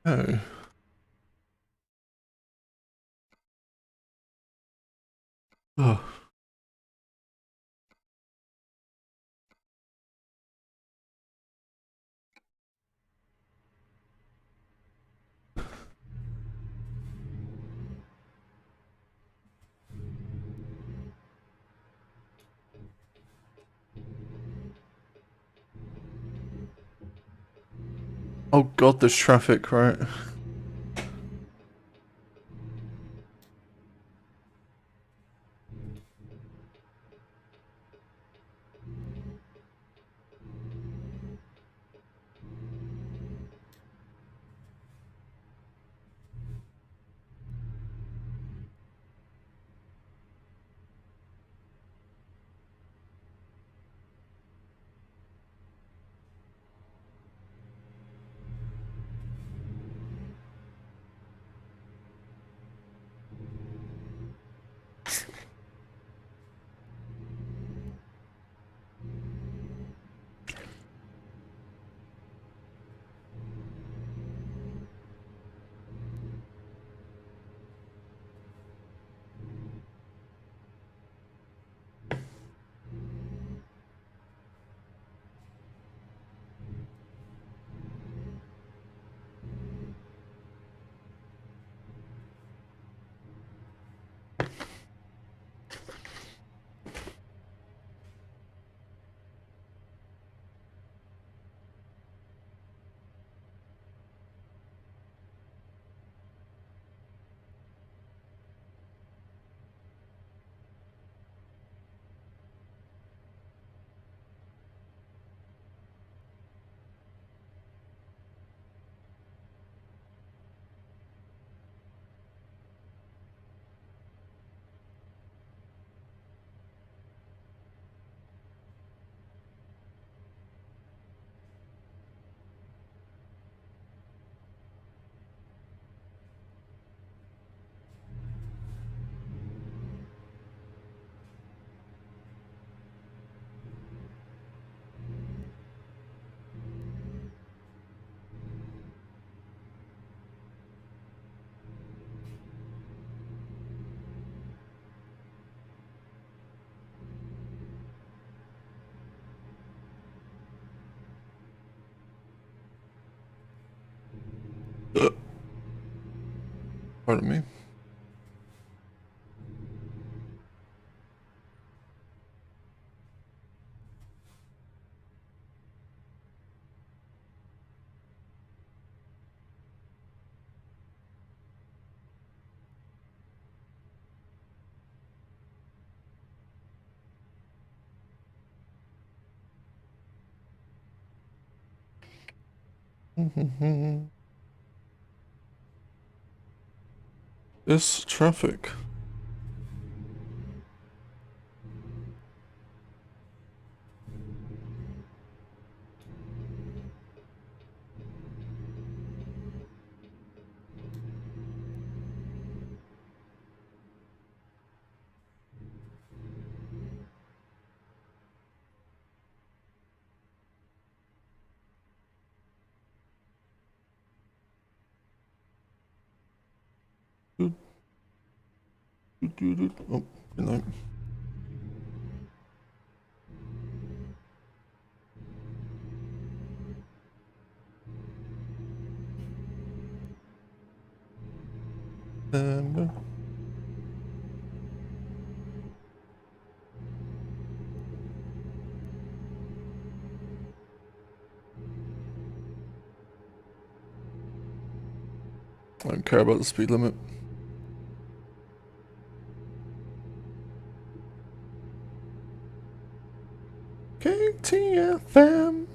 Oh. Oh. Oh god, there's traffic, right? Pardon me. This traffic. Oh, good night. And I don't care about the speed limit. KTFM.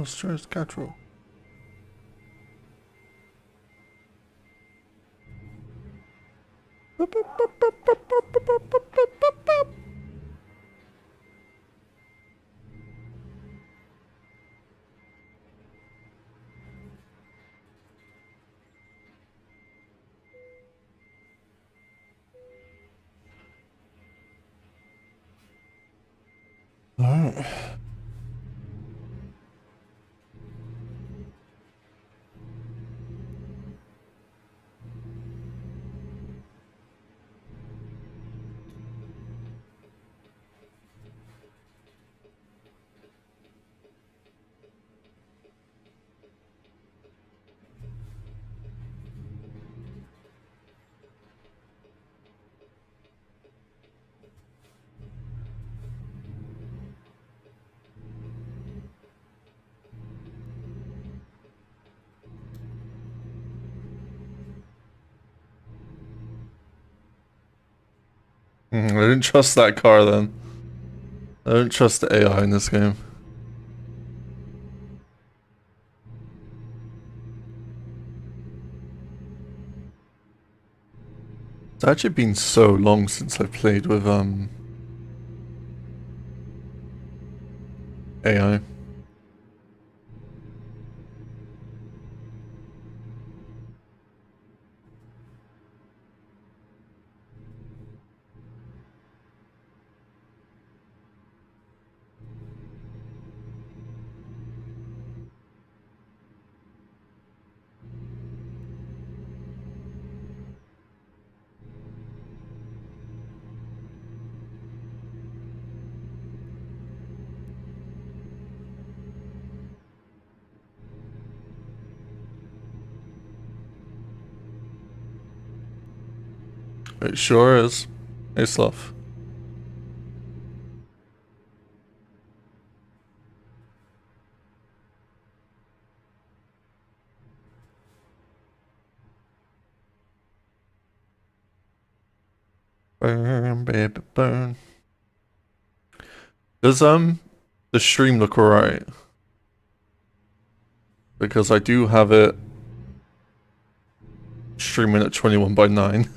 Australia's capital. Alright. I didn't trust that car then. I don't trust the AI in this game. It's actually been so long since I've played with AI. It sure is. Hey, Sloth. Burn, baby, burn. Does the stream look alright? Because I do have it streaming at 21:9.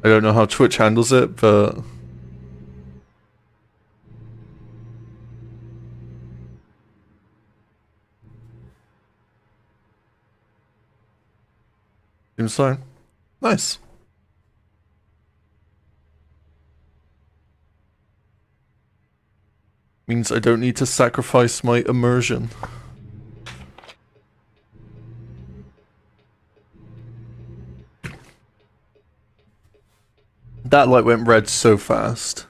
I don't know how Twitch handles it, but seems fine. Nice. Means I don't need to sacrifice my immersion. That light went red so fast.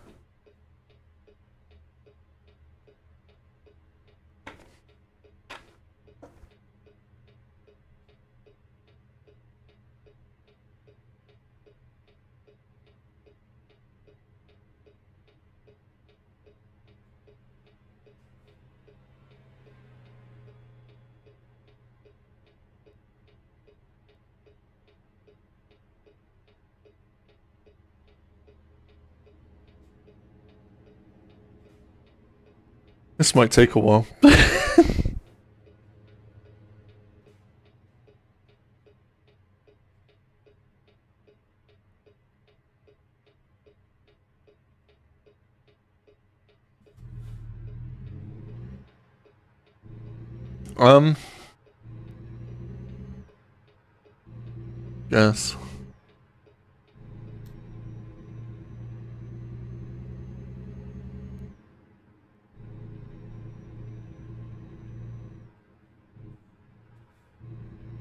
This might take a while. Yes.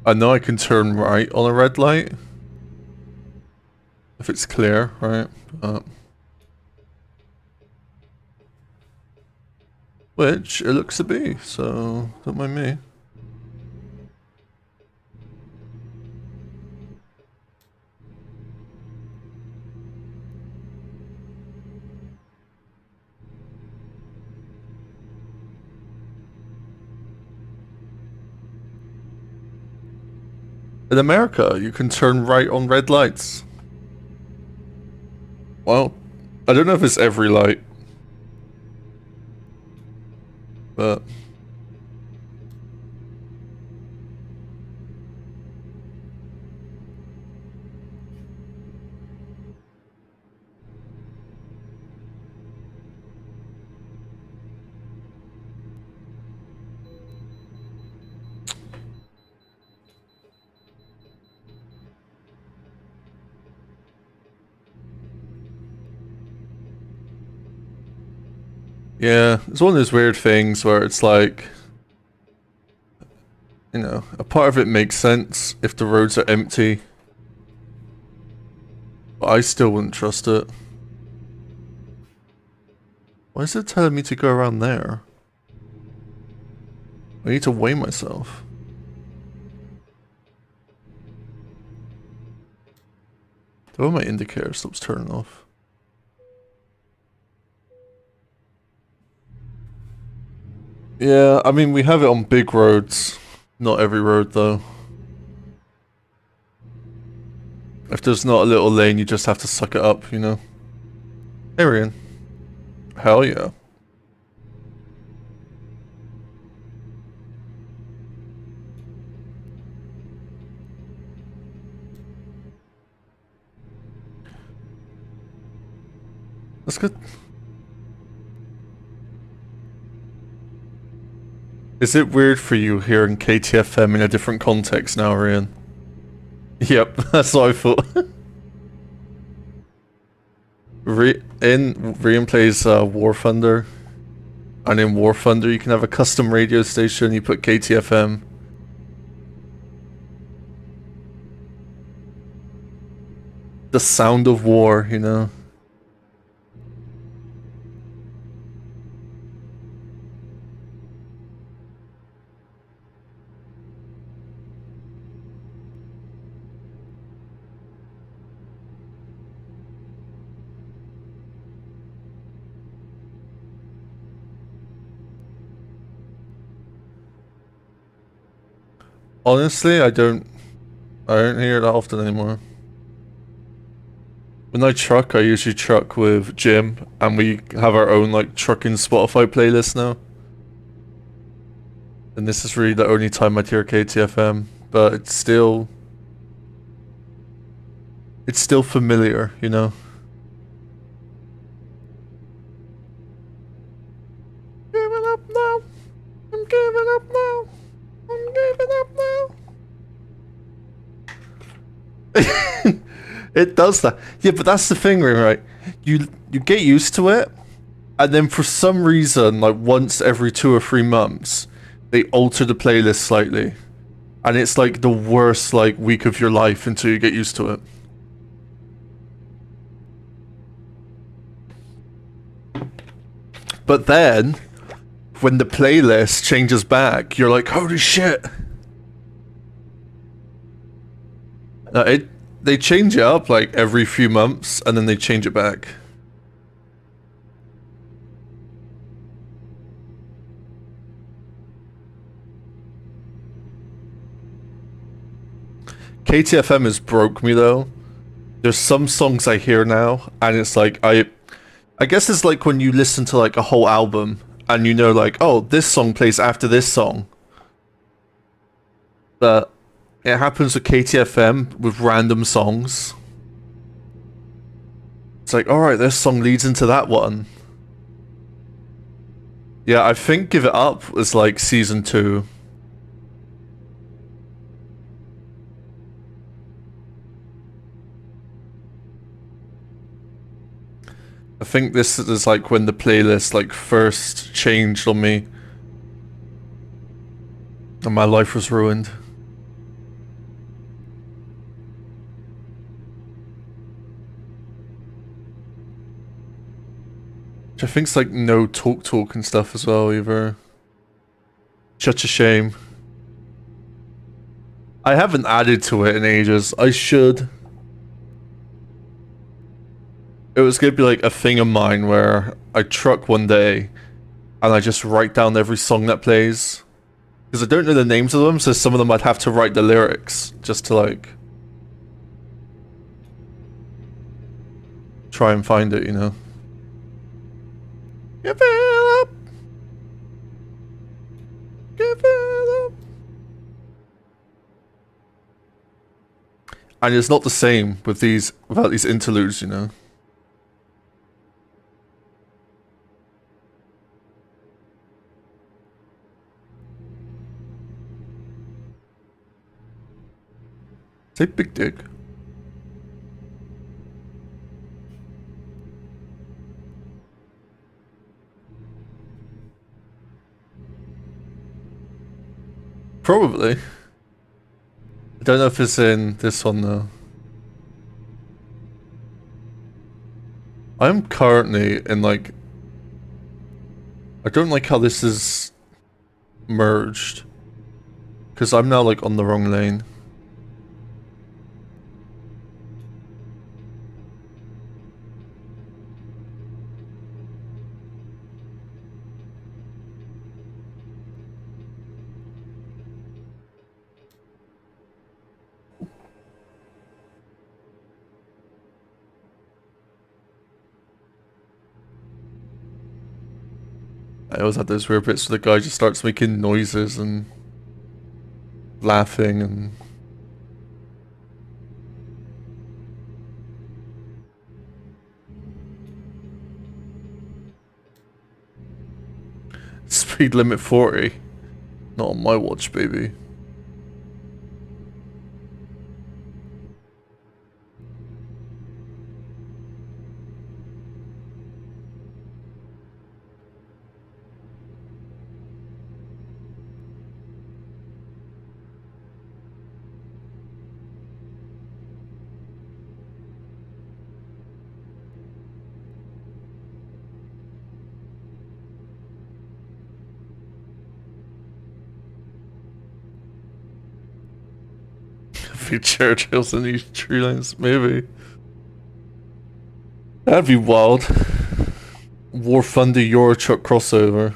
I know I can turn right on a red light. If it's clear, right? Which it looks to be, so don't mind me. In America, you can turn right on red lights. Well, I don't know if it's every light, but Yeah, it's one of those weird things where it's like, you know, a part of it makes sense if the roads are empty, but I still wouldn't trust it. Why is it telling me to go around there? I need to weigh myself. Oh, my indicator stops turning off. Yeah, I mean, we have it on big roads. Not every road, though. If there's not a little lane, you just have to suck it up, you know? Arian. Hell yeah. That's good. Is it weird for you hearing KTFM in a different context now, Arian? Yep, that's what I thought. Rian plays War Thunder, and in War Thunder you can have a custom radio station, you put KTFM. The sound of war, you know? Honestly, I don't hear it that often anymore. When I truck, I usually truck with Jim, and we have our own like trucking Spotify playlist now. And this is really the only time I'd hear KTFM, but it's still familiar, you know. Giving up now. I'm giving up now. I'm giving up now. It does that. Yeah, but that's the thing, right? You get used to it, and then for some reason, like once every 2 or 3 months, they alter the playlist slightly. And it's like the worst like week of your life until you get used to it. But then, when the playlist changes back, you're like, holy shit. They change it up like every few months, and then they change it back. KTFM has broke me though. There's some songs I hear now, and it's like I guess it's like when you listen to like a whole album, and you know like, oh, this song plays after this song. But it happens with KTFM with random songs. It's like, alright, this song leads into that one. Yeah, I think Give It Up was like season 2. I think this is like when the playlist like first changed on me. And my life was ruined. Which I think's like no talk and stuff as well either. Such a shame. I haven't added to it in ages. I should. It was gonna be like a thing of mine where I truck one day and I just write down every song that plays. Because I don't know the names of them, so some of them I'd have to write the lyrics just to like try and find it, you know. Give it up. Give it up. And it's not the same with these without these interludes, you know. Say big dick. Probably. I don't know if it's in this one though. I'm currently in like... I don't like how this is merged. Because I'm now like on the wrong lane. I always have those weird bits where the guy just starts making noises and laughing and... Speed limit 40. Not on my watch, baby. Few Churchills in these tree lines, maybe. That'd be wild. War Thunder Euro Truck crossover.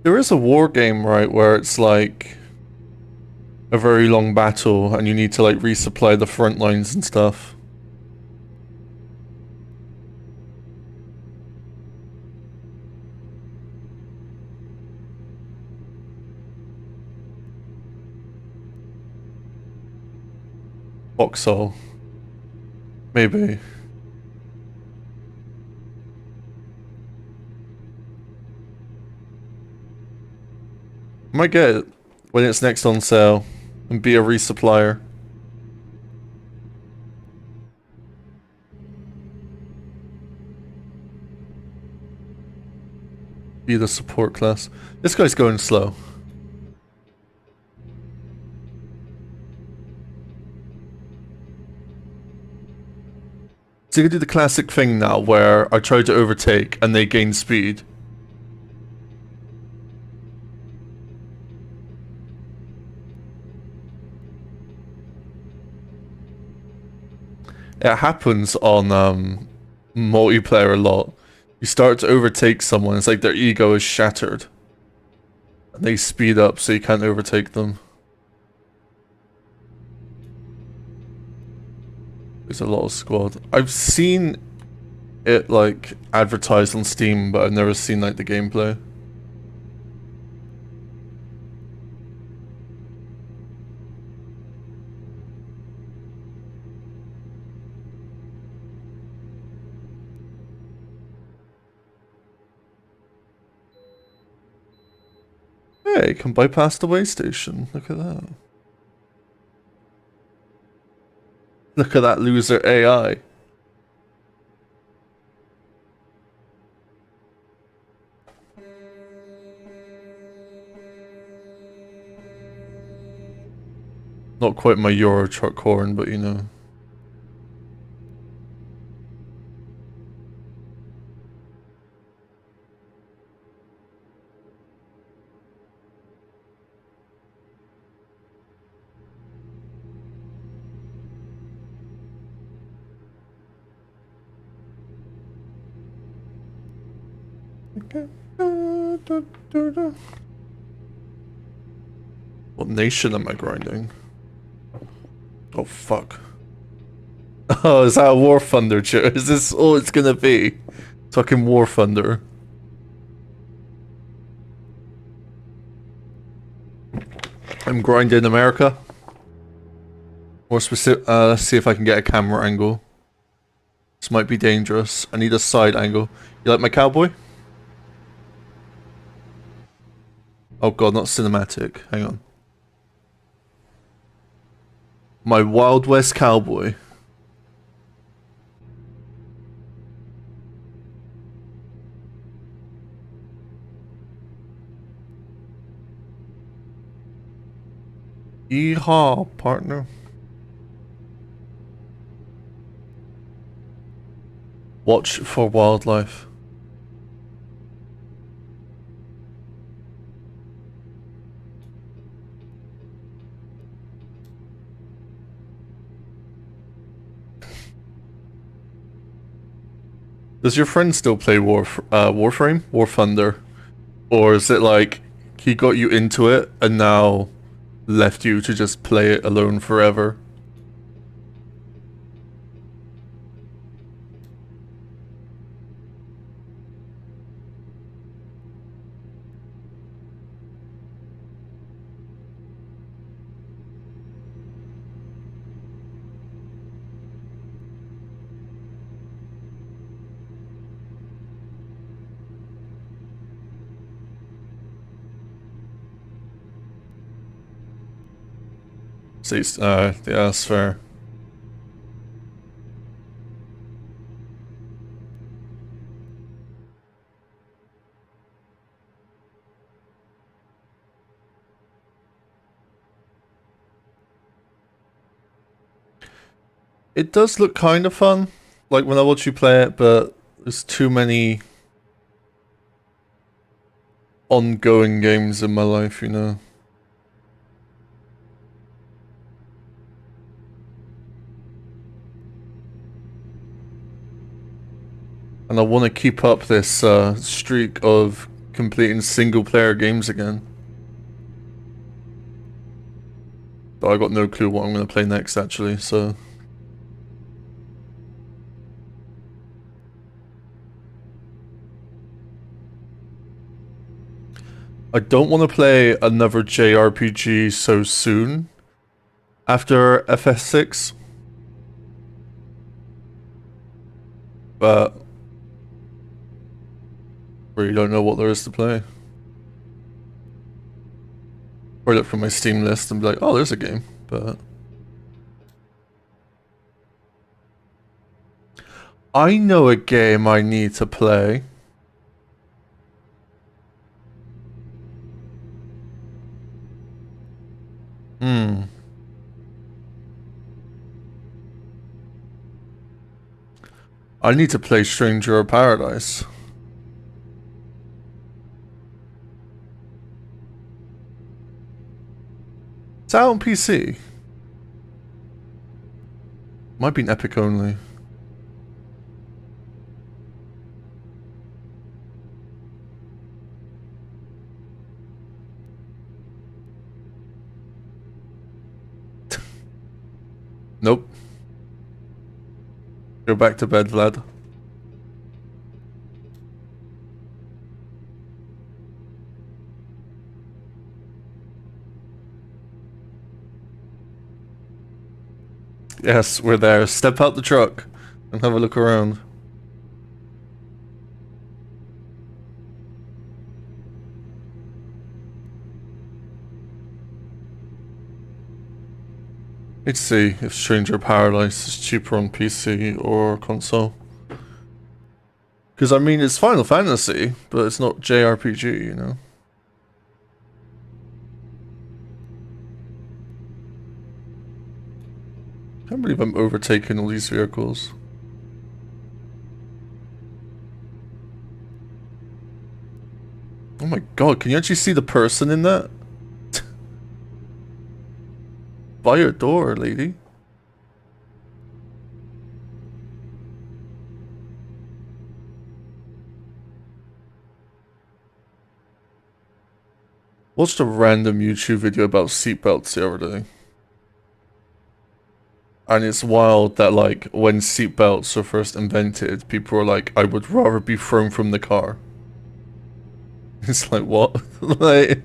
There is a war game, right, where it's like a very long battle and you need to like resupply the front lines and stuff. Vauxhall. Maybe. I might get it when it's next on sale and be a resupplier. Be the support class. This guy's going slow. So you can do the classic thing now where I try to overtake and they gain speed. It happens on multiplayer a lot. You start to overtake someone, it's like their ego is shattered. And they speed up so you can't overtake them. There's a lot of squad. I've seen it like advertised on Steam, but I've never seen like the gameplay. Hey, you can bypass the way station. Look at that. Look at that loser AI. Not quite my Euro truck horn, but you know. What nation am I grinding? Oh fuck. Oh, is that a War Thunder? Is this all it's gonna be? Fucking War Thunder. I'm grinding America. More specific, let's see if I can get a camera angle. This might be dangerous. I need a side angle. You like my cowboy? Oh god, not cinematic. Hang on. My Wild West Cowboy. Yeehaw, partner. Watch for wildlife. Does your friend still play Warframe? War Thunder? Or is it like he got you into it and now left you to just play it alone forever? Yeah, that's fair. It does look kind of fun, like when I watch you play it, but there's too many ongoing games in my life, you know? And I want to keep up this streak of completing single-player games again. But I got no clue what I'm going to play next, actually, so... I don't want to play another JRPG so soon after FS6. But... really don't know what there is to play. Or look from my Steam list and be like, oh, there's a game, but... I know a game I need to play. I need to play Stranger of Paradise. It's out on PC. Might be an Epic only. Nope. Go back to bed, Vlad. Yes, we're there. Step out the truck and have a look around. Let's see if Stranger of Paradise is cheaper on PC or console. Because, I mean, it's Final Fantasy, but it's not JRPG, you know? I can't believe I'm overtaking all these vehicles. Oh my god, can you actually see the person in that? By your door, lady. Watched a random YouTube video about seatbelts the other day. And it's wild that, like, when seatbelts were first invented, people were like, I would rather be thrown from the car. It's like, what? Like...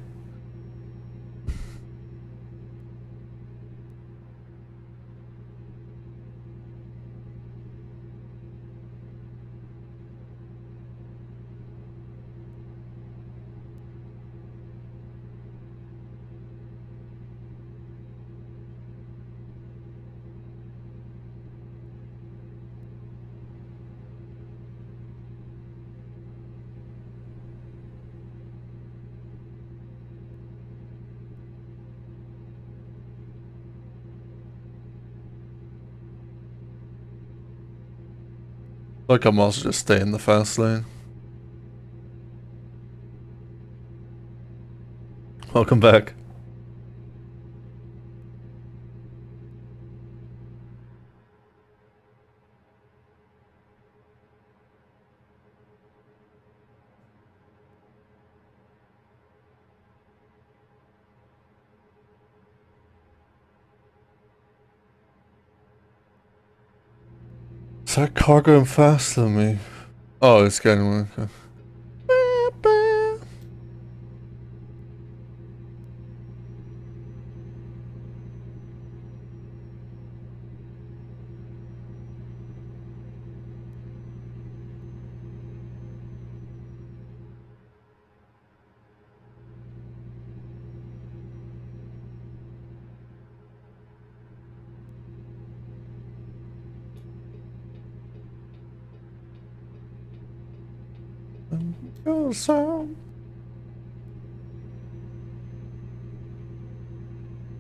Like I might as well just stay in the fast lane. Welcome back. Is that car going faster than me? Oh, it's getting one. Okay.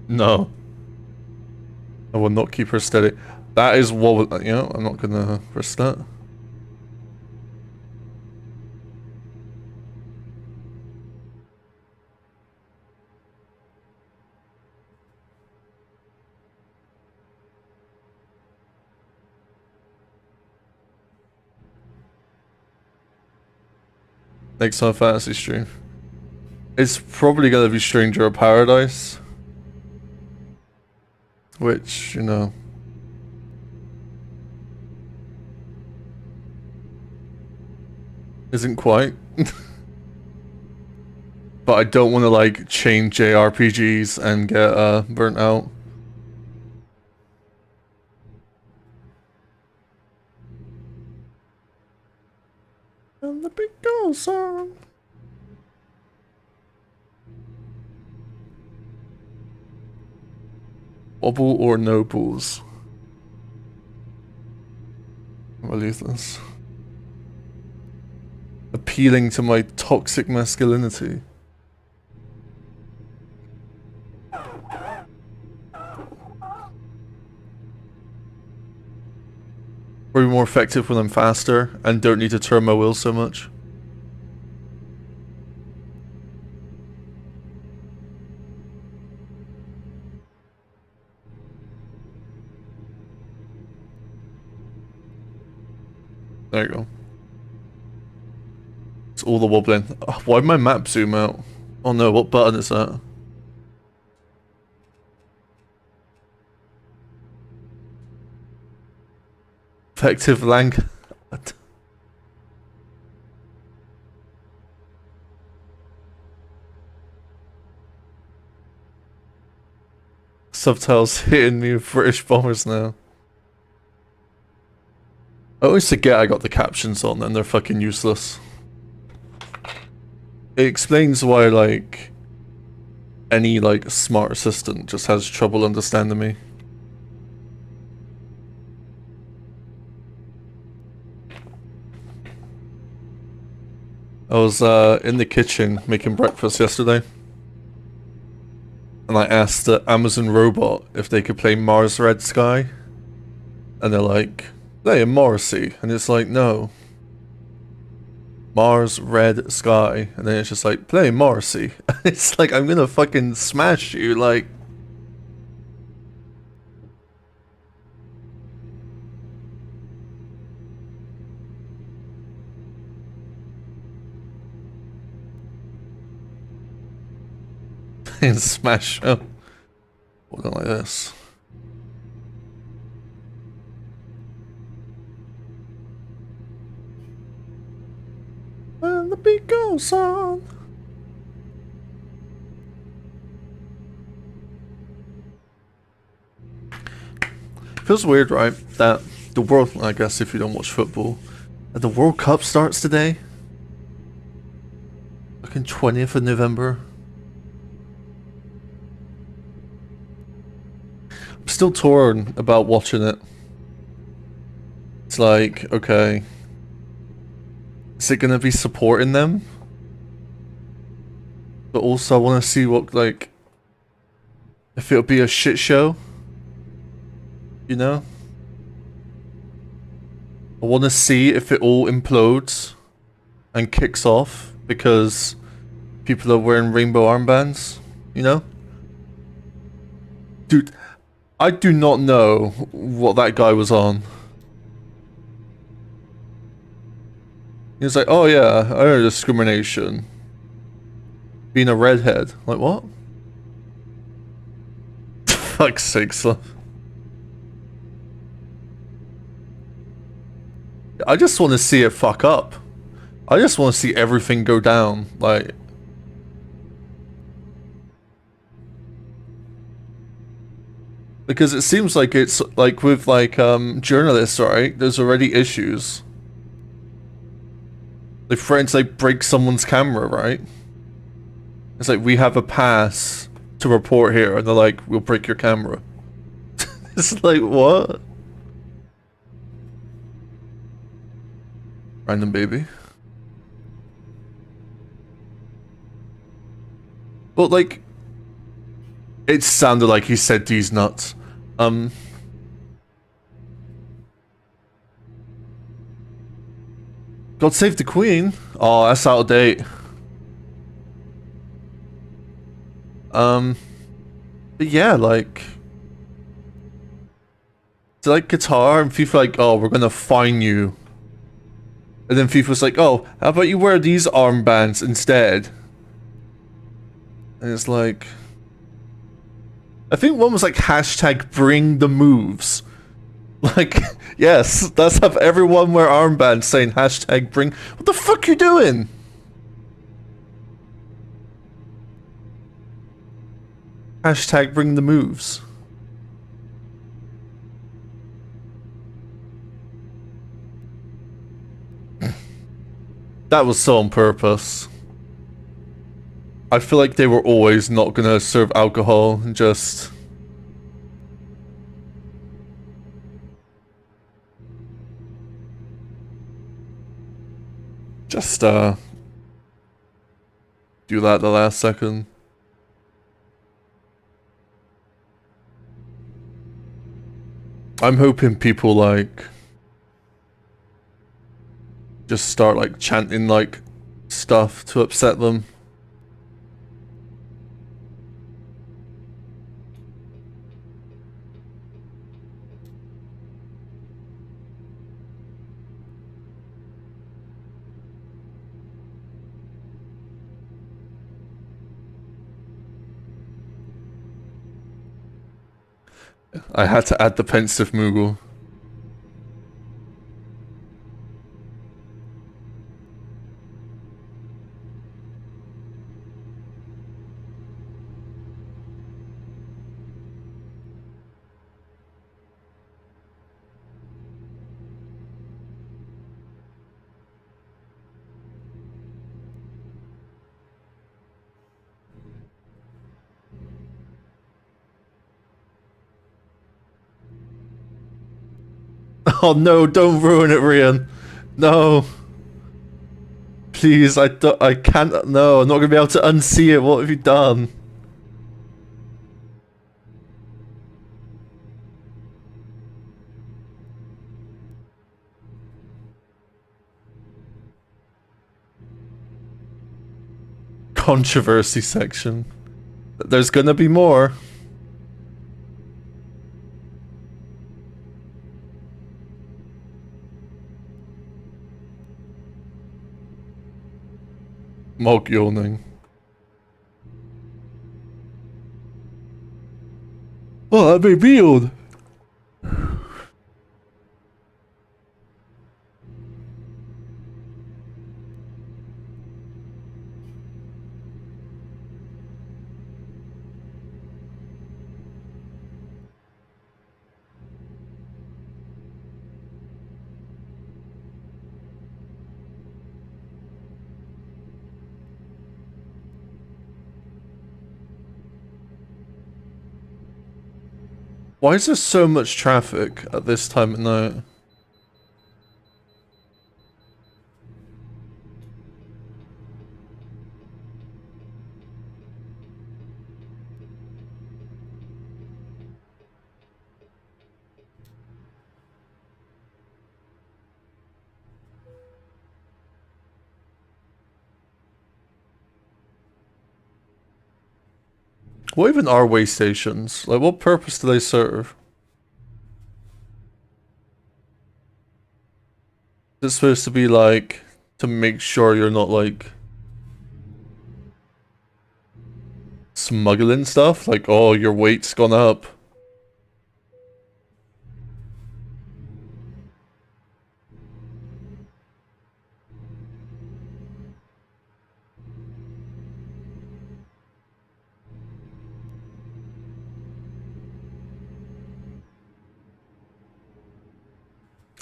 No. I will not keep her steady. That is what, you know, I'm not gonna risk that. Next time fantasy stream. It's probably gonna be Stranger of Paradise. Which, you know. Isn't quite. But I don't want to like change JRPGs and get burnt out. And the big goes on. Wobble or no balls? I'll leave this. Appealing to my toxic masculinity. Probably more effective when I'm faster and don't need to turn my wheel so much. There you go. It's all the wobbling. Oh, why'd my map zoom out? Oh no, what button is that? Effective lang. Subtitles hitting me with British bombers now. I always forget I got the captions on and they're fucking useless. It explains why, like, any, like, smart assistant just has trouble understanding me. I was, in the kitchen making breakfast yesterday. And I asked the Amazon robot if they could play Mars Red Sky. And they're like, play a Morrissey. And it's like, no. Mars Red Sky. And then it's just like, play Morrissey. It's like, I'm gonna fucking smash you, like. And smash. Oh. Hold on like this. And the beat goes on. Feels weird, right? That the world, I guess if you don't watch football, that the World Cup starts today. Fucking 20th of November. I'm still torn about watching it. It's like, okay. Is it gonna be supporting them? But also I wanna see what, like, if it'll be a shit show. You know? I want to see if it all implodes and kicks off because people are wearing rainbow armbands, you know? Dude, I do not know what that guy was on. He was like, oh yeah, I know discrimination. Being a redhead. Like, what? Fuck's sake, son. I just want to see it fuck up. I just want to see everything go down. Like... Because it seems like it's like with like journalists, right? There's already issues. Like friends like break someone's camera, right? It's like we have a pass to report here, and they're like, we'll break your camera. It's like what? Random baby. But like it sounded like he said these nuts. God save the Queen. Oh, that's out of date. But yeah, like... It's like Qatar and FIFA like, oh, we're gonna fine you. And then FIFA's like, oh, how about you wear these armbands instead? And it's like... I think one was like hashtag bring the moves. Like, yes, let's have everyone wear armbands saying hashtag bring... What the fuck you doing? Hashtag bring the moves. That was so on purpose. I feel like they were always not gonna serve alcohol and just... do that the last second. I'm hoping people like just start like chanting like stuff to upset them. I had to add the pensive Moogle. Oh no, don't ruin it, Rian. No. Please, I can't, no, I'm not gonna be able to unsee it. What have you done? Controversy section. There's gonna be more. Mog yawning. Oh, that revealed. Why is there so much traffic at this time of night? What even are way stations? Like, what purpose do they serve? Is it supposed to be like to make sure you're not like smuggling stuff? Like, oh, your weight's gone up.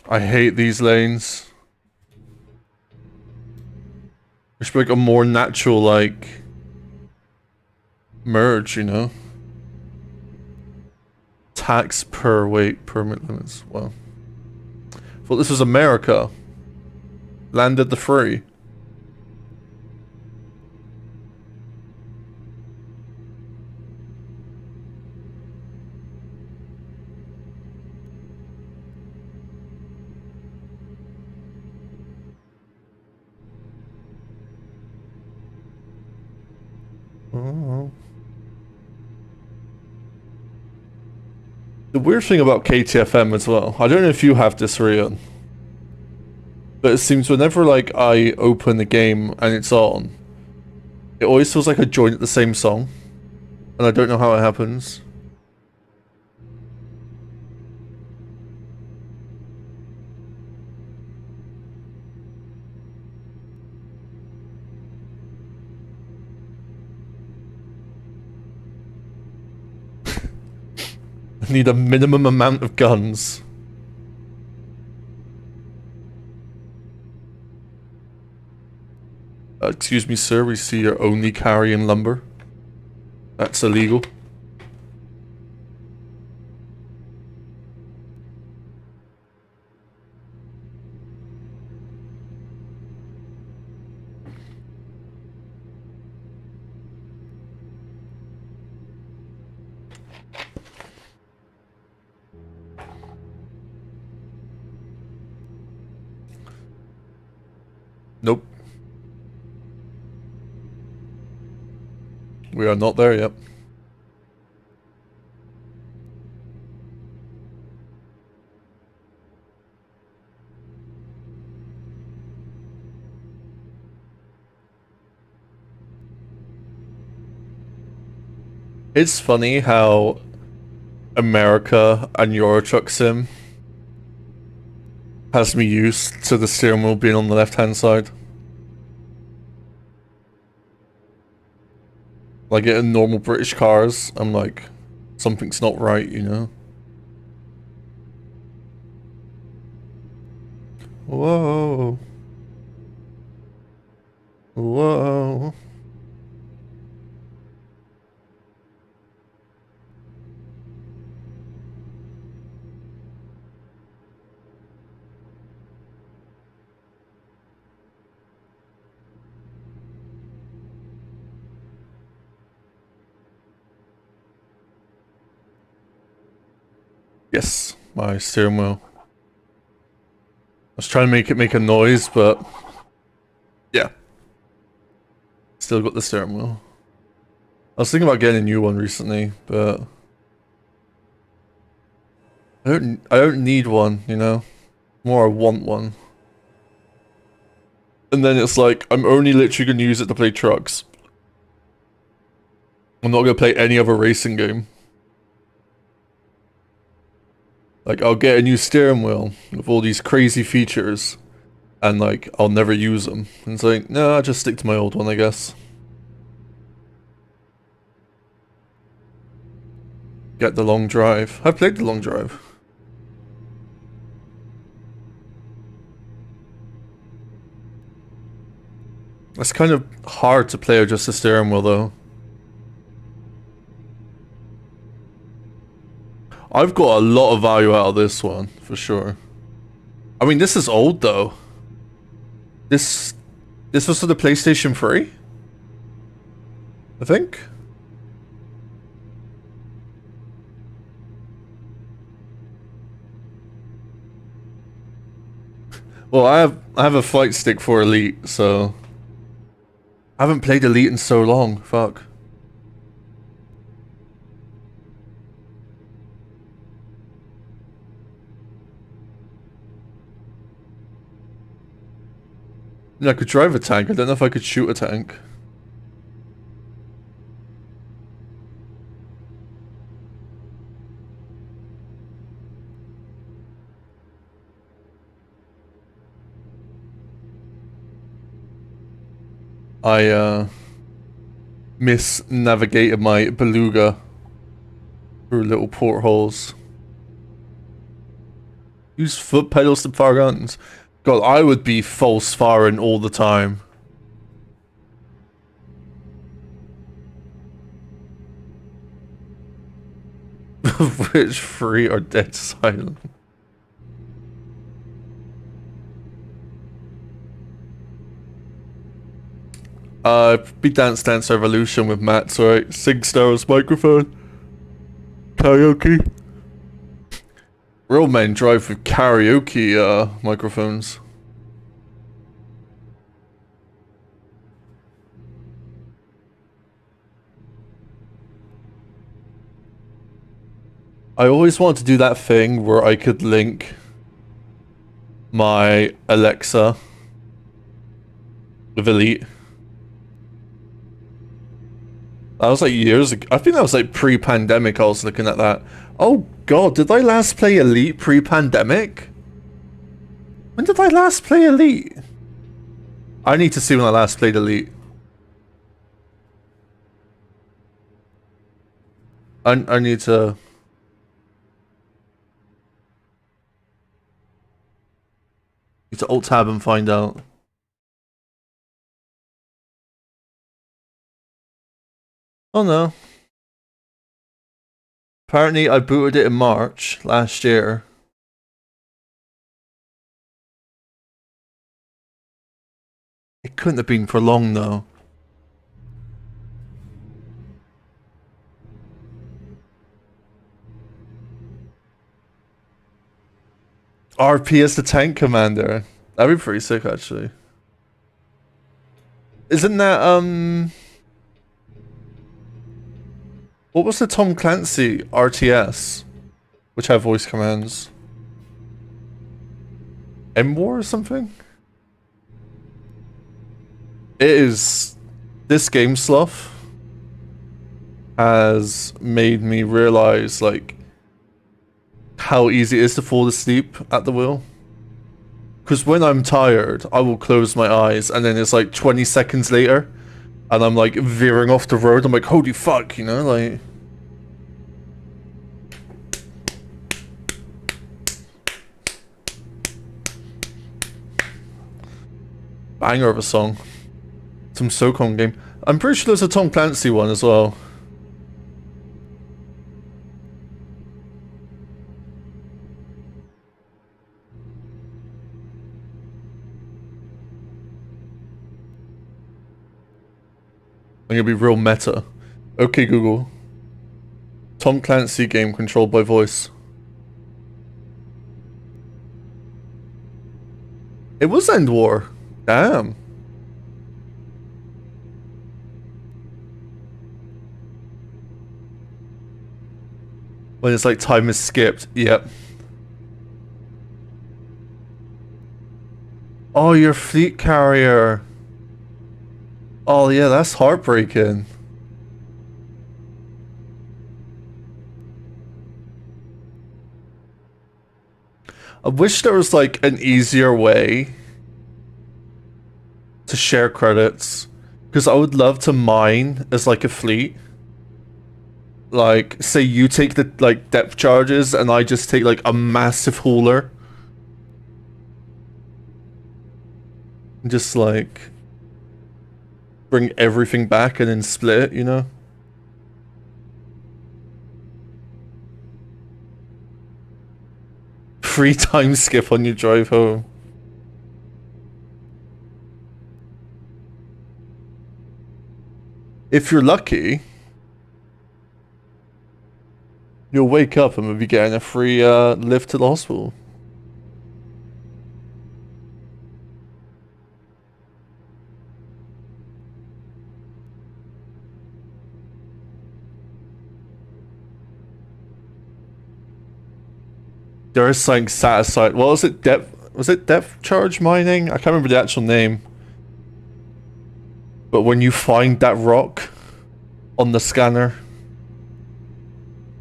I hate these lanes. There should be like a more natural, like, merge, you know? Tax per weight permit limits. Well, thought this was America. Landed the free. Oh. The weird thing about KTFM as well, I don't know if you have this, Rian, but it seems whenever like I open the game and it's on, it always feels like I joined at the same song, and I don't know how it happens. I need a minimum amount of guns. Excuse me, sir, we see you're only carrying lumber. That's illegal. Nope. We are not there yet. It's funny how America and Euro Truck Sim has me used to the steering wheel being on the left-hand side. Like in normal British cars, I'm like, something's not right, you know? Whoa. Whoa. Yes, my steering wheel. I was trying to make it make a noise, but yeah. Still got the steering wheel. I was thinking about getting a new one recently, but I don't need one, you know? More I want one. And then it's like, I'm only literally gonna use it to play trucks. I'm not gonna play any other racing game. Like, I'll get a new steering wheel with all these crazy features, and like, I'll never use them. And it's like, no, I'll just stick to my old one, I guess. Get the long drive. I've played the long drive. It's kind of hard to play with just the steering wheel, though. I've got a lot of value out of this one, for sure. I mean, this is old, though. This was for the PlayStation 3? I think? Well, I have a fight stick for Elite, so... I haven't played Elite in so long, fuck. I could drive a tank. I don't know if I could shoot a tank. I misnavigated my beluga through little portholes. Use foot pedals to fire guns. God, I would be false firing all the time. Which three are dead silent? Be Dance Dance Revolution with Matt's right. Sing Star's microphone. Karaoke. Real men drive with karaoke microphones. I always wanted to do that thing where I could link my Alexa with Elite. That was like years ago. I think that was like pre-pandemic I was looking at that. Oh god, did I last play Elite pre-pandemic? When did I last play Elite? I need to see when I last played Elite. I need to... alt-tab and find out. Oh no. Apparently I booted it in March last year. It couldn't have been for long though. RP as the tank commander. That'd be pretty sick actually. Isn't that what was the Tom Clancy RTS? Which had voice commands? M-War or something? It is... This game slough has made me realize, like, how easy it is to fall asleep at the wheel. Because when I'm tired, I will close my eyes and then it's like 20 seconds later and I'm like veering off the road. I'm like, holy fuck, you know, like... Banger of a song. Some SOCOM game. I'm pretty sure there's a Tom Clancy one as well. I'm gonna be real meta. Okay, Google. Tom Clancy game controlled by voice. It was End War. Damn. When it's like time is skipped. Yep. Oh, your fleet carrier. Oh yeah, that's heartbreaking. I wish there was like an easier way to share credits, because I would love to mine as like a fleet. Like, say you take the like depth charges and I just take like a massive hauler. And just like bring everything back and then split it, you know? Free time skip on your drive home. If you're lucky, you'll wake up and we'll be getting a free lift to the hospital. There is something satisfied. What was it? Was it depth charge mining? I can't remember the actual name. But when you find that rock on the scanner,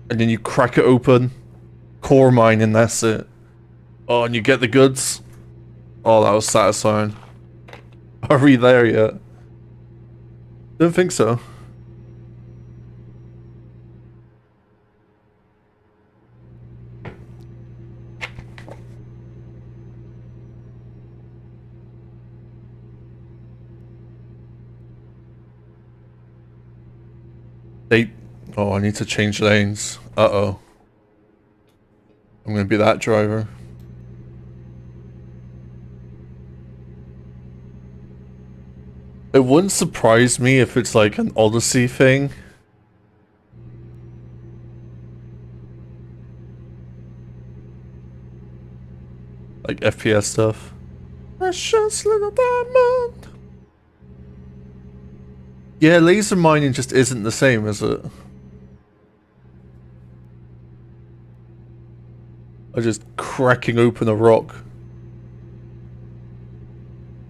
and then you crack it open, core mine, and that's it. Oh, and you get the goods. Oh, that was satisfying. Are we there yet? Don't think so. Oh, I need to change lanes. Uh-oh. I'm gonna be that driver. It wouldn't surprise me if it's like an Odyssey thing. Like FPS stuff. Precious little diamond. Yeah, laser mining just isn't the same, is it? Or just cracking open a rock.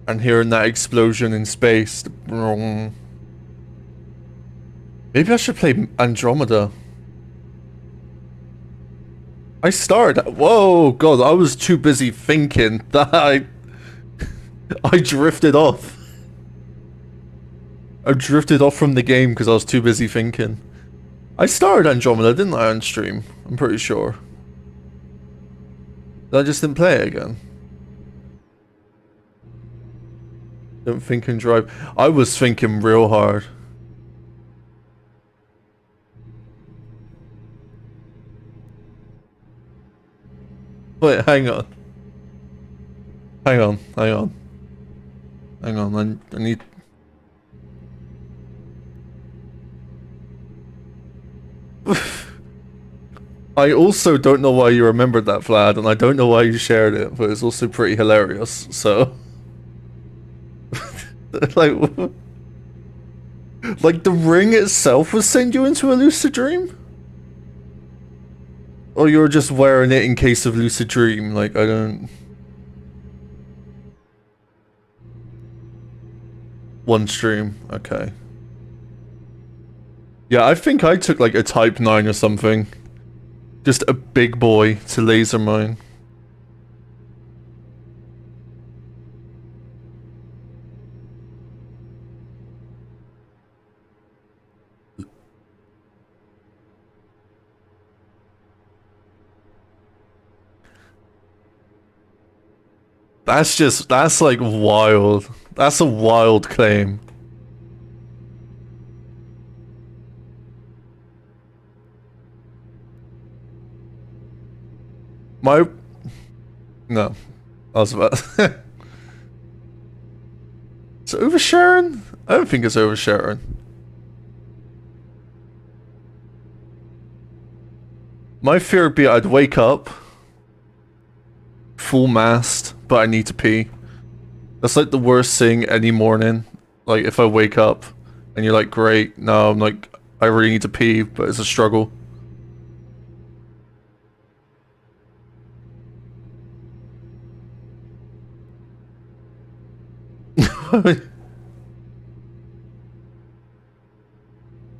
And hearing that explosion in space. Maybe I should play Andromeda. I started. Whoa, God, I was too busy thinking that I drifted off. I drifted off from the game because I was too busy thinking. I started Andromeda, didn't I, on stream? I'm pretty sure. I just didn't play it again. Don't think and drive. I was thinking real hard. Wait, hang on. Hang on. I need... I also don't know why you remembered that, Vlad, and I don't know why you shared it, but it's also pretty hilarious, so... like the ring itself would send you into a lucid dream? Or you're just wearing it in case of lucid dream, like, I don't... One stream, okay. Yeah, I think I took like a Type 9 or something. Just a big boy to laser mine. That's like wild. That's a wild claim. No. I was about It's oversharing? I don't think it's oversharing. My fear would be I'd wake up full mast, but I need to pee. That's like the worst thing any morning. Like if I wake up and you're like, great, no, I'm like, I really need to pee, but it's a struggle.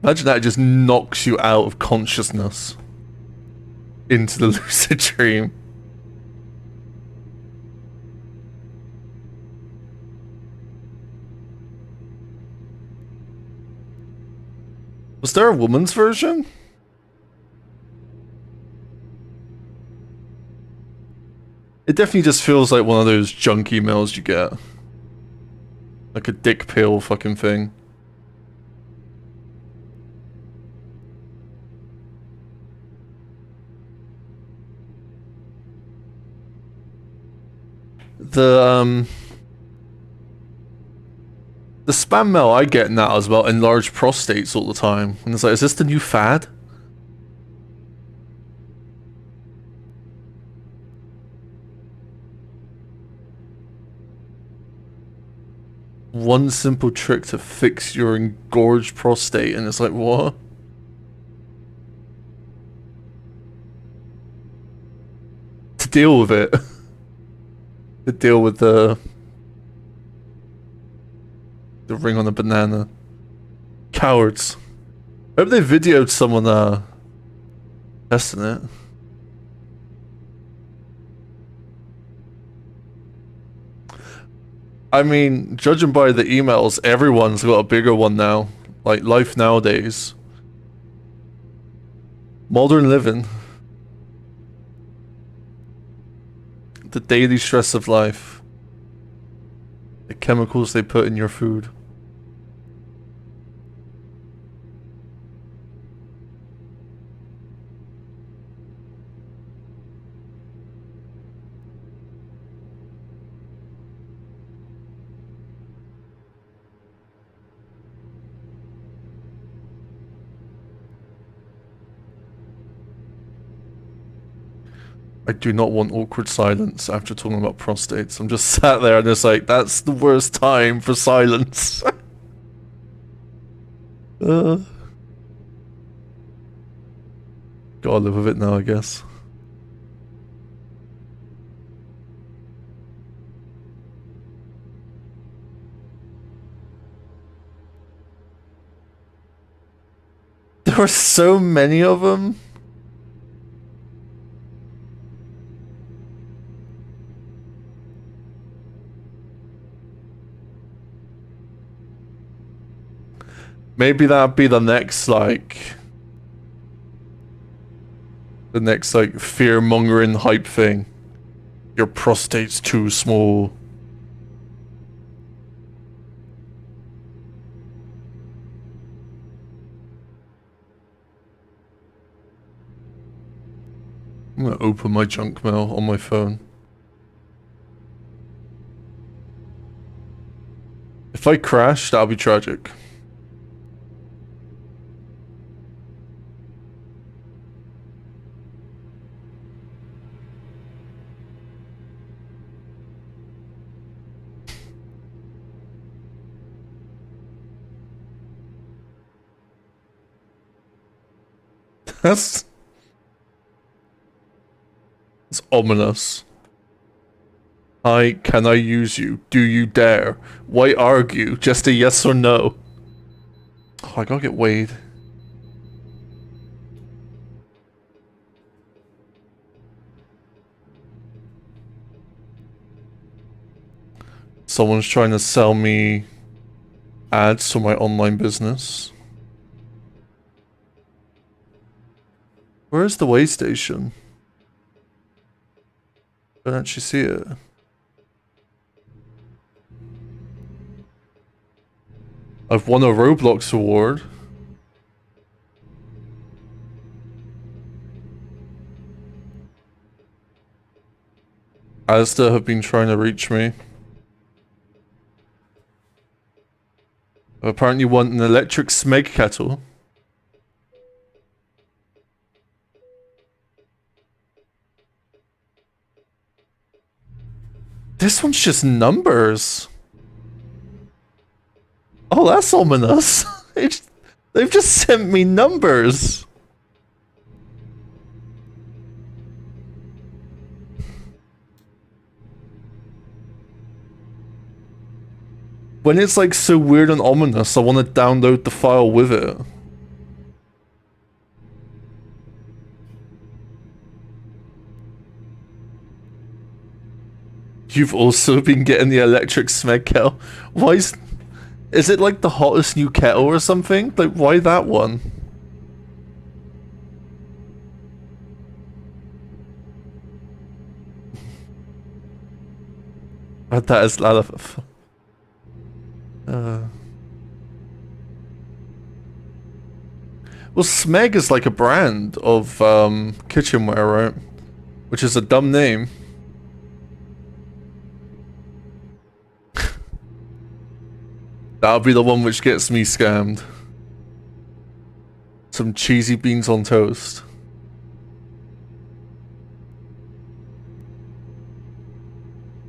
Imagine that just knocks you out of consciousness into the lucid dream. Was there a woman's version? It definitely just feels like one of those junk emails you get. Like a dick pill fucking thing. The spam mail I get now is about enlarged prostates all the time. And it's like, is this the new fad? One simple trick to fix your engorged prostate, and it's like, what? To deal with it. To deal with the... The ring on the banana. Cowards. I hope they videoed someone testing it. I mean, judging by the emails, everyone's got a bigger one now. Like, life nowadays. Modern living. The daily stress of life. The chemicals they put in your food. I do not want awkward silence after talking about prostates. I'm just sat there and it's like, that's the worst time for silence. Gotta live with it now, I guess. There were so many of them. Maybe that'd be the next, like... The next, like, fear-mongering hype thing. Your prostate's too small. I'm gonna open my junk mail on my phone. If I crash, that'll be tragic. That's ominous. Hi, can I use you? Do you dare? Why argue? Just a yes or no. Oh, I gotta get Wade. Someone's trying to sell me ads for my online business. Where is the way station? I don't actually see it. I've won a Roblox award. Asda have been trying to reach me. I apparently want an electric smeg kettle. This one's just numbers. Oh, that's ominous. They've just sent me numbers. When it's like so weird and ominous, I want to download the file with it. You've also been getting the electric smeg kettle. Why is it like the hottest new kettle or something? Like, why that one? That is a well, Smeg is like a brand of kitchenware, right? Which is a dumb name. That'll be the one which gets me scammed. Some cheesy beans on toast.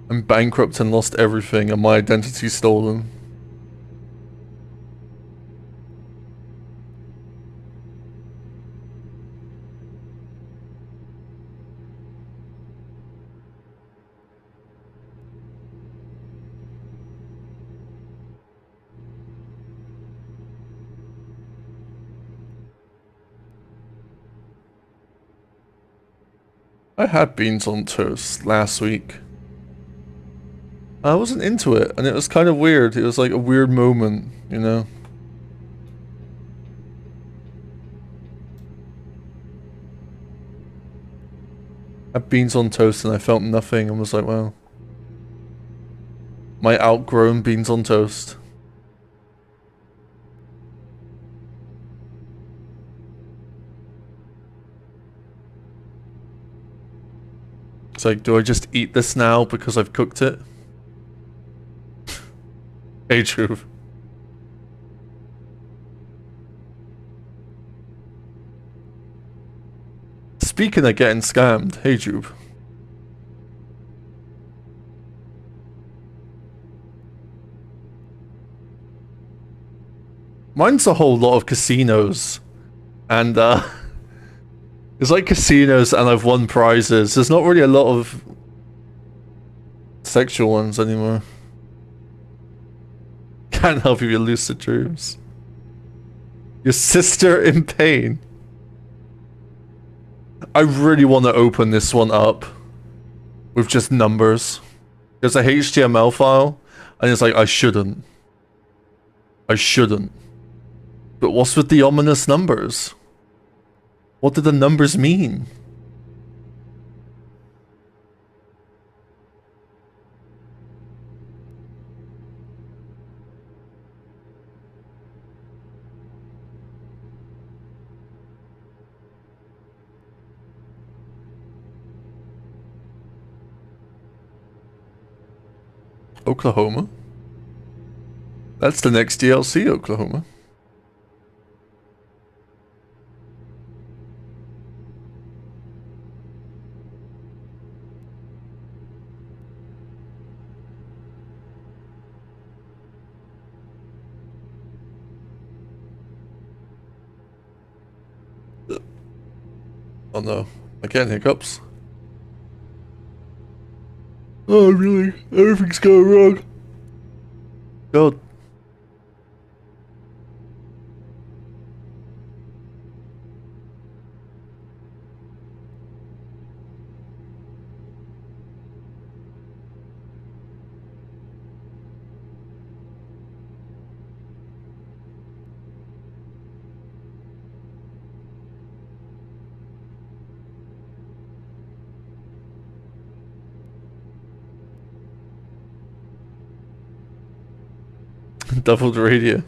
I'm bankrupt and lost everything and my identity stolen. I had beans on toast last week. I wasn't into it, and it was kind of weird. It was like a weird moment, you know? I had beans on toast and I felt nothing and was like, well, my outgrown beans on toast. It's like, do I just eat this now because I've cooked it? Hey, truth. Speaking of getting scammed, hey Jube. Mine's a whole lot of casinos. And it's like casinos and I've won prizes. There's not really a lot of sexual ones anymore. Can't help you with your lucid dreams. Your sister in pain. I really want to open this one up with just numbers. There's a HTML file, and it's like, I shouldn't. I shouldn't. But what's with the ominous numbers? What do the numbers mean? Oklahoma? That's the next DLC, Oklahoma. Oh no, I can't hiccups. Oh really? Everything's going wrong. God. Doubled radio.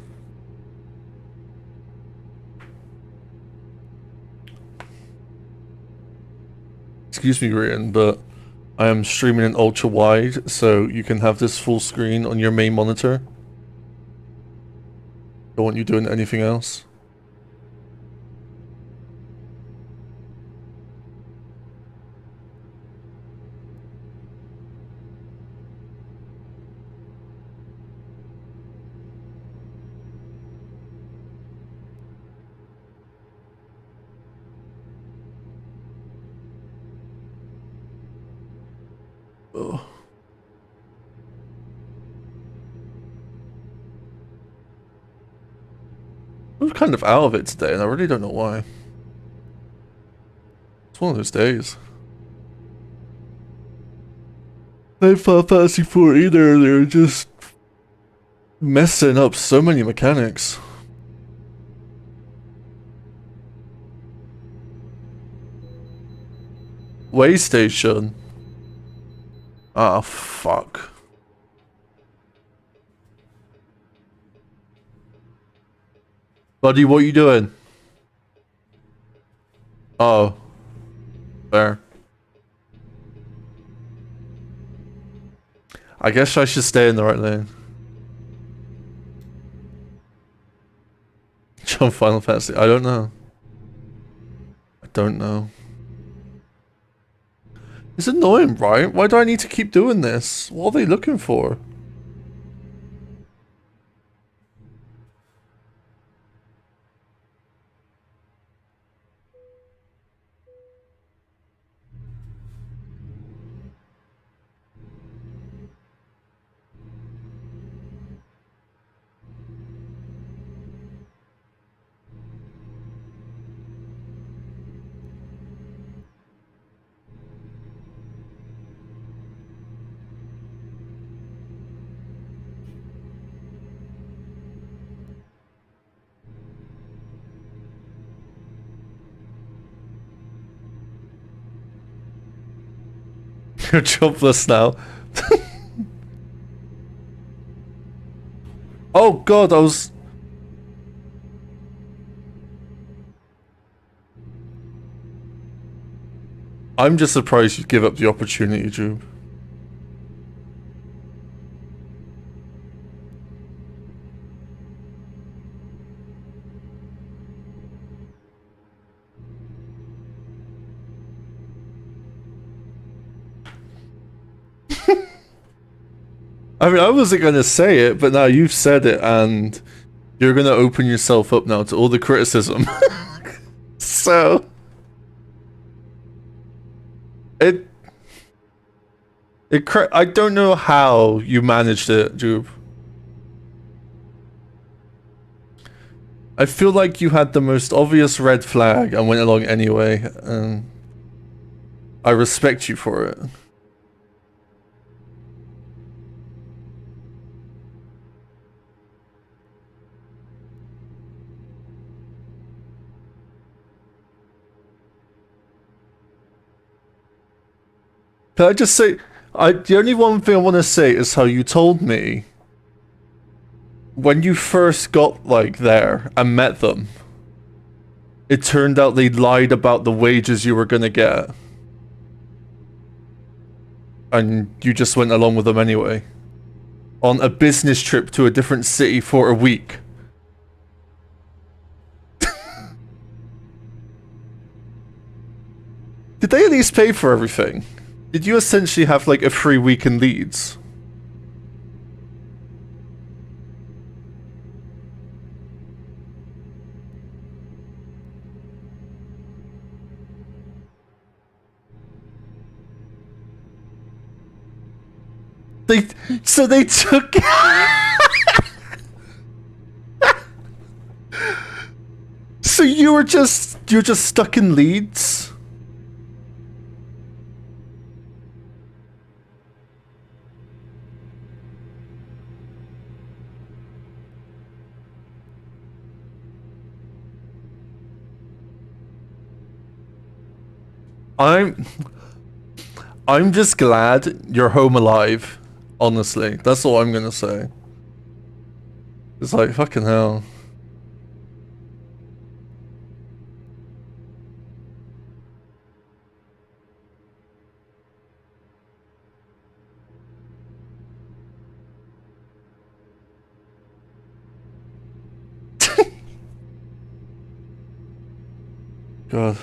Excuse me, Rian, but I am streaming in ultra wide, so you can have this full screen on your main monitor. Don't want you doing anything else. Oh. I'm kind of out of it today, and I really don't know why. It's one of those days. I thought Fantasy 4 either, they're just messing up so many mechanics. Way station. Ah, fuck. Buddy, what you doing? Oh. Fair. I guess I should stay in the right lane. Jump Final Fantasy. I don't know. I don't know. It's annoying, right? Why do I need to keep doing this? What are they looking for? You're jobless now. Oh god, I'm just surprised you give up the opportunity, Jube. I mean, I wasn't gonna say it, but now you've said it, and you're gonna open yourself up now to all the criticism. So it I don't know how you managed it, Jube. I feel like you had the most obvious red flag and went along anyway, and I respect you for it. Can I just say, the only one thing I want to say is how you told me when you first got like there and met them, it turned out they lied about the wages you were gonna get. And you just went along with them anyway. On a business trip to a different city for a week. Did they at least pay for everything? Did you essentially have like a free week in Leeds? So they took. So you're just stuck in Leeds? I'm just glad you're home alive. Honestly, that's all I'm gonna say. It's like fucking hell. God.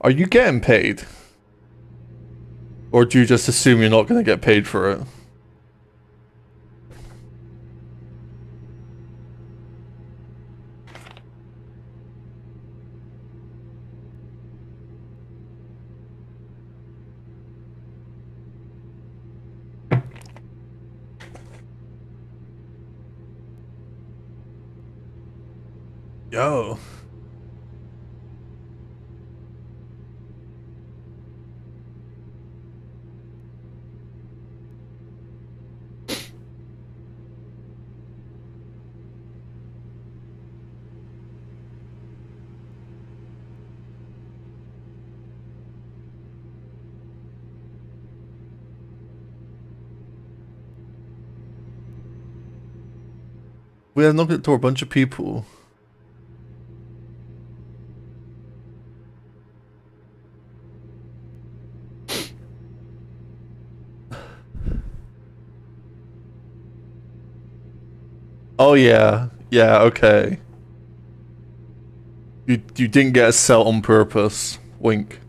Are you getting paid? Or do you just assume you're not gonna get paid for it? Yo. We have knocked it to a bunch of people. Oh yeah. Yeah, okay. You didn't get a cell on purpose. Wink.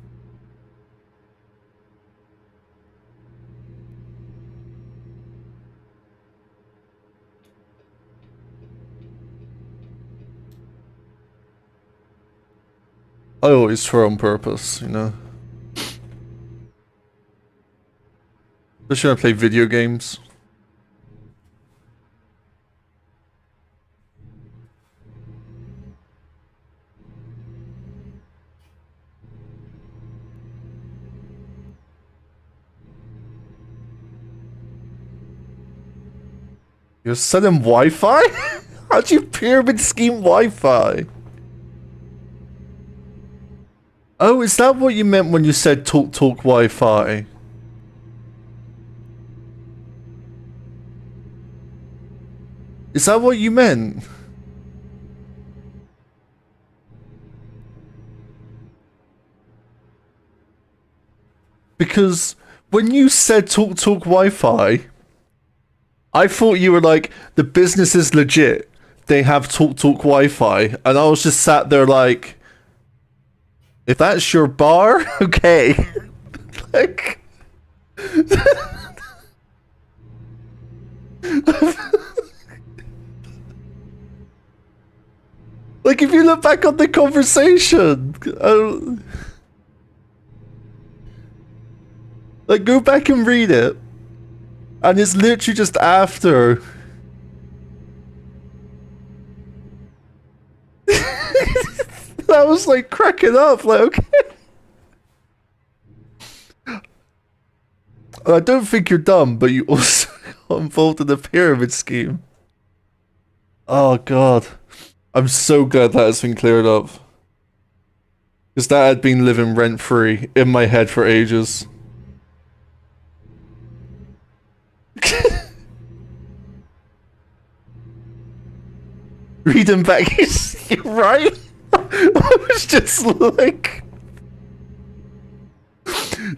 I always throw on purpose, you know. Especially when I play video games. You're selling Wi-Fi? How'd you pyramid scheme Wi-Fi? Oh, is that what you meant when you said talk Wi-Fi? Is that what you meant? Because when you said talk Wi-Fi, I thought you were like, the business is legit. They have talk Wi-Fi. And I was just sat there like, if that's your bar, okay. Like... like, if you look back on the conversation... like, go back and read it. And it's literally just after... I was like cracking up, like, okay. I don't think you're dumb, but you also got involved in the pyramid scheme. Oh god. I'm so glad that has been cleared up. Because that had been living rent-free in my head for ages. Read him back, you're right? I was just like...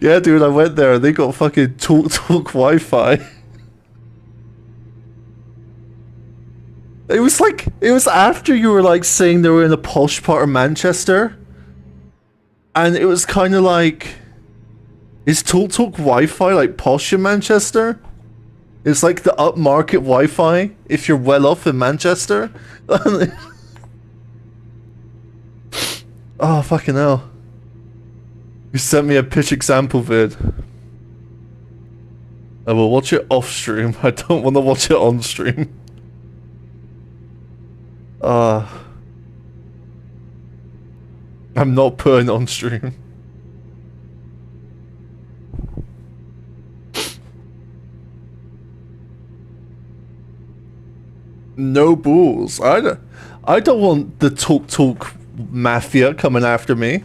yeah, dude, I went there and they got fucking talk Wi-Fi. It was like, it was after you were like saying they were in a posh part of Manchester. And it was kind of like... is talk Wi-Fi like posh in Manchester? It's like the upmarket Wi-Fi if you're well off in Manchester. Oh, fucking hell. You sent me a pitch example vid. I will watch it off stream. I don't want to watch it on stream. I'm not putting it on stream. No bulls. I don't want the talk mafia coming after me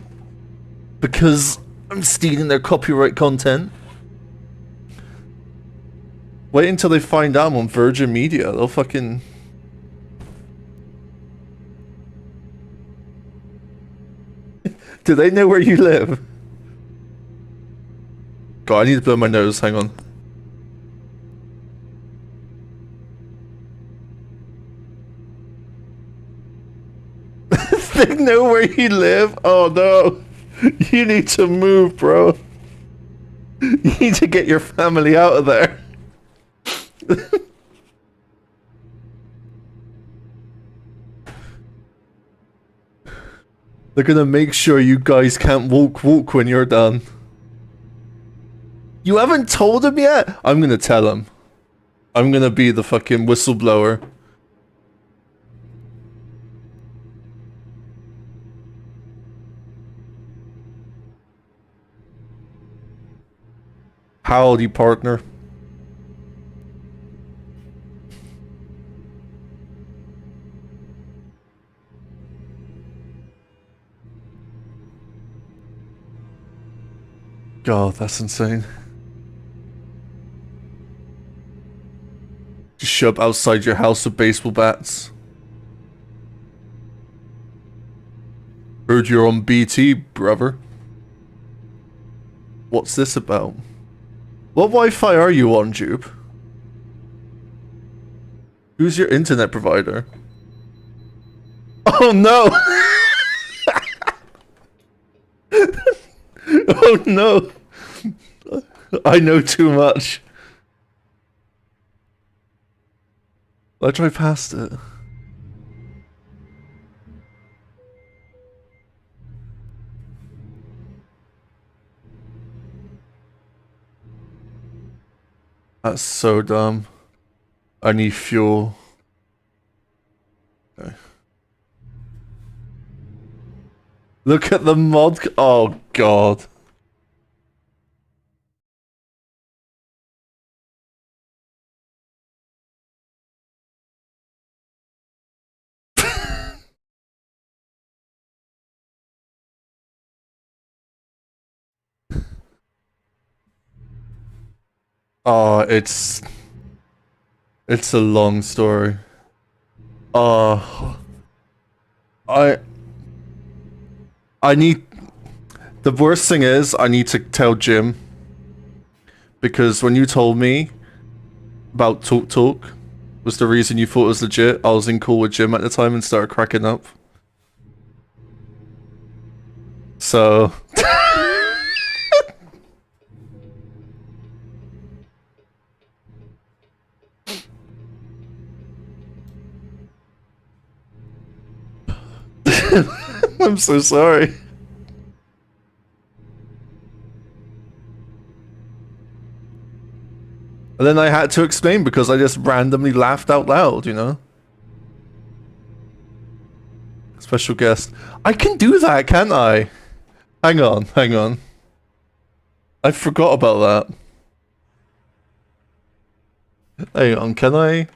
because I'm stealing their copyright content. Wait until they find out I'm on Virgin Media. They'll fucking... do they know where you live? God, I need to blow my nose. Hang on. They know where you live? Oh no. You need to move, bro. You need to get your family out of there. They're gonna make sure you guys can't walk when you're done. You haven't told him yet? I'm gonna tell him. I'm gonna be the fucking whistleblower. Howdy, partner. God, that's insane. Just show up outside your house with baseball bats. Heard you're on BT, brother. What's this about? What Wi-Fi are you on, Jupe? Who's your internet provider? Oh no! Oh no! I know too much. I drive past it. That's so dumb. I need fuel. Okay. Look at the mod. Oh god. Oh, it's a long story. Uh, I I need the worst thing is I need to tell Jim because when you told me about Talk Talk was the reason you thought it was legit, I was in call with Jim at the time and started cracking up. So I'm so sorry. And then I had to explain because I just randomly laughed out loud, you know? Special guest. I can do that, can't I? Hang on, hang on. I forgot about that. Hang on, can I?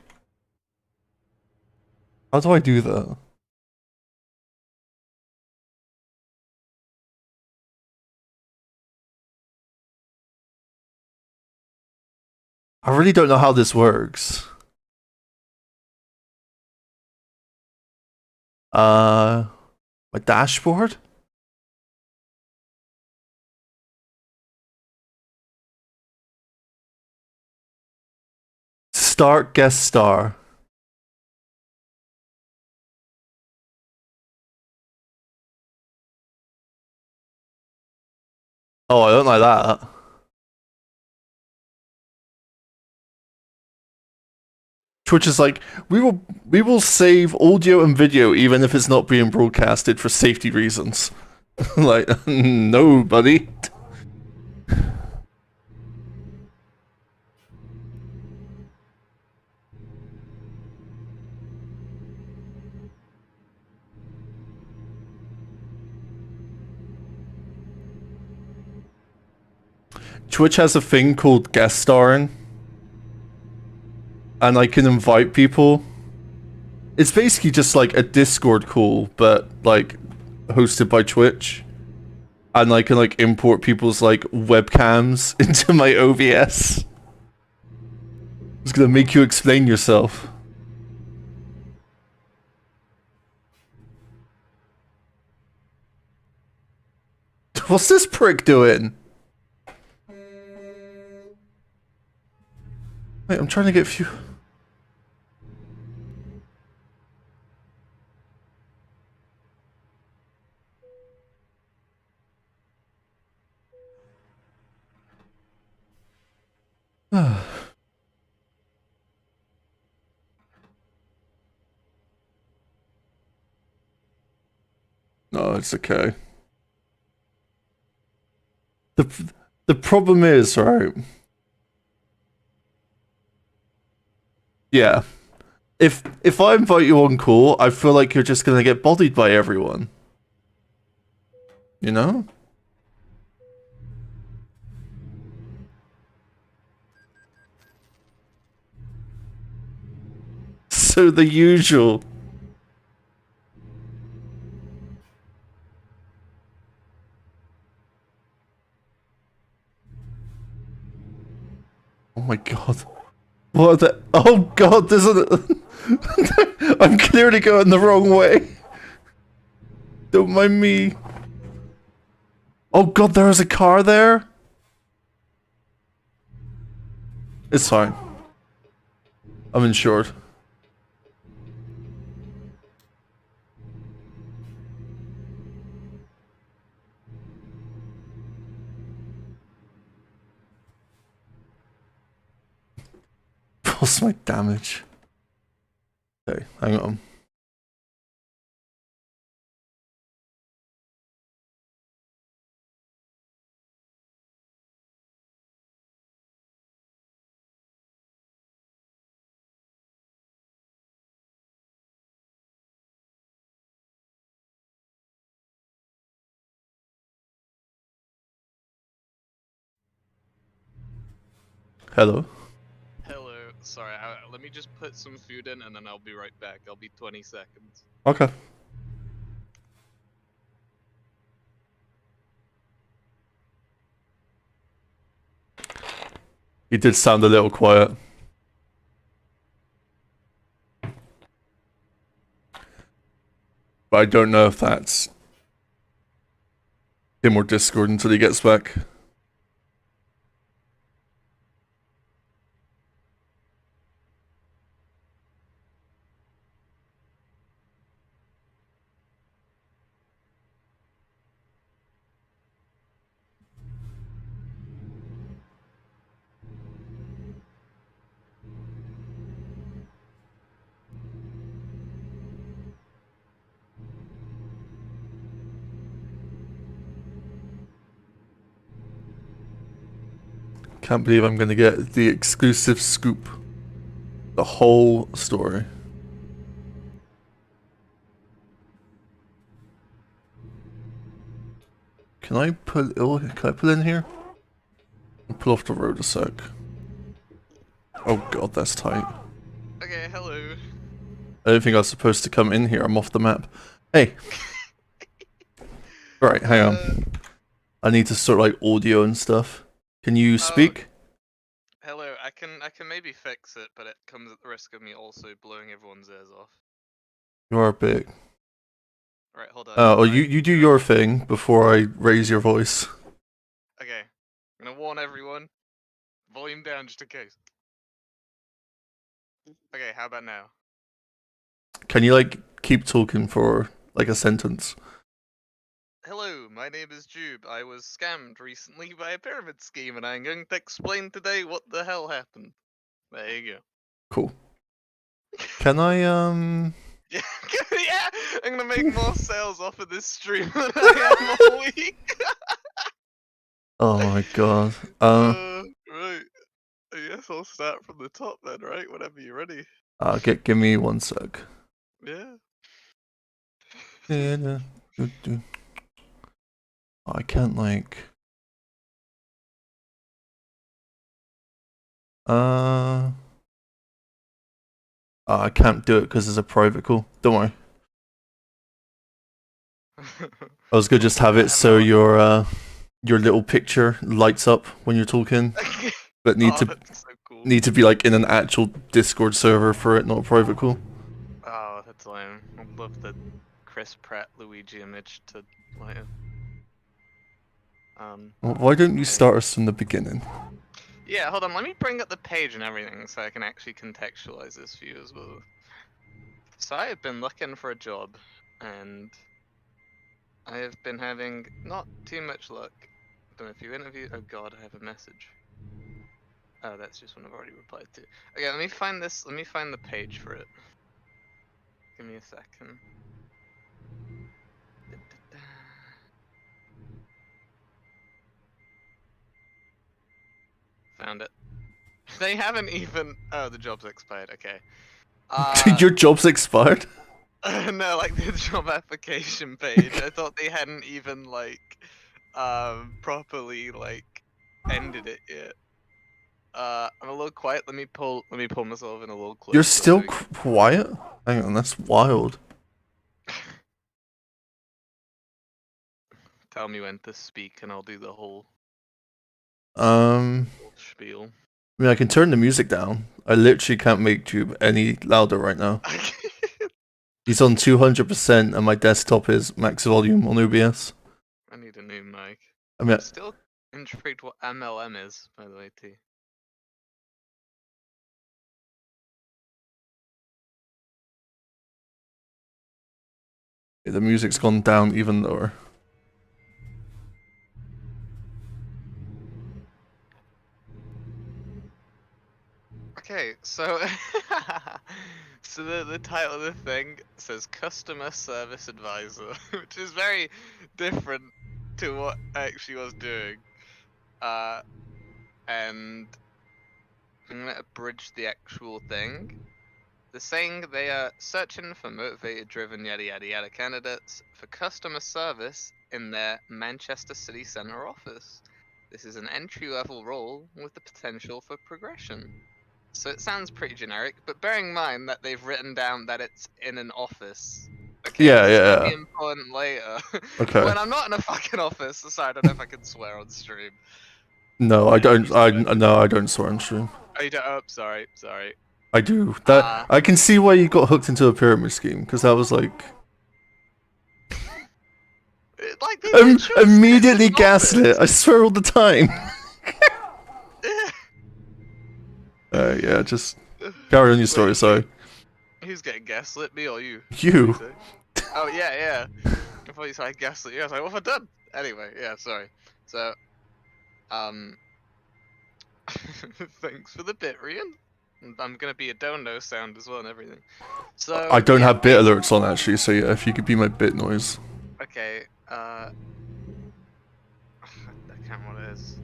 How do I do that? I really don't know how this works. My dashboard? Start guest star. Oh, I don't like that. Twitch is like, we will save audio and video even if it's not being broadcasted for safety reasons. Like, no, buddy. Twitch has a thing called guest starring, and I can invite people. It's basically just like a Discord call, but like hosted by Twitch. And I can like import people's like webcams into my OBS. It's gonna make you explain yourself. What's this prick doing? Wait, I'm trying to get few. No, it's okay. The problem is, right? Yeah. If I invite you on call, I feel like you're just gonna get bodied by everyone. You know? So the usual. Oh my god. What the? Oh god, this is. I'm clearly going the wrong way. Don't mind me. Oh god, there is a car there? It's fine. I'm insured. What's my damage? Okay, hang on. Hello. Hello. Sorry, let me just put some food in and then I'll be right back. I'll be 20 seconds. Okay. You did sound a little quiet. But I don't know if that's him or Discord until he gets back. Can't believe I'm gonna get the exclusive scoop. The whole story. Can I pull in here? I'll pull off the road a sec. Oh god, that's tight. Okay, hello. I don't think I was supposed to come in here. I'm off the map. Hey. Right, hang on. I need to sort like audio and stuff. Can you speak? Hello, I can maybe fix it, but it comes at the risk of me also blowing everyone's ears off. You are big. Alright, hold on. Oh, you do your thing before I raise your voice. Okay. I'm gonna warn everyone. Volume down just in case. Okay, how about now? Can you like keep talking for like a sentence? Hello, my name is Jube. I was scammed recently by a pyramid scheme and I'm going to explain today what the hell happened. There you go. Cool. Can I Yeah, yeah, I'm gonna make more sales off of this stream than I am all week. Oh my god. Right. I guess I'll start from the top then, right? Whenever you're ready. Give me one sec. Yeah. I can't like I can't do it because it's a private call. Don't worry. I was gonna just have it so your little picture lights up when you're talking, but need to be like in an actual Discord server for it, not a private call. Oh, that's lame. I'd love the Chris Pratt Luigi image to light up. Well, why don't you start us from the beginning? Yeah, hold on. Let me bring up the page and everything so I can actually contextualize this for you as well. So I have been looking for a job, and I have been having not too much luck. Don't know if you interview. Oh god, I have a message. Oh, that's just one I've already replied to. Okay, let me find this. Let me find the page for it. Give me a second. Found it. They haven't even. Oh, the job's expired. Okay. Your job's expired? No, like the job application page. I thought they hadn't even like properly like ended it yet. I'm a little quiet. Let me pull myself in a little closer. You're still quiet? Hang on, that's wild. Tell me when to speak and I'll do the whole spiel. I mean, I can turn the music down. I literally can't make Tube any louder right now. He's on 200% and my desktop is max volume on OBS. I need a new mic. I mean, I'm still intrigued what MLM is, by the way, T. The music's gone down even lower. Okay, so so the title of the thing says Customer Service Advisor, which is very different to what I actually was doing. And I'm gonna abridge the actual thing. They're saying they are searching for motivated, driven, yada yada yada candidates for customer service in their Manchester city centre office. This is an entry-level role with the potential for progression. So it sounds pretty generic, but bearing in mind that they've written down that it's in an office. Okay, Yeah, this is gonna yeah. be important later. Okay. When I'm not in a fucking office, so I don't know if I can swear on stream. No, I don't. No, I don't swear on stream. Oh, you don't. Oh, sorry. I do. That I can see why you got hooked into a pyramid scheme, because that was like Like they literally immediately said stop gaslit. I swear all the time. it. Yeah, just carry on your story. Wait, Sorry. who's getting gaslit, me or you? You. Oh yeah. I thought you said I gaslit you. I was like, what have I done? Anyway, yeah, sorry. So, thanks for the bit, Rian. I'm gonna be a dono sound as well and everything. So I don't yeah, have bit alerts on actually, so yeah, if you could be my bit noise. okay. I can't remember what it is.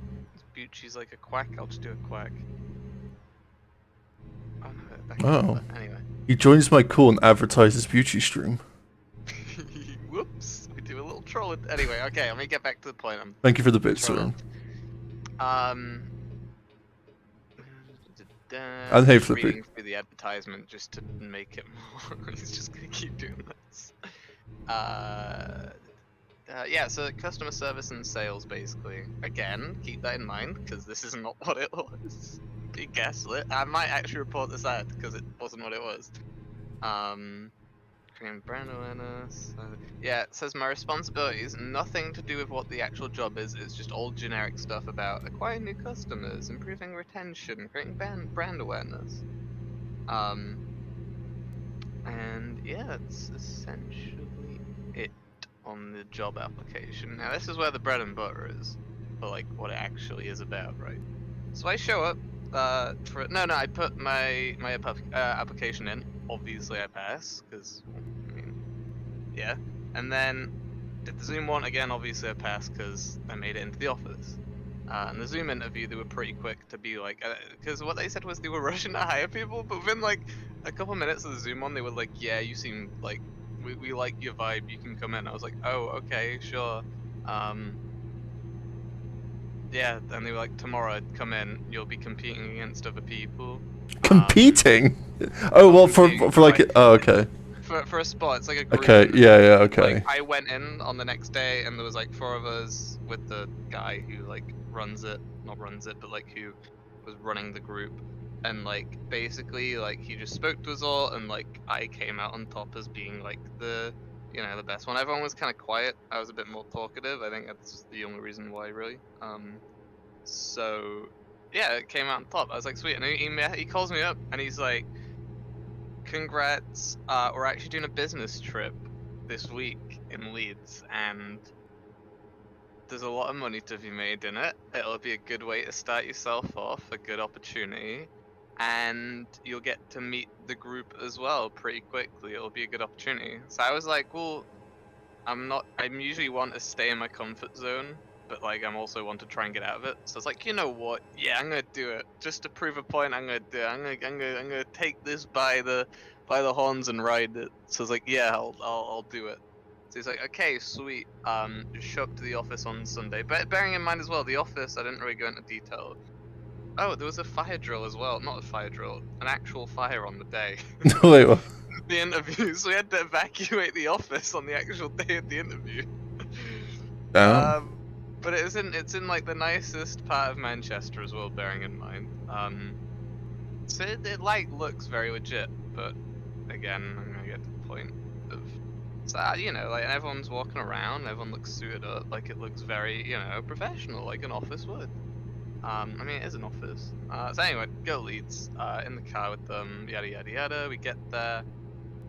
Bucci's like a quack. I'll just do a quack. Oh no, I can't remember. Anyway. He joins my call and advertises beauty stream. Whoops, we do a little trolling. Anyway, okay, let me get back to the point. Thank you for the bit, sir. And hey, Flippy. Reading through the advertisement just to make it more. He's just gonna keep doing this. Yeah, so customer service and sales, basically. Again, keep that in mind, because this is not what it was. Be gaslit. I might actually report this ad, because it wasn't what it was. Creating brand awareness. Yeah, it says my responsibilities, nothing to do with what the actual job is, it's just all generic stuff about acquiring new customers, improving retention, creating brand awareness. And yeah, that's essentially it on the job application. Now this is where the bread and butter is, for like what it actually is about, right? So I show up, I put my application in. Obviously I pass, because, I mean, yeah. And then, did the Zoom one, again, obviously I passed, because I made it into the office. And the Zoom interview, they were pretty quick to be like, because what they said was they were rushing to hire people, but within like a couple minutes of the Zoom one, they were like, yeah, you seem like, we like your vibe, you can come in. I was like, oh, okay, sure. Yeah, and they were like, tomorrow, come in, you'll be competing against other people. Competing? Oh, well, for like, oh, okay. For a spot, it's like a group. Okay, yeah, okay. Like, I went in on the next day, and there was like 4 of us with the guy who like not runs it, but like who was running the group, and like basically like he just spoke to us all, and like I came out on top as being like the best one. Everyone was kind of quiet. I was a bit more talkative. I think that's the only reason why, really. So yeah, it came out on top. I was like, sweet. And he calls me up, and he's like, congrats, we're actually doing a business trip this week in Leeds, and there's a lot of money to be made in it. It'll be a good way to start yourself off, a good opportunity, and you'll get to meet the group as well pretty quickly. It'll be a good opportunity. So I was like, well, I usually want to stay in my comfort zone, but like I'm also want to try and get out of it. So it's like, you know what? Yeah, I'm gonna do it just to prove a point. I'm gonna do it. I'm gonna take this by the horns and ride it. So it's like, yeah, I'll do it. So he's like, okay, sweet. Just show up to the office on Sunday. But bearing in mind as well, the office, I didn't really go into detail. Oh, there was a fire drill as well. Not a fire drill, an actual fire on the day. Wait, what? The interview, so we had to evacuate the office on the actual day of the interview. Damn. But it's in like the nicest part of Manchester as well, bearing in mind. So it like looks very legit, but again, I'm gonna get to the point of, so like everyone's walking around, everyone looks suited up, like it looks very professional, like an office would. I mean, it is an office. So anyway, go Leeds, in the car with them, yada yada yada. We get there,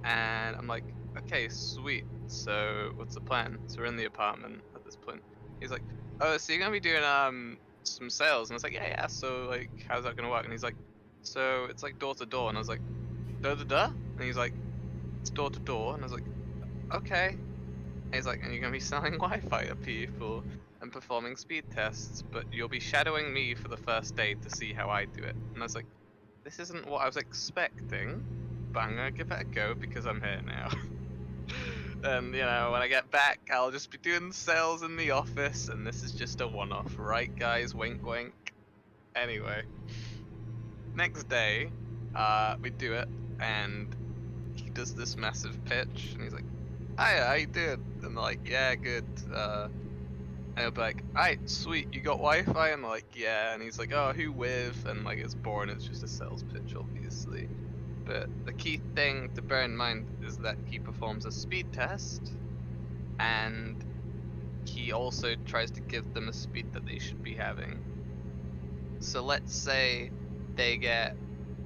and I'm like, okay, sweet. So what's the plan? So we're in the apartment at this point. He's like, oh, so you're gonna be doing some sales? And I was like, yeah. So like, how's that gonna work? And he's like, so it's like door to door. And I was like, door to door? And he's like, it's door to door. And I was like, okay. And he's like, and you're gonna be selling Wi-Fi to people and performing speed tests, but you'll be shadowing me for the first day to see how I do it. And I was like, this isn't what I was expecting, but I'm gonna give it a go because I'm here now. And when I get back, I'll just be doing sales in the office, and this is just a one-off, right guys? Wink wink. Anyway, next day, we do it, and he does this massive pitch, and he's like, hiya, how you doing? And they're like, yeah, good. And he'll be like, alright, sweet, you got Wi-Fi? And I'm like, yeah. And he's like, oh, who with? And like, it's boring, it's just a sales pitch, obviously. But the key thing to bear in mind is that he performs a speed test, and he also tries to give them a speed that they should be having. So let's say they get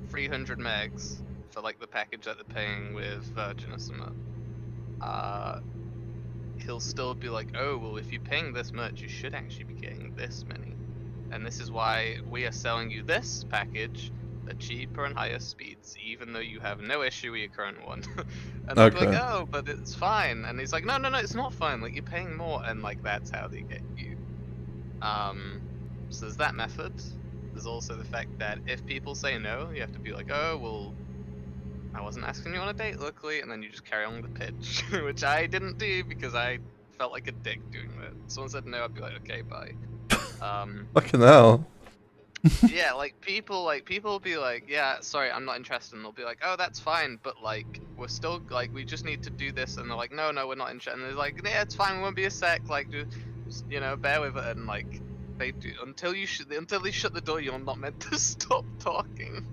300 megs for like the package that they're paying with Virgin or something. He'll still be like, oh, well, if you're paying this much, you should actually be getting this many. And this is why we are selling you this package at cheaper and higher speeds, even though you have no issue with your current one. And they'll be like, Okay. oh, but it's fine. And he's like, no, it's not fine. Like, you're paying more. And like, that's how they get you. So there's that method. There's also the fact that if people say no, you have to be like, oh, well, I wasn't asking you on a date, luckily, and then you just carry on with the pitch, which I didn't do because I felt like a dick doing that. If someone said no, I'd be like, okay, bye. Fucking hell. Yeah, like people will be like, yeah, sorry, I'm not interested, and they'll be like, oh, that's fine, but like we're still like we just need to do this, and they're like, no, we're not interested, and they're like, yeah, it's fine, we won't be a sec, like just bear with it, and like they do until they shut the door, you're not meant to stop talking.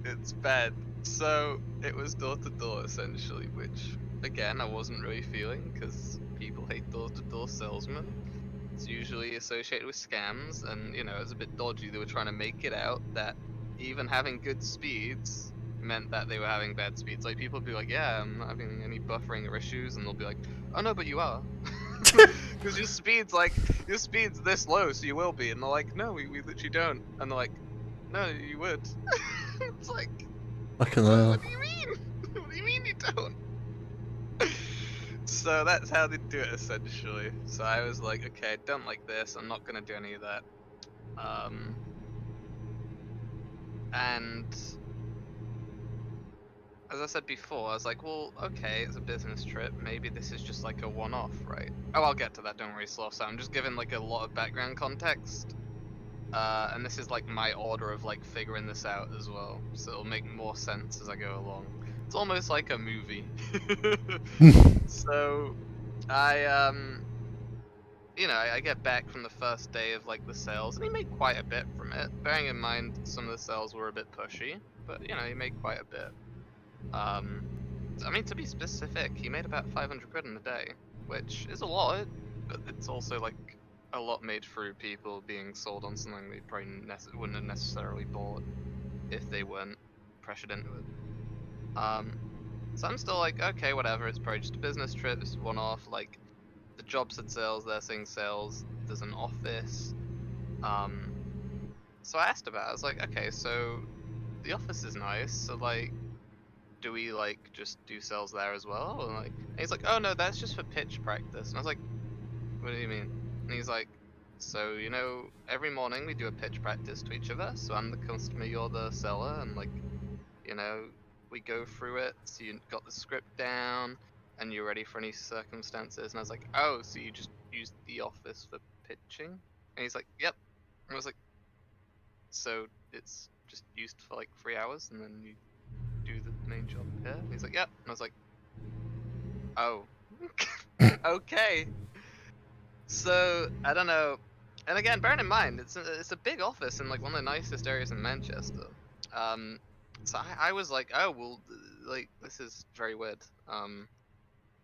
It's bad. So it was door to door essentially, which again I wasn't really feeling because people hate door to door salesmen. It's usually associated with scams, and it's a bit dodgy. They were trying to make it out that even having good speeds meant that they were having bad speeds. Like people would be like, yeah, I'm not having any buffering or issues, and they'll be like, oh no, but you are. Because your speed's this low, so you will be. And they're like, no, we literally don't. And they're like, no, you would. It's like, Fucking hell. what do you mean? What do you mean you don't? So that's how they do it essentially. So I was like, okay, I don't like this, I'm not gonna do any of that. And as I said before, I was like, well, okay, it's a business trip, maybe this is just like a one-off, right? Oh, I'll get to that, don't worry, Sloth. So I'm just giving like a lot of background context. And this is like my order of like figuring this out as well, so it'll make more sense as I go along. It's almost like a movie. So I I get back from the first day of like the sales, and he made quite a bit from it, bearing in mind some of the sales were a bit pushy, but he made quite a bit. I mean, to be specific, he made about 500 quid in a day, which is a lot, but it's also like a lot made through people being sold on something they probably wouldn't have necessarily bought if they weren't pressured into it. So I'm still like, okay, whatever, it's probably just a business trip, it's one-off, like, the job said sales, they're saying sales, there's an office. So I asked about it, I was like, okay, so the office is nice, so like, do we like just do sales there as well? And he's like, oh no, that's just for pitch practice. And I was like, what do you mean? And he's like, so every morning we do a pitch practice to each of us, so I'm the customer, you're the seller, and like, we go through it, so you got the script down, and you're ready for any circumstances. And I was like, oh, so you just use the office for pitching? And he's like, yep. And I was like, so it's just used for like 3 hours, and then you do the main job here? And he's like, yep. And I was like, oh, okay. So I don't know. And again, bearing in mind, it's a big office in like one of the nicest areas in Manchester. So I was like, oh well, like this is very weird.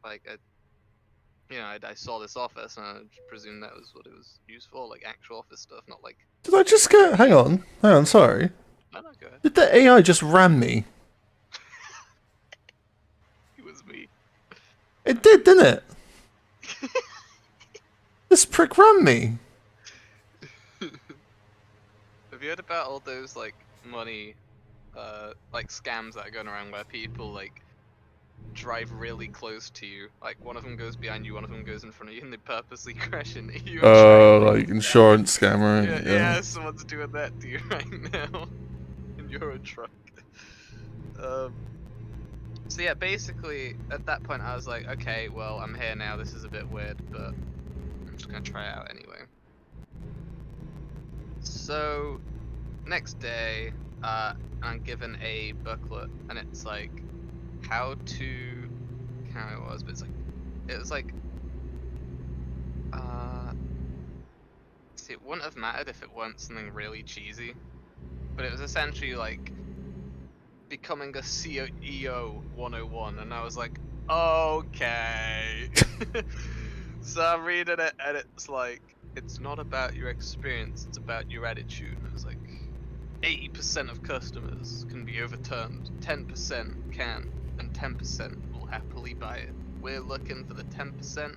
Like I saw this office and I presumed that was what it was used for, like actual office stuff, not like. Did I just get? Hang on, sorry. No, go ahead. Did the AI just ram me? It was me. It did, didn't it? This prick ran me. Have you heard about all those like money, like scams that are going around where people like drive really close to you? Like one of them goes behind you, one of them goes in front of you, and they purposely crash into you. Like insurance scam, right? Yeah, someone's doing that to you right now, and you're a truck. So yeah, basically at that point I was like, okay, well I'm here now. This is a bit weird, but I'm just gonna try it out anyway. So next day, I'm given a booklet, and it's like how it was, but it was like See, it wouldn't have mattered if it weren't something really cheesy, but it was essentially like becoming a CEO 101, and I was like, okay. So I'm reading it, and it's like, it's not about your experience, it's about your attitude. And it was like, 80% of customers can be overturned, 10% can, and 10% will happily buy it. We're looking for the 10%, and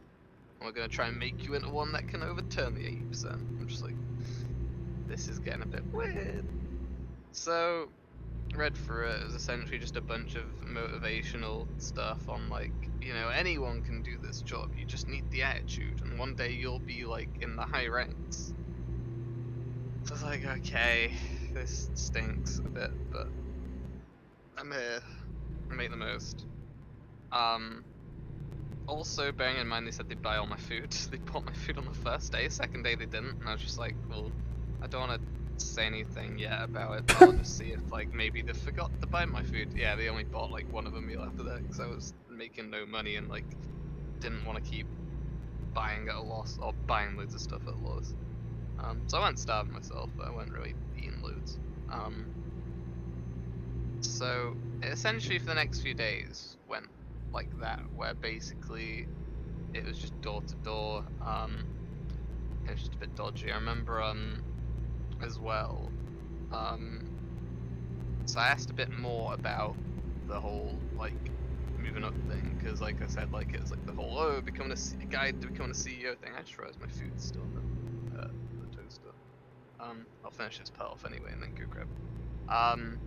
we're going to try and make you into one that can overturn the 80%. I'm just like, this is getting a bit weird. So, read through it. It was essentially just a bunch of motivational stuff on like, you know, anyone can do this job, you just need the attitude, and one day you'll be like in the high ranks. So I was like, okay, this stinks a bit, but I'm here. I make the most. Also, bearing in mind they said they'd buy all my food. They bought my food on the first day, second day they didn't, and I was just like, well, I don't want to say anything yet about it, but I'll just see if like maybe they forgot to buy my food. Yeah, they only bought like one of a meal after that, because I was making no money and like didn't want to keep buying at a loss, or buying loads of stuff at a loss. So I went starving myself, but I wasn't really eating loads. So essentially for the next few days went like that, where basically it was just door to door. It was just a bit dodgy. I remember as well. So I asked a bit more about the whole like moving up thing, because like I said, like it's like the whole becoming a guide to becoming a CEO thing. I just realized my food's still in the toaster. I'll finish this part off anyway and then go grab it.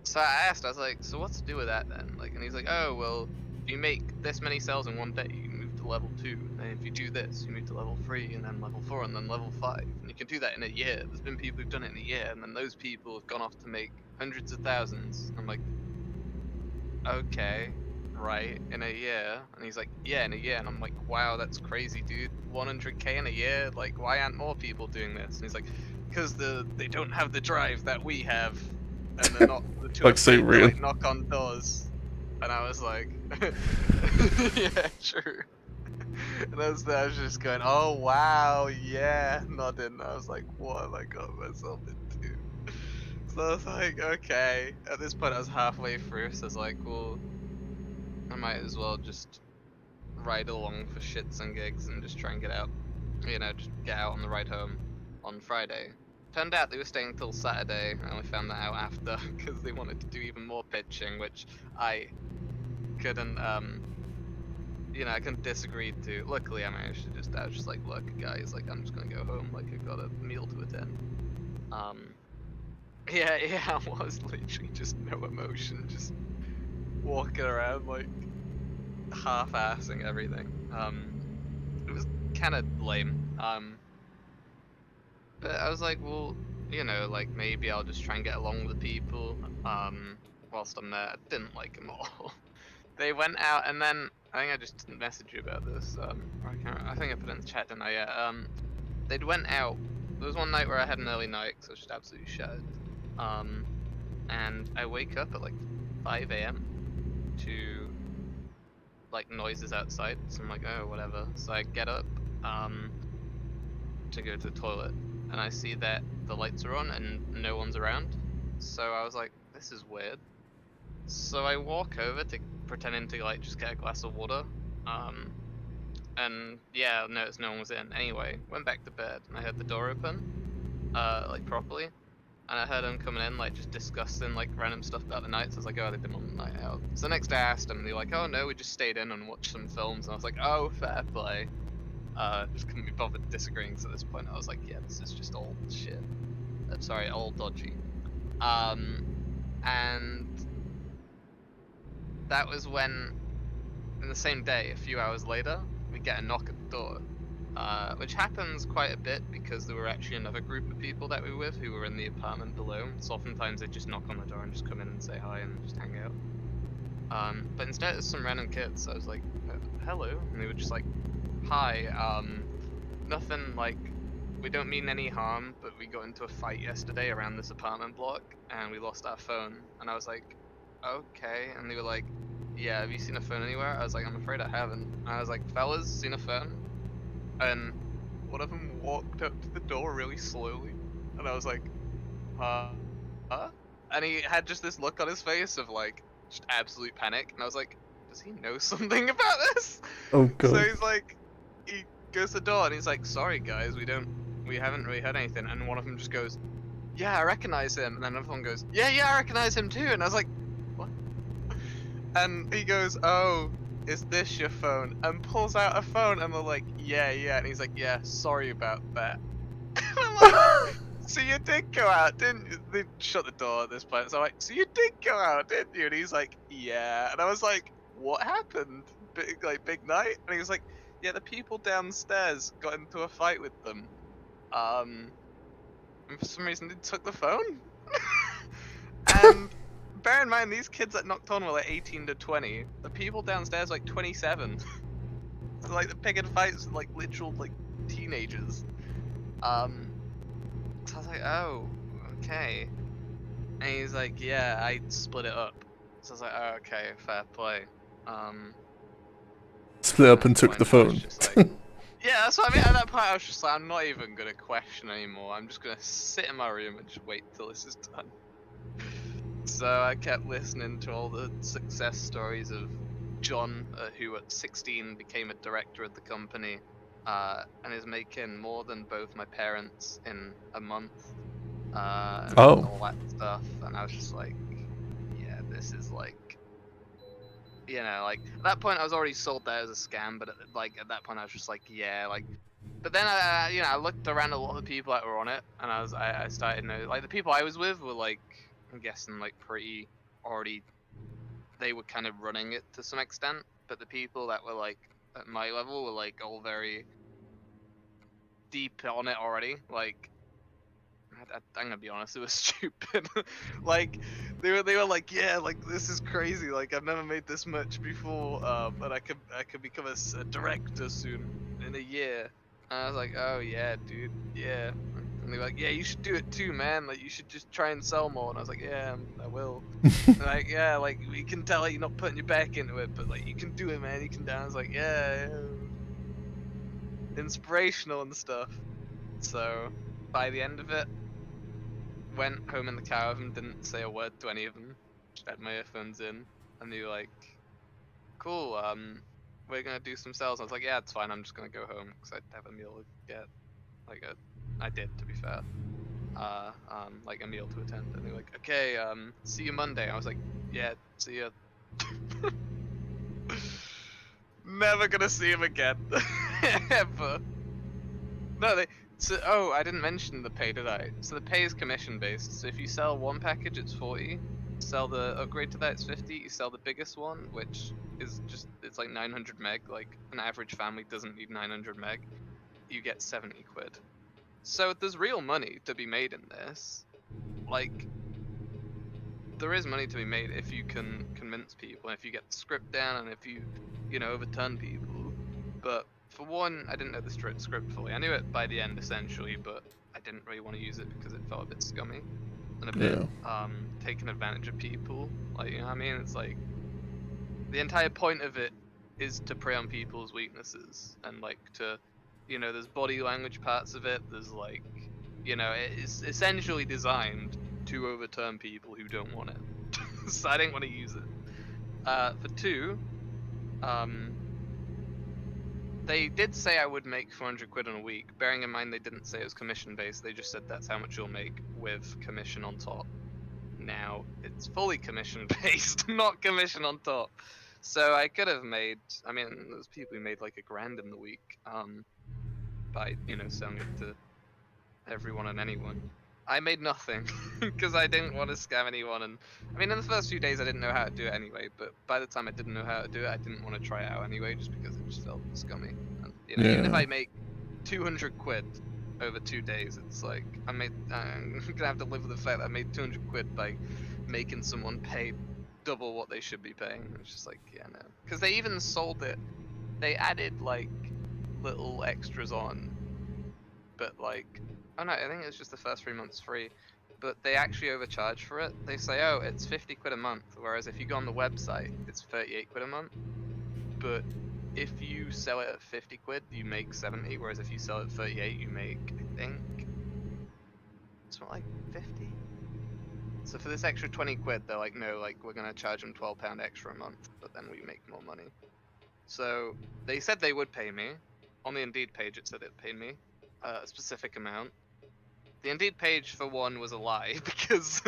So I asked, I was like, so what's to do with that then? Like, and he's like, oh, well, if you make this many sales in one day, you can move to level 2. And then if you do this, you move to level 3, and then level 4, and then level 5. And you can do that in a year. There's been people who've done it in a year, and then those people have gone off to make hundreds of thousands. I'm like, okay, right, in a year. And he's like, yeah, in a year. And I'm like, wow, that's crazy, dude. 100k in a year? Like, why aren't more people doing this? And he's like, because they don't have the drive that we have. And they're not the two Like, say afraid to, real. like, knock on doors. And I was like, yeah, true. And I was just going, oh wow, yeah, nodding. I was like, what have I got myself into? So I was like, okay. At this point, I was halfway through, so I was like, well, I might as well just ride along for shits and gigs and just try and get out, you know, just get out on the ride home on Friday. Turned out they were staying till Saturday. I only found that out after, because they wanted to do even more pitching, which I couldn't, you know, I couldn't disagree to. Luckily, I managed to I was just like, look, guys, like, I'm just gonna go home, like, I got a meal to attend. Yeah, I was literally just no emotion, just walking around, like, half-assing everything. It was kind of lame. But I was like, well, you know, like maybe I'll just try and get along with the people. Whilst I'm there, I didn't like them all. They went out, and then I think I just didn't message you about this. I think I put it in the chat, didn't I? Yeah. They'd went out. There was one night where I had an early night, so I was just absolutely shattered. And I wake up at like 5 a.m. to like noises outside. So I'm like, oh, whatever. So I get up to go to the toilet, and I see that the lights are on and no one's around. So I was like, this is weird. So I walk over to pretending to like just get a glass of water. And yeah, noticed no one was in. Anyway, went back to bed and I heard the door open, like properly. And I heard them coming in, like just discussing like random stuff about the night. So I was like, oh, they've been on the night out. So the next day I asked them, and they're like, oh no, we just stayed in and watched some films. And I was like, oh, fair play. Just couldn't be bothered disagreeing. So at this point I was like, yeah, this is just all shit. Sorry, all dodgy. And that was when, in the same day, a few hours later, we get a knock at the door. Which happens quite a bit because there were actually another group of people that we were with who were in the apartment below. So oftentimes they just knock on the door and just come in and say hi and just hang out. But instead it's some random kids. So I was like, hello, and they were just like, hi, nothing like, we don't mean any harm, but we got into a fight yesterday around this apartment block and we lost our phone. And I was like, okay. And they were like, yeah, have you seen a phone anywhere? I was like, I'm afraid I haven't. And I was like, fellas, seen a phone? And one of them walked up to the door really slowly, and I was like, huh? And he had just this look on his face of like just absolute panic, and I was like, does he know something about this? Oh So god. he's like, he goes to the door and he's like, sorry guys, we haven't really heard anything. And one of them just goes, yeah, I recognize him. And then another one goes, yeah, I recognize him too. And I was like, what? And he goes, oh, is this your phone? And pulls out a phone, and they're like, yeah. And he's like, yeah, sorry about that. And I'm like, so you did go out, didn't you? They shut the door at this point. So I'm like, so you did go out, didn't you? And he's like, yeah. And I was like, what happened? Big night? And he was like, yeah, the people downstairs got into a fight with them. And for some reason they took the phone. And bear in mind, these kids that knocked on were like 18 to 20. The people downstairs like 27. So like the picking fights with like literal like teenagers. So I was like, oh, okay. And he's like, yeah, I split it up. So I was like, oh, okay, fair play. Split up At and that took the point, I was phone. just like, yeah, that's what I mean. At that point, I was just like, I'm not even gonna question anymore. I'm just gonna sit in my room and just wait till this is done. So I kept listening to all the success stories of John, who at 16 became a director of the company, and is making more than both my parents in a month, and Oh. all that stuff. And I was just like, yeah, this is like, like at that point I was already sold that as a scam, but at that point I was just like, yeah, like. But then I looked around at a lot of the people that were on it, and I started knowing, like, the people I was with were like, I'm guessing like pretty already, they were kind of running it to some extent, but the people that were like at my level were like all very deep on it already. Like I'm gonna be honest, it was stupid. Like they were like, yeah, like this is crazy. Like I've never made this much before, but I could become a director soon in a year. And I was like, oh yeah, dude, yeah. And they were like, yeah, you should do it too, man. Like you should just try and sell more. And I was like, yeah, I will. And like, yeah, like we can tell like, you're not putting your back into it, but like you can do it, man. You can dance. Like, yeah, inspirational and stuff. So by the end of it, went home in the car with them, didn't say a word to any of them, just had my earphones in, and they were like, cool, we're gonna do some sales. I was like, yeah, it's fine, I'm just gonna go home, because I'd have a meal to get, I did, to be fair, like a meal to attend, and they were like, okay, see you Monday. I was like, yeah, see ya. Never gonna see him again, ever. No, oh, I didn't mention the pay, did I? So the pay is commission based. So if you sell one package, it's 40. Sell the upgrade to that, it's 50. You sell the biggest one, which is it's like 900 meg. Like an average family doesn't need 900 meg. You get 70 quid. So there's real money to be made in this. Like, there is money to be made if you can convince people, and if you get the script down, and if you overturn people. But for one, I didn't know the script fully. I knew it by the end essentially, but I didn't really want to use it because it felt a bit scummy and a bit taking advantage of people. Like, you know what I mean? It's like the entire point of it is to prey on people's weaknesses, and like to, there's body language parts of it. There's like, it's essentially designed to overturn people who don't want it. So I didn't want to use it. For two, they did say I would make 400 quid in a week. Bearing in mind they didn't say it was commission based. They just said that's how much you'll make with commission on top. Now it's fully commission based, not commission on top. So I could have made. I mean, there's people who made like $1,000 in the week, by selling it to everyone and anyone. I made nothing because I didn't want to scam anyone, and I mean in the first few days I didn't know how to do it anyway, but by the time I didn't know how to do it, I didn't want to try it out anyway, just because it just felt scummy. And even if I make 200 quid over 2 days, it's like I'm gonna have to live with the fact that I made 200 quid by making someone pay double what they should be paying. It's just like, yeah, no, because they even sold it. They added like little extras on, but like, oh no, I think it's just the first 3 months free, but they actually overcharge for it. They say, oh, it's 50 quid a month, whereas if you go on the website, it's 38 quid a month. But if you sell it at 50 quid, you make 70, whereas if you sell it at 38, you make, I think, it's not like 50? So for this extra 20 quid, they're like, no, like, we're gonna charge them £12 extra a month, but then we make more money. So they said they would pay me. On the Indeed page, it said it paid me a specific amount. The Indeed page, for one, was a lie, because,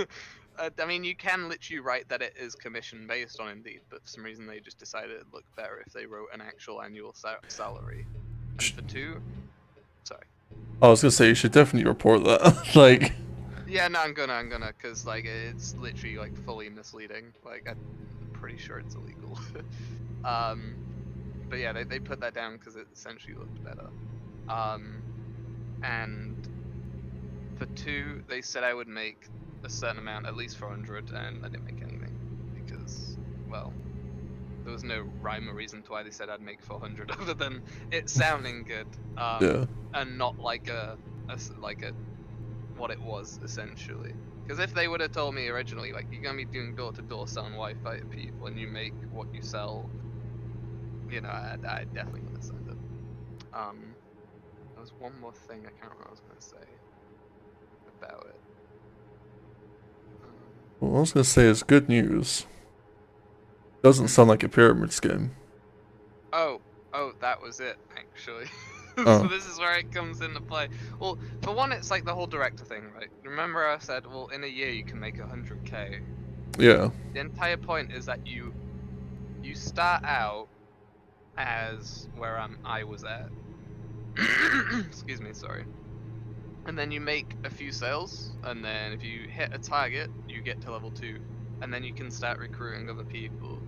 I mean, you can literally write that it is commission based on Indeed, but for some reason they just decided it'd look better if they wrote an actual annual salary. And for two, sorry. I was gonna say you should definitely report that. Like, Yeah, no, I'm gonna, cause like it's literally like fully misleading. Like I'm pretty sure it's illegal. But yeah, they put that down because it essentially looked better. And for two, they said I would make a certain amount, at least 400, and I didn't make anything because, well, there was no rhyme or reason to why they said I'd make 400 other than it sounding good. yeah. And not like a what it was essentially. Because if they would have told me originally, like, you're gonna be doing door-to-door selling Wi-Fi to people and you make what you sell, you know, I definitely would have signed it. There was one more thing I can't remember what I was gonna say about it. Well, I was gonna say it's good news. Doesn't sound like a pyramid scheme. Oh, that was it actually. Oh. So this is where it comes into play. Well, for one, it's like the whole director thing, right? Remember I said, well, in a year you can make 100k. Yeah. The entire point is that you start out as where I was at. Excuse me, sorry. And then you make a few sales, and then if you hit a target, you get to level 2, and then you can start recruiting other people.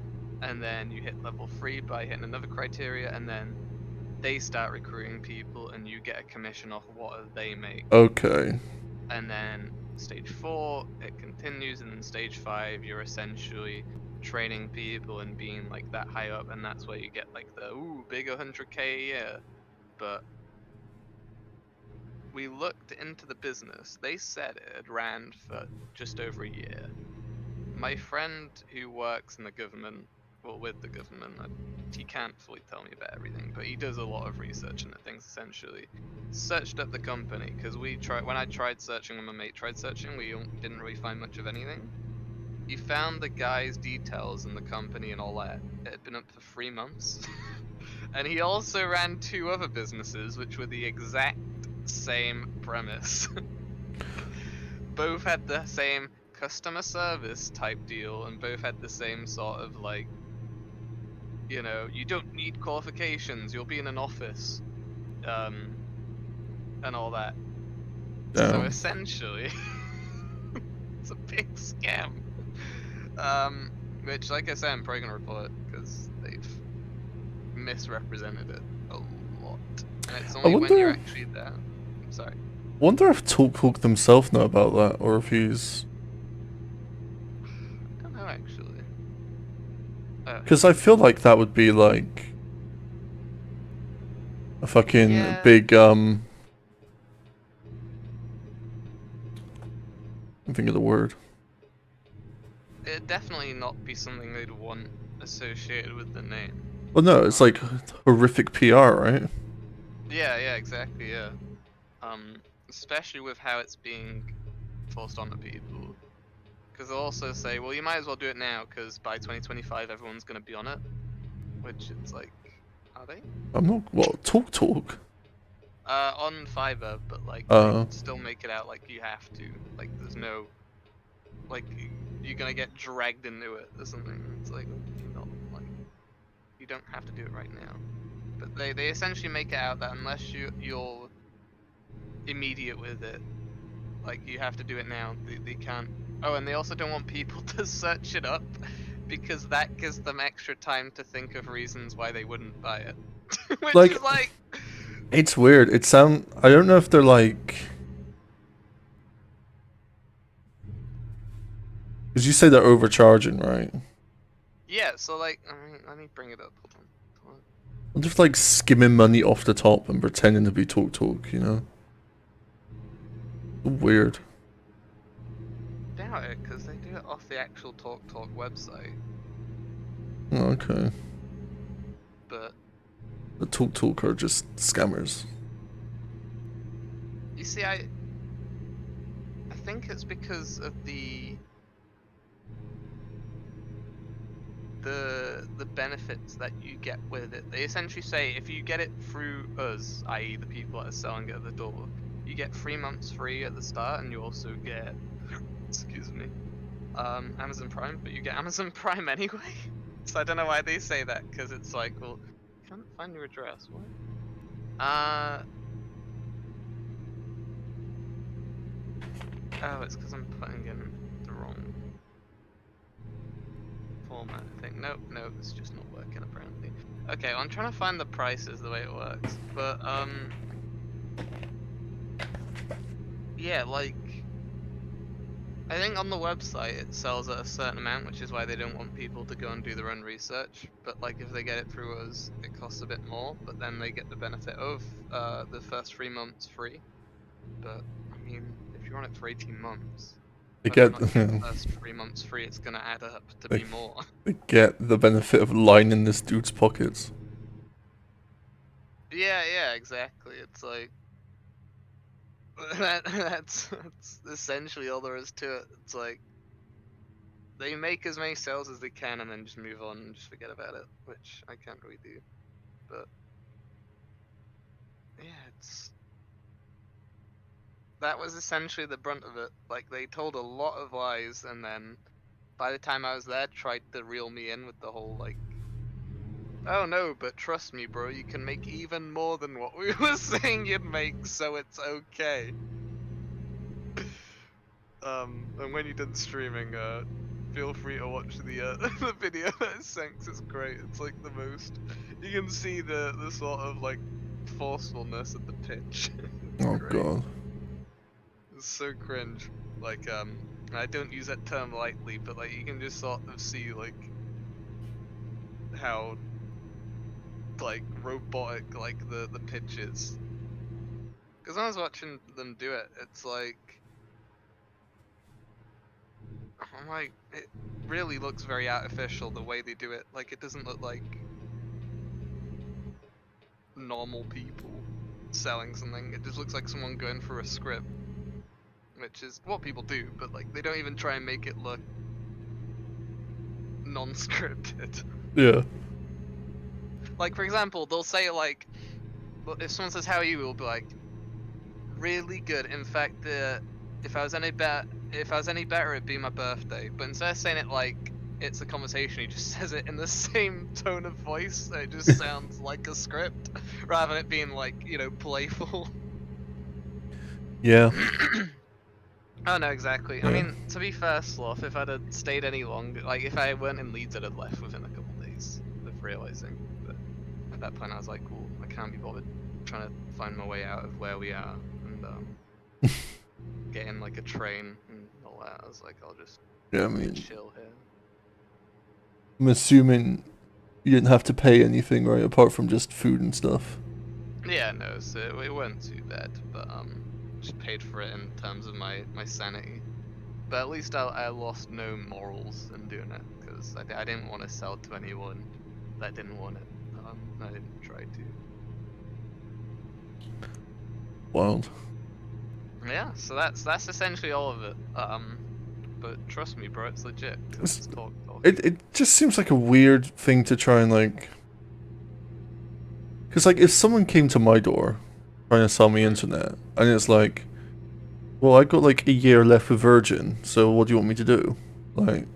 And then you hit level 3 by hitting another criteria, and then they start recruiting people, and you get a commission off what they make. Okay. And then stage 4, it continues, and then stage 5, you're essentially training people and being like that high up, and that's where you get like the big 100k a year. But we looked into the business. They said it had ran for just over a year. My friend who works in the government, well, with the government, he can't fully tell me about everything, but he does a lot of research into things essentially. Searched up the company, because when I tried searching and my mate tried searching, we didn't really find much of anything. He found the guy's details in the company and all that. It had been up for 3 months. And he also ran 2 other businesses, which were the exact same premise. Both had the same customer service type deal, and both had the same sort of like, you know, you don't need qualifications, you'll be in an office, and all that. So Damn. essentially, it's a big scam. Which, like I said, I'm probably gonna report it because they've misrepresented it a lot, and it's only when you're actually there. Sorry. Wonder if Talk themselves know about that, or if he's. I don't know actually. Because I feel like that would be like a fucking big I'm thinking of the word. It'd definitely not be something they'd want associated with the name. Well, no, it's like horrific PR, right? Yeah, exactly, yeah. Especially with how it's being forced onto people. Because they'll also say, well, you might as well do it now, because by 2025 everyone's going to be on it. Which it's like, are they? I'm not. Well, Talk. On Fiverr, but like, they still make it out like you have to. Like, there's no, like, you're gonna get dragged into it or something. It's like, you know, like, you don't have to do it right now. But they essentially make it out that unless you're immediate with it, like, you have to do it now. They can't. Oh, and they also don't want people to search it up, because that gives them extra time to think of reasons why they wouldn't buy it. Which is like... It's weird. I don't know if they're like... Because you say they're overcharging, right? Yeah, so like, let me bring it up. Hold on. I'm just like skimming money off the top and pretending to be Talk, you know? Weird. Doubt it, because they do it off the actual Talk website. Okay. But The Talk are just scammers. You see, I think it's because of the benefits that you get with it. They essentially say if you get it through us, i.e. the people that are selling it at the door, you get 3 months free at the start, and you also get, excuse me, Amazon Prime, but you get Amazon Prime anyway. So I don't know why they say that, because it's like, well, can't find your address. What? Oh, it's because I'm putting in the wrong format, I think. Nope, it's just not working apparently. Okay, well, I'm trying to find the prices the way it works, but yeah, like, I think on the website it sells at a certain amount, which is why they don't want people to go and do their own research. But like, if they get it through us, it costs a bit more, but then they get the benefit of the first 3 months free. But I mean, if you're on it for 18 months, They whether or get not you get the first 3 months free, it's gonna add up to they, be more. they get the benefit of lining this dude's pockets. Yeah, exactly. It's like that's essentially all there is to it. It's like they make as many sales as they can and then just move on and just forget about it, which I can't really do. But yeah, that was essentially the brunt of it. Like, they told a lot of lies, and then by the time I was there, tried to reel me in with the whole like, oh no, but trust me, bro, you can make even more than what we were saying you'd make, so it's okay. And when you're done streaming, feel free to watch the the video that I sent, 'cause it's great. It's like the most, you can see the sort of like forcefulness of the pitch. Oh Great. god. It's so cringe. Like, I don't use that term lightly, but like, you can just sort of see like how like robotic like the pitch is. Because when I was watching them do it, it's like, I'm like, it really looks very artificial the way they do it. Like, it doesn't look like normal people selling something. It just looks like someone going through a script, which is what people do, but like, they don't even try and make it look non-scripted. Yeah. Like, for example, they'll say like, if someone says how are you, we'll be like, really good. In fact, if I was any better, it'd be my birthday. But instead of saying it like it's a conversation, he just says it in the same tone of voice. So it just sounds like a script, rather than it being like, you know, playful. Yeah. Oh no, exactly. Yeah. I mean, to be fair, Sloth, if I'd have stayed any longer, like if I weren't in Leeds, I'd have left within a couple of days of realizing. But at that point, I was like, cool, I can't be bothered trying to find my way out of where we are, and getting like a train and all that. I was like, I'll just Yeah, I mean, chill here. I'm assuming you didn't have to pay anything, right, apart from just food and stuff. Yeah, no, so it wasn't too bad, but just paid for it in terms of my sanity. But at least I lost no morals in doing it, because I didn't want to sell to anyone that didn't want it. I didn't try to. Wild. Yeah, so that's essentially all of it. But trust me, bro, it's legit. It's talk. It just seems like a weird thing to try and like, because like if someone came to my door trying to sell me internet and it's like, well, I got like a year left with Virgin, so what do you want me to do? Like,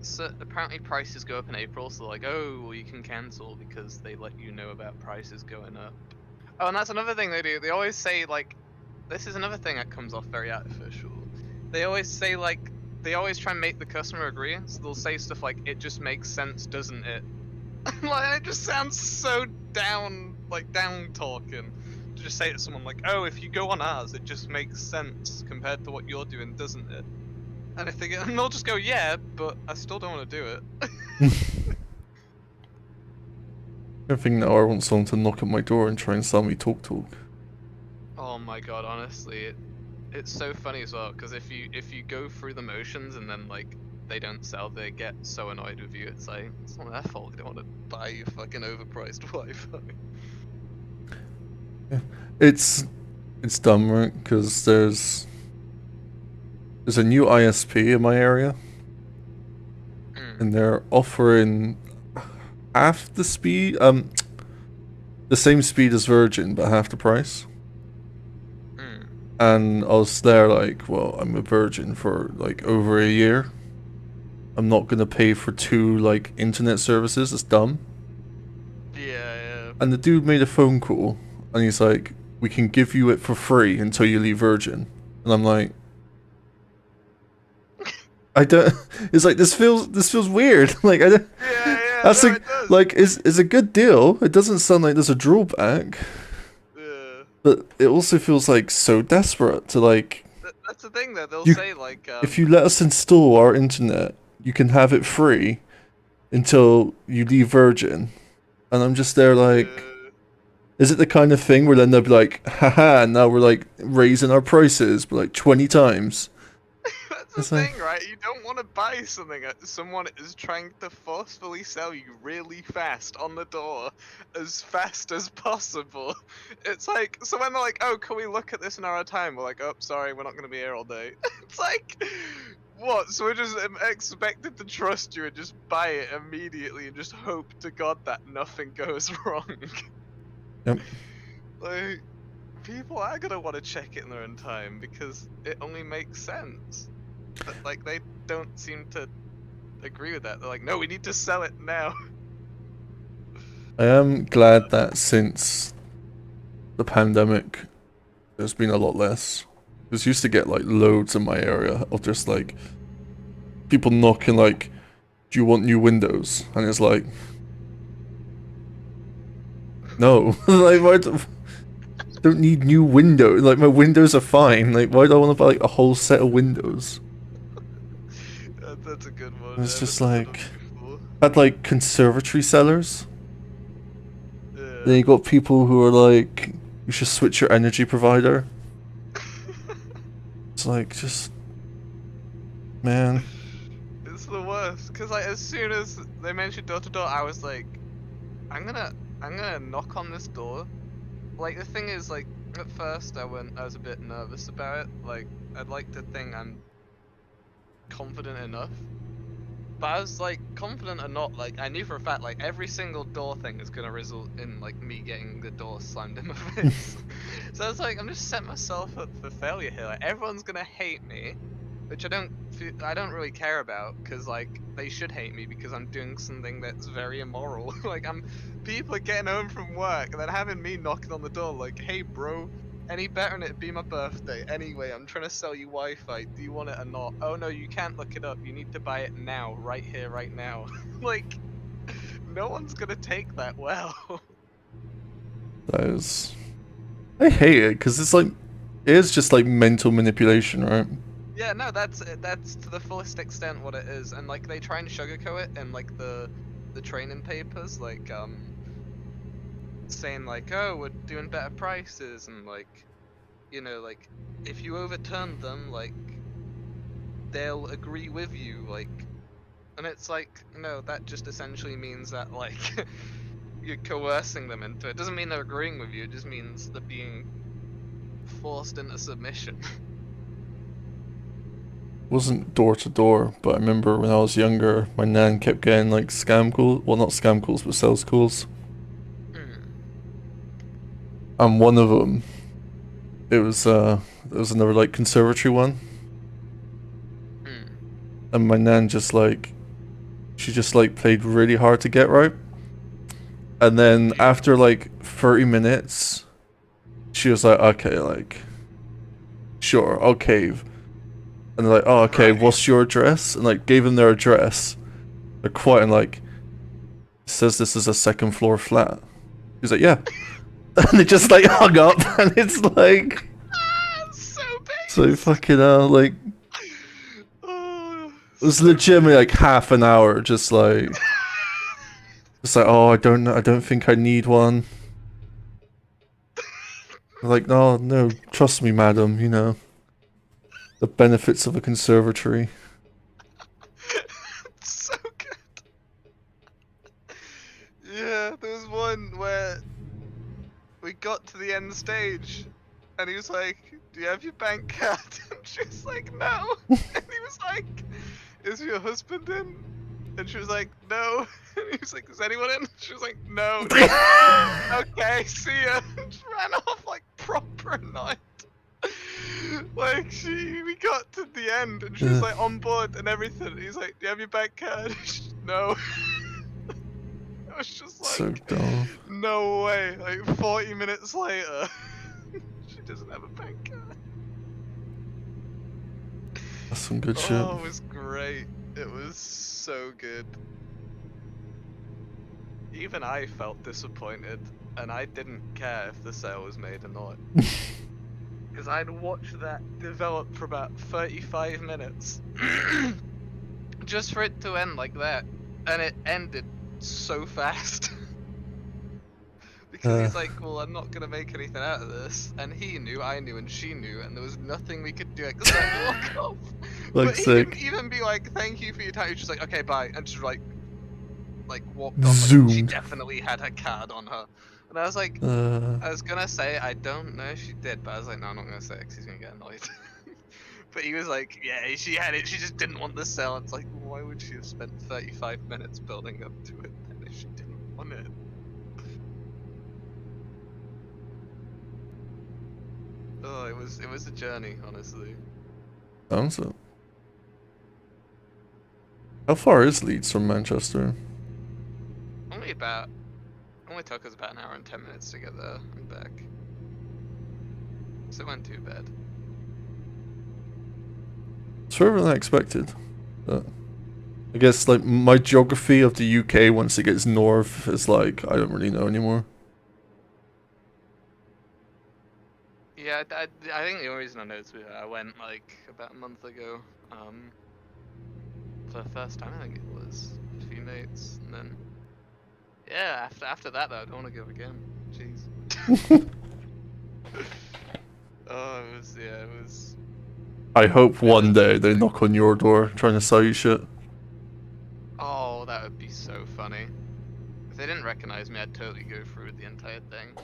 so apparently prices go up in April, so like, oh, well, you can cancel because they let you know about prices going up. Oh, and that's another thing they do. They always say like, this is another thing that comes off very artificial. They always say like, they always try and make the customer agree. So they'll say stuff like, "It just makes sense, doesn't it?" Like, it just sounds so down talking. To just say to someone like, "Oh, if you go on ours, it just makes sense compared to what you're doing, doesn't it?" And if they and they'll just go, "Yeah, but I still don't want to do it." I think now I want someone to knock at my door and try and sell me Talk. Oh my god, honestly, it's so funny as well, because if you go through the motions and then like they don't sell, they get so annoyed with you. It's like, it's not their fault. They don't want to buy you fucking overpriced Wi-Fi. It's dumb, right? Because there's a new ISP in my area, and they're offering half the speed, the same speed as Virgin, but half the price. And I was there like, well, I'm a Virgin for like over a year. I'm not gonna pay for 2 like internet services. It's dumb. Yeah. And the dude made a phone call, and he's like, "We can give you it for free until you leave Virgin." And I'm like, I don't. It's like this feels weird. Like I don't. Yeah. That's no, it does. like is a good deal. It doesn't sound like there's a drawback. Yeah. But it also feels like so desperate to like. That's the thing though. They'll say like, if you let us install our internet, you can have it free until you leave Virgin. And I'm just there like, is it the kind of thing where then they'll be like, haha, now we're like raising our prices by like 20 times? That's the thing, right? You don't want to buy something that someone is trying to forcefully sell you really fast on the door, as fast as possible. It's like, so when they're like, oh, can we look at this in our time? We're like, oh, sorry, we're not going to be here all day. It's like, what? So we're just expected to trust you and just buy it immediately and just hope to God that nothing goes wrong. Yep. Like, people are going to want to check it in their own time because it only makes sense. But like they don't seem to agree with that. They're like, no, we need to sell it now. I am glad that since the pandemic, there's been a lot less. Because used to get like loads in my area of just like people knocking like, do you want new windows? And it's like, no. Like, why don't need new windows. Like my windows are fine. Like why do I want to buy like a whole set of windows? That's a good one. It's just like, had like conservatory sellers. Yeah. Then you got people who are like, you should switch your energy provider. It's like, just, man. It's the worst, cause like as soon as they mentioned door to door, I was like, I'm gonna knock on this door. Like the thing is, like at first I was a bit nervous about it. Like I'd like to think I'm confident enough, but I was like confident or not, like I knew for a fact like every single door thing is gonna result in like me getting the door slammed in my face. So I was like, I'm just setting myself up for failure here. Like everyone's gonna hate me, which I don't really care about, because like they should hate me because I'm doing something that's very immoral. Like people are getting home from work and then having me knocking on the door like, hey bro, any better than it'd be my birthday. Anyway, I'm trying to sell you Wi-Fi. Do you want it or not? Oh no, you can't look it up. You need to buy it now, right here, right now. Like, no one's gonna take that well. That is, I hate it because it's like, it is just like mental manipulation, right? Yeah, no, that's to the fullest extent what it is, and like they try and sugarcoat it in like the training papers, like saying like, oh, we're doing better prices, and like, you know, like if you overturn them, like they'll agree with you, like, and it's like, no, that just essentially means that like you're coercing them into it. It doesn't mean they're agreeing with you, it just means they're being forced into submission. Wasn't door to door, but I remember when I was younger, my nan kept getting like scam calls. Well, not scam calls, but sales calls. And one of them, it was another like conservatory one. And my nan just like, she just like played really hard to get right. And then after like 30 minutes, she was like, okay, like, sure, I'll cave. And they're like, oh, okay, right. What's your address? And like gave them their address. They're quite and like, it says this is a 2nd floor flat. He's like, yeah. And they just like hung up, and it's like, so bad. So fucking hell, like, it was legitimately like half an hour, just like, oh, I don't think I need one. Like, no, trust me, madam, you know, the benefits of a conservatory. the end stage, and he was like, "Do you have your bank card?" And she was like, "No." And he was like, "Is your husband in?" And she was like, "No." And he was like, "Is anyone in?" She was like, "No." And he was like, "Okay, see ya." And just ran off like proper annoyed. Like we got to the end and she was like on board and everything. He's like, "Do you have your bank card?" No. I was just like, So dumb. no way. Like 40 minutes later, she doesn't have a bank card. That's some good shit. Oh, it was great. It was so good. Even I felt disappointed, and I didn't care if the sale was made or not. Because I'd watched that develop for about 35 minutes. Just for it to end like that. And it ended so fast. Because he's like, well, I'm not going to make anything out of this. And he knew, I knew, and she knew, and there was nothing we could do except walk off. But he didn't even be like, "Thank you for your time." He was just like, "Okay, bye." And just like walked off. Like, she definitely had her card on her. And I was like, I was gonna say, I don't know if she did, but I was like, no, I'm not gonna say it because he's gonna get annoyed. But he was like, yeah, she had it, she just didn't want the sale. It's like, well, why would she have spent 35 minutes building up to it then if she didn't want it? Oh, it was a journey, honestly. Sounds it. How far is Leeds from Manchester? Only took us about an hour and 10 minutes to get there and back. So it wasn't too bad. It's further than I expected. But I guess like my geography of the UK once it gets north is like I don't really know anymore. Yeah, I think the only reason I know is I went like about a month ago. For the first time, I think it was a few mates, and then yeah, after that though, I don't want to go again. Jeez. Oh, it was. I hope one day they knock on your door trying to sell you shit. Oh, that would be so funny. If they didn't recognize me, I'd totally go through with the entire thing.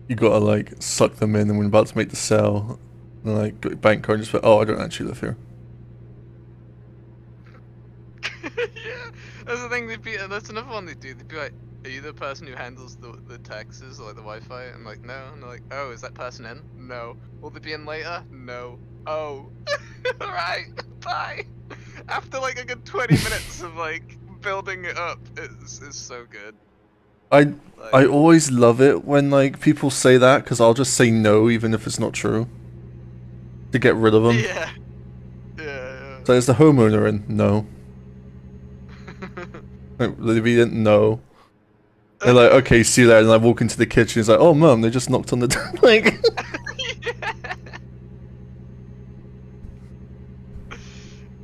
You gotta like suck them in, and when about to make the sale, and like got your bank card and just be, oh, I don't actually live here. Yeah, that's the thing. That's another one they do. They'd be like, "Are you the person who handles the taxes or like the Wi-Fi?" And I'm like, "No." And they're like, "Oh, is that person in?" "No." "Will they be in later?" "No." "Oh." Alright, bye. After like a good 20 minutes of like building it up, it's so good. I always love it when like people say that because I'll just say no even if it's not true to get rid of them. Yeah. Yeah. So is the homeowner in? No. They didn't know. They're like, okay, see you later. And I walk into the kitchen. He's like, oh, mum, they just knocked on the door. Like,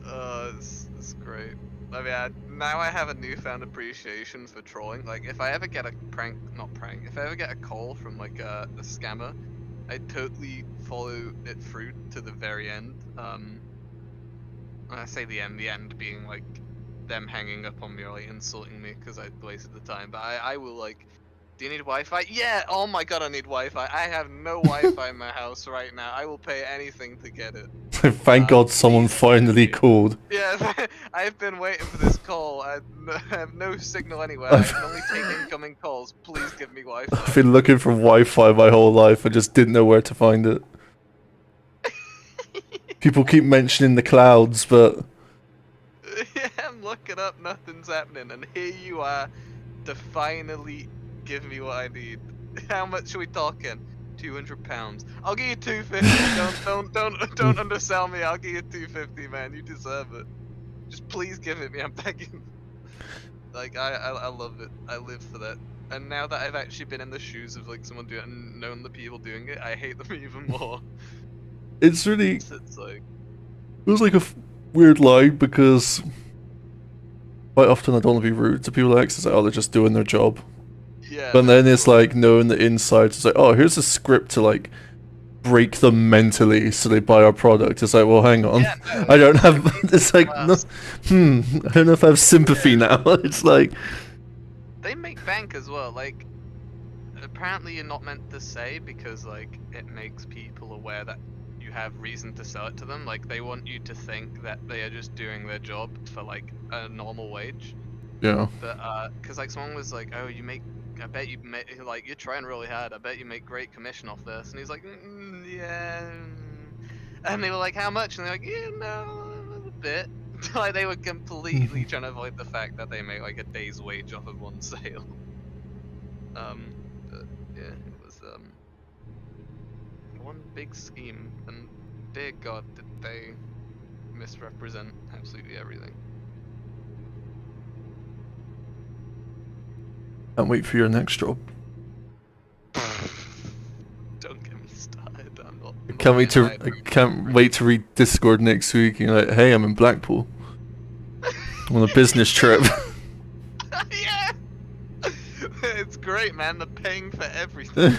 Yeah. It's great. I mean, now I have a newfound appreciation for trolling. Like, if I ever get a if I ever get a call from like a scammer, I totally follow it through to the very end. When I say the end being like them hanging up on me or like insulting me because I wasted the time. But I will like, do you need Wi-Fi? Yeah. Oh my god, I need Wi-Fi. I have no Wi-Fi in my house right now. I will pay anything to get it. thank God someone finally called. Yeah, I've been waiting for this call. I have no signal anywhere. I can only take incoming calls. Please give me Wi-Fi. I've been looking for Wi-Fi my whole life. I just didn't know where to find it. People keep mentioning the clouds, but Yeah, I'm looking up, nothing's happening, and here you are to finally give me what I need. How much are we talking? £200. I'll give you 250. Don't undersell me. I'll give you 250, man. You deserve it. Just please give it me. I'm begging. Like I love it. I live for that. And now that I've actually been in the shoes of like someone doing it and known the people doing it, I hate them even more. it's really It's like it was like a weird line because quite often I don't want to be rude to people like it's like, oh, they're just doing their job. yeah. But then it's like knowing the insides. It's like, oh, here's a script to like break them mentally so they buy our product. It's like, well, hang on, Yeah, no, I don't have. It's like, no, worse. I don't know if I have sympathy now. It's like, They make bank as well. Like, apparently you're not meant to say because like it makes people aware that you have reason to sell it to them. Like they want you to think that they are just doing their job for like a normal wage. yeah. But because like someone was like, "Oh, I bet you make like you're trying really hard. I bet you make great commission off this." And he's like, "Yeah." And they were like, "How much?" And they're like, "Yeah, no, a bit." Like they were completely trying to avoid the fact that they make like a day's wage off of one sale. But yeah, it was one big scheme, and dear God, did they misrepresent absolutely everything. Can't wait for your next job. Don't get me started. I'm not. I can't wait to read Discord next week. And you're like, hey, I'm in Blackpool on a business trip. Yeah, it's great, man. They're paying for everything.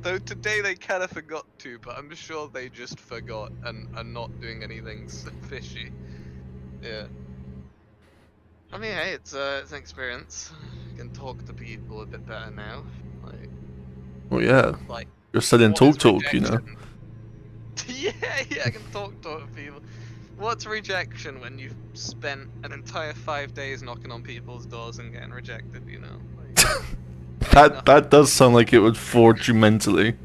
Though today they kind of forgot to, but I'm sure they just forgot and are not doing anything fishy. Yeah. I mean, hey, it's an experience. You can talk to people a bit better now. Well, yeah, Like you're selling what is talk, you know. rejection? Yeah, I can talk to people. What's rejection when you've spent an entire 5 days knocking on people's doors and getting rejected? You know. That does sound like it would forge you mentally.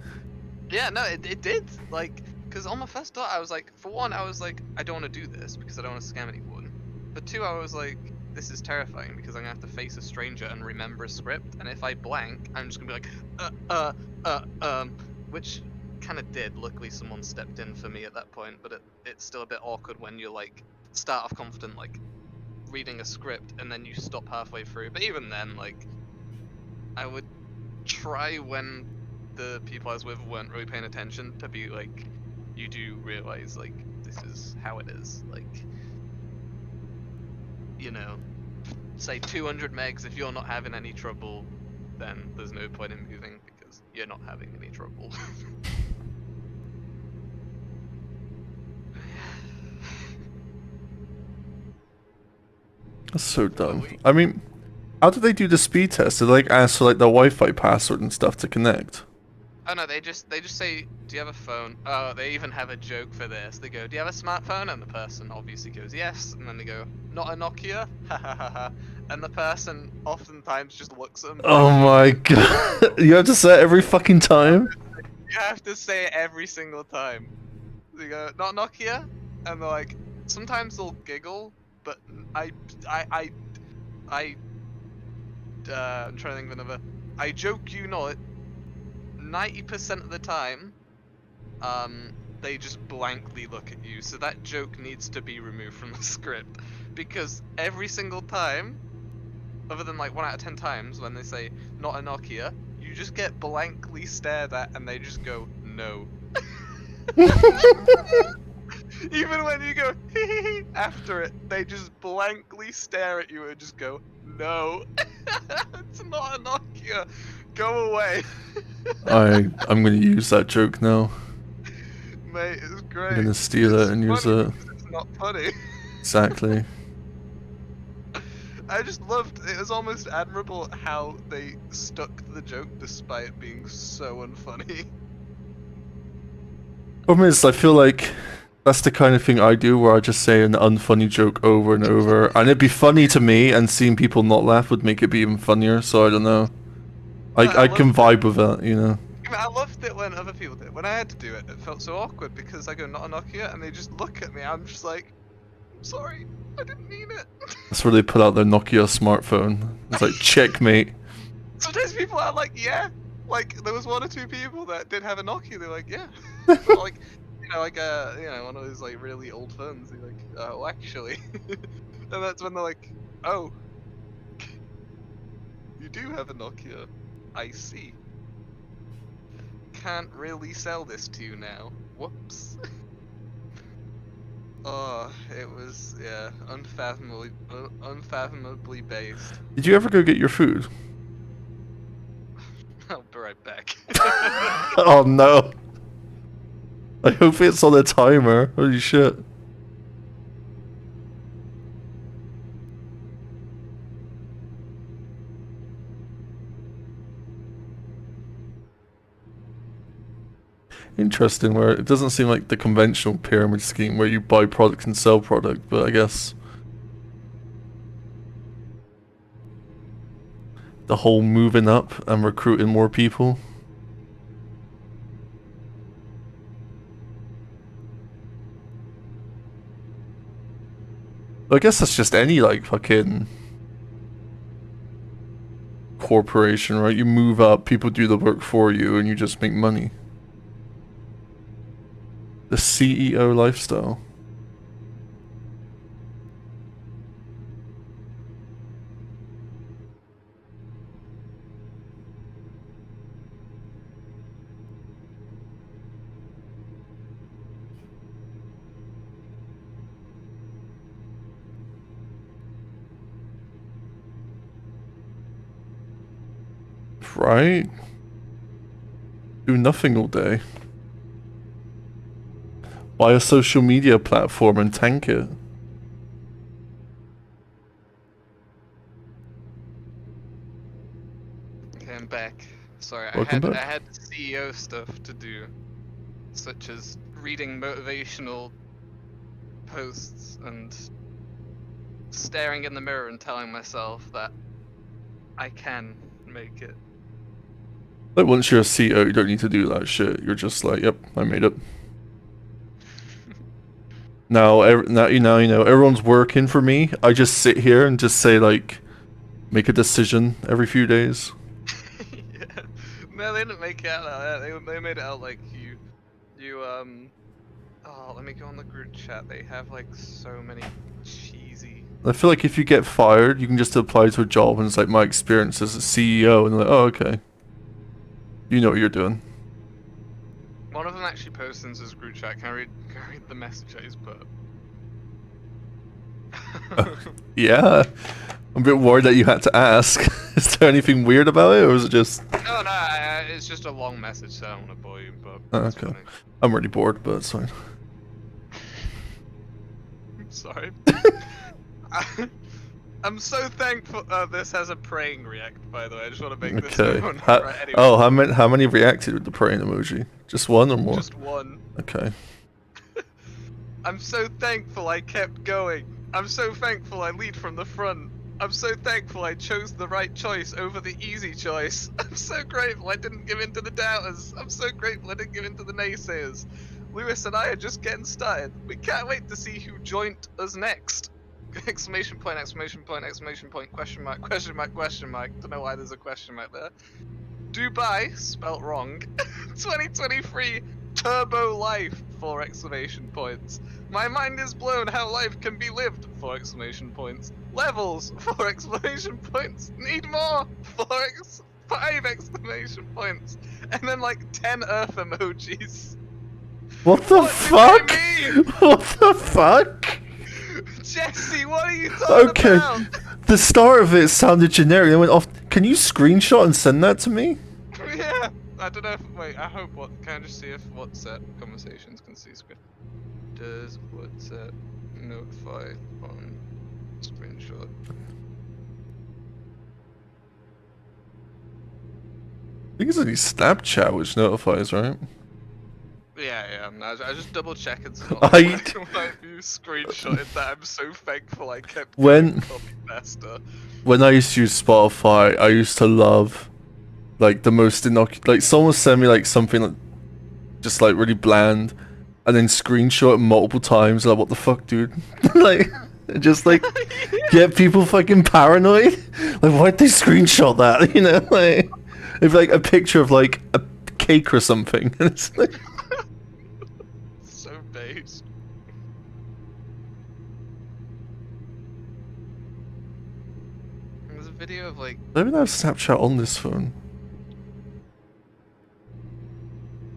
Yeah, no, it did. Like, because on my first thought, I was like, for one, I was like, I don't want to do this because I don't want to scam anyone. But two, I was like, this is terrifying because I'm gonna have to face a stranger and remember a script, and if I blank, I'm just gonna be like, which kind of did. Luckily, someone stepped in for me at that point, but it's still a bit awkward when you're like, start off confident, like, reading a script, and then you stop halfway through. But even then, like, I would try when the people I was with weren't really paying attention to be like, you do realize like this is how it is. Like, you know, say 200 megs. If you're not having any trouble, then there's no point in moving because you're not having any trouble. That's so dumb. I mean, how do they do the speed test? Do they like ask for like the Wi-Fi password and stuff to connect? Oh no, they just say, do you have a phone? Oh, they even have a joke for this. They go, do you have a smartphone? And the person obviously goes, yes. And then they go, not a Nokia? Ha ha ha ha. And the person oftentimes just looks at them. Oh my god. You have to say it every fucking time? You have to say it every single time. They go, not Nokia? And they're like, sometimes they'll giggle, but I'm trying to think of another. I joke you not. 90% of the time, they just blankly look at you. So that joke needs to be removed from the script, because every single time, other than like 1 out of 10 times when they say not a Nokia, you just get blankly stared at and they just go no. Even when you go after it, they just blankly stare at you and just go no. It's not a Nokia. Go away. I'm gonna use that joke now. Mate, it's great. I'm gonna steal it and use it. It's not funny. Exactly. I just loved it. Was almost admirable how they stuck to the joke despite it being so unfunny. Problem is, I feel like that's the kind of thing I do, where I just say an unfunny joke over and over, and it'd be funny to me, and seeing people not laugh would make it be even funnier. So I don't know. I can vibe with that, you know. I loved it when other people did. When I had to do it, it felt so awkward because I go not a Nokia and they just look at me. I'm just like, I'm sorry, I didn't mean it. That's where they put out their Nokia smartphone. It's like, checkmate. Sometimes people are like, yeah. Like there was 1 or 2 people that did have a Nokia. They're like, yeah. Like, one of those like really old phones. They're like, oh, actually. And that's when they're like, oh, you do have a Nokia. I see. Can't really sell this to you now. Whoops. Oh, it was, yeah, unfathomably based. Did you ever go get your food? I'll be right back. Oh no. I hope it's on a timer. Holy shit. Interesting, where it doesn't seem like the conventional pyramid scheme where you buy product and sell product, but I guess the whole moving up and recruiting more people. I guess that's just any like fucking corporation, right? You move up, people do the work for you, and you just make money. The CEO lifestyle. Right? Do nothing all day. Buy a social media platform and tank it. Okay, I'm back. Sorry, Welcome back. I had CEO stuff to do, such as reading motivational posts and staring in the mirror and telling myself that I can make it. Like once you're a CEO, you don't need to do that shit. You're just like, yep, I made it. Now you know, everyone's working for me. I just sit here and just say like, make a decision every few days. Yeah. No, they didn't make it out like that. They made it out like oh, let me go on the group chat. They have like so many cheesy. I feel like if you get fired, you can just apply to a job and it's like my experience as a CEO, and they're like, oh, okay. You know what you're doing. One of them actually posted into his group chat. Can I read the message that he's put? Yeah. I'm a bit worried that you had to ask. Is there anything weird about it, or is it just... No, it's just a long message, so I don't want to bore you, but Oh, it's okay. funny. I'm already bored, but it's fine. Sorry. I'm so thankful. This has a praying react, by the way. I just want to make this known. Right, anyway. Oh, how many reacted with the praying emoji? Just one or more? Just one. Okay. I'm so thankful I kept going. I'm so thankful I lead from the front. I'm so thankful I chose the right choice over the easy choice. I'm so grateful I didn't give in to the doubters. I'm so grateful I didn't give in to the naysayers. Lewis and I are just getting started. We can't wait to see who joined us next. Exclamation point, exclamation point, exclamation point, question mark, question mark, question mark. Don't know why there's a question mark there. Dubai, spelt wrong. 2023 Turbo Life, 4 exclamation points. My mind is blown how life can be lived, 4 exclamation points. Levels, 4 exclamation points. Need more, 5 exclamation points. And then like 10 earth emojis. What the fuck? Do they mean? What the fuck? Jesse, what are you talking about? The start of it sounded generic. Then went off. Can you screenshot and send that to me? Yeah. I don't know if. Wait, I hope what. Can I just see if WhatsApp conversations can see screen? Does WhatsApp notify on screenshot? I think it's only Snapchat which notifies, right? Yeah. I just double check it's not. I you screenshotted that. I'm so thankful I kept When- copy faster. When I used to use Spotify, I used to love like the most like someone send me like something like just like really bland and then screenshot it multiple times, like what the fuck, dude? Like just like get people fucking paranoid. Like why'd they screenshot that? You know, like if like a picture of like a cake or something and it's like So based. There's a video of like. I don't even have Snapchat on this phone.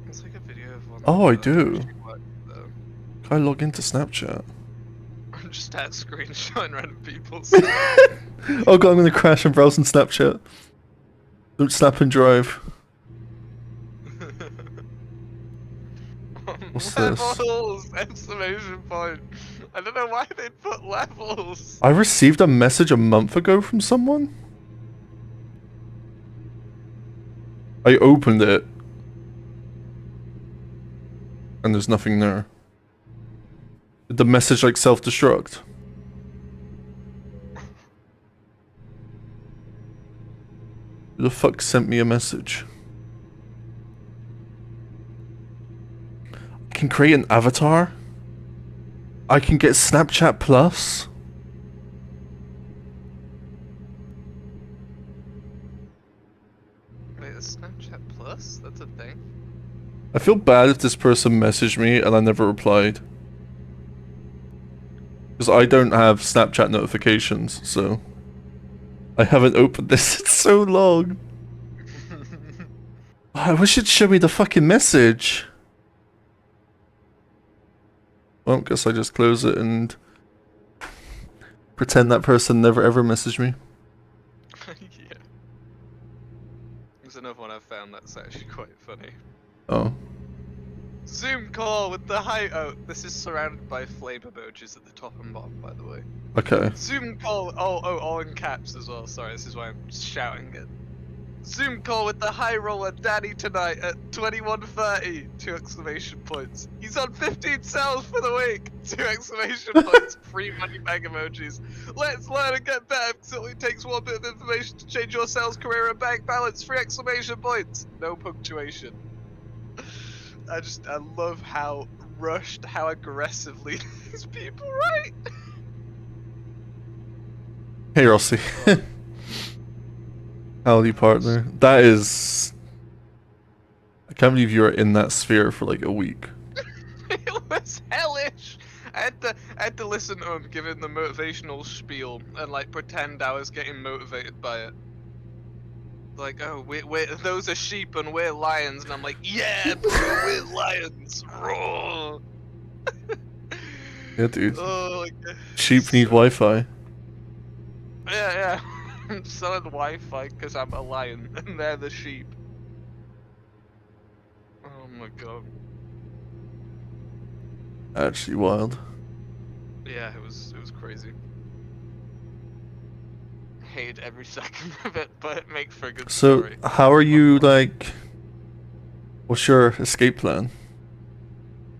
It's like a video of one. Oh, I do. What, Can I log into Snapchat? I'm just at screenshotting random people's. Oh god, I'm gonna crash and browse on Snapchat. Don't snap and drive. What's this? Levels! Exclamation point. I don't know why they'd put levels. I received a message a month ago from someone. I opened it. And there's nothing there. Did the message like self-destruct? Who the fuck sent me a message? I can create an avatar? I can get Snapchat Plus? Wait, is Snapchat Plus? That's a thing? I feel bad if this person messaged me and I never replied. Because I don't have Snapchat notifications, so... I haven't opened this in so long. I wish it'd show me the fucking message. Well, guess I just close it and... pretend that person never ever messaged me. Yeah. There's another one I've found that's actually quite funny. Oh. Zoom call with the high. Oh, this is surrounded by flame emojis at the top and bottom, by the way. Okay. Zoom call. Oh, all in caps as well. Sorry, this is why I'm shouting it. Zoom call with the high roller Danny tonight at 21:30! 2 exclamation points. He's on 15 sales for the week! 2 exclamation points. Free money bag emojis. Let's learn and get better because it only takes one bit of information to change your sales career and bank balance. 3 exclamation points. No punctuation. I love how rushed, how aggressively these people write. Hey Rossi. Howdy partner. That is... I can't believe you were in that sphere for like a week. It was hellish. I had to listen to him giving the motivational spiel and like pretend I was getting motivated by it. Like, oh, we're those are sheep and we're lions, and I'm like, yeah, bro, we're lions, roar. Yeah, dude. Oh, Sheep need Wi-Fi. Yeah. I'm selling Wi-Fi because I'm a lion and they're the sheep. Oh my god. Actually wild. Yeah, it was crazy. Hated every second of it, but it makes for a good story. So, how are you, like... What's your escape plan?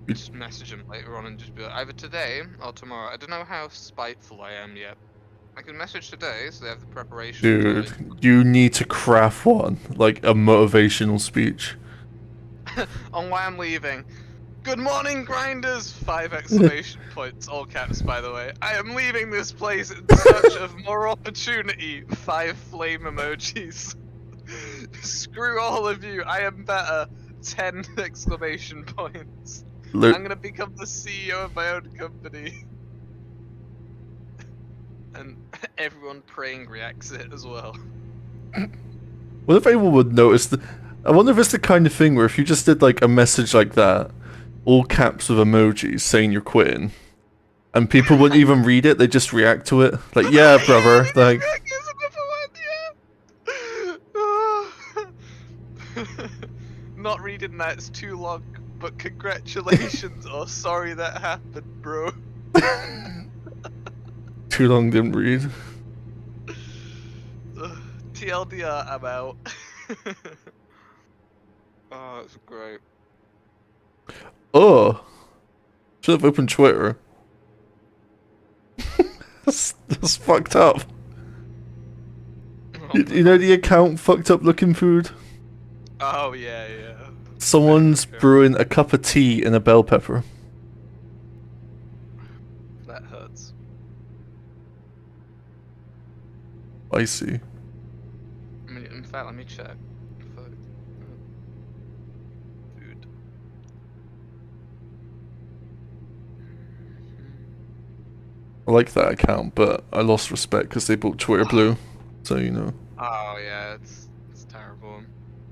Just message him later on and just be like, either today or tomorrow. I don't know how spiteful I am yet. I can message today, so they have the preparation. Dude, you need to craft one. Like, a motivational speech. On why I'm leaving. Good morning, grinders! 5 exclamation points, all caps, by the way. I am leaving this place in search of more opportunity. 5 flame emojis. Screw all of you, I am better. 10 exclamation points. I'm gonna become the CEO of my own company. And everyone praying reacts it as well. What if anyone would notice the... I wonder if it's the kind of thing where if you just did like a message like that, all caps with emojis saying you're quitting, and people wouldn't even read it, they just react to it. Like, yeah, brother, like... Not reading that, it's too long, but congratulations, or sorry that happened, bro. Too long, didn't read. TLDR, I'm out. Oh, it's great. Oh! Should have opened Twitter. That's fucked up. Oh, You know the account fucked up looking food? oh yeah. Someone's brewing a cup of tea in a bell pepper. That hurts. I see. I mean, in fact, let me check. Food. I like that account, but I lost respect because they bought Twitter Blue. So, you know. Oh yeah, it's terrible.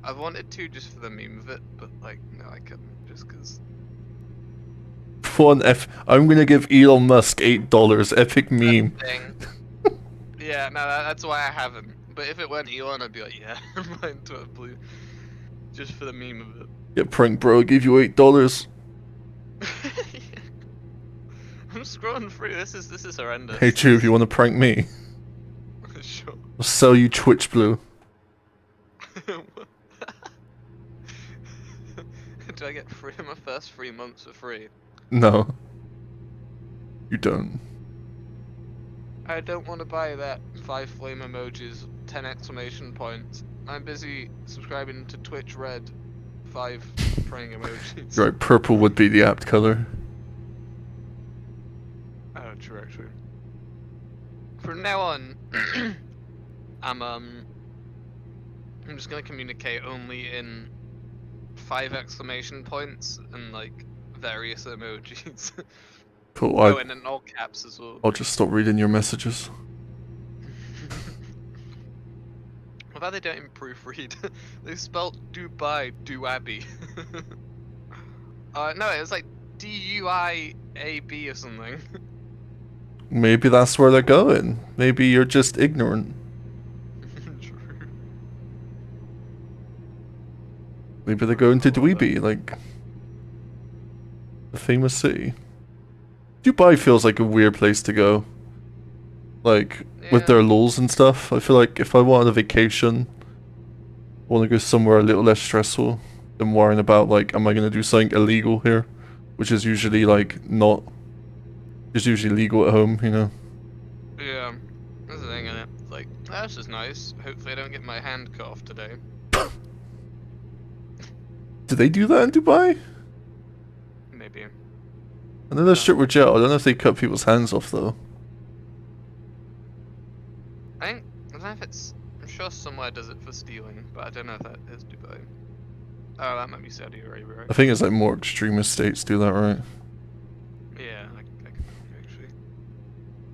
I wanted to just for the meme of it, but like, no, I couldn't, just because. I'm gonna give Elon Musk $8. Epic meme. Yeah, no, that's why I haven't. But if it weren't Elon, I'd be like, yeah, I'm buying Twitter Blue, just for the meme of it. Yeah, prank bro, I gave you $8. I'm scrolling through. This is horrendous. Hey, Juve, you want to prank me? Sure. I'll sell you Twitch Blue. Do I get my first 3 months for free? No. You don't. I don't want to buy that 5 flame emojis, 10 exclamation points. I'm busy subscribing to Twitch Red, 5 praying emojis. Right, purple would be the apt color. Oh, true, actually. From now on, I'm just gonna communicate only in 5 exclamation points and like various emojis. Cool. Oh, and in all caps as well. I'll just stop reading your messages. What about they don't even proofread? They spelled Dubai, Duabi. No, it was like D-U-I-A-B or something. Maybe that's where they're going. Maybe you're just ignorant. True. Maybe they're going to Dweeby, like the famous city. Dubai feels like a weird place to go. Like, with their laws and stuff. I feel like if I wanted a vacation, I want to go somewhere a little less stressful than worrying about, like, am I going to do something illegal here? Which is usually, like, not... It's usually legal at home, you know? Yeah, that's the thing, innit? It's like, oh, this is nice. Hopefully I don't get my hand cut off today. Do they do that in Dubai? Maybe. I know they're strict with jail. I don't know if they cut people's hands off, though. I don't know if it's... I'm sure somewhere does it for stealing, but I don't know if that is Dubai. Oh, that might be Saudi Arabia, right? I think it's like more extremist states do that, right? Yeah, I could be actually.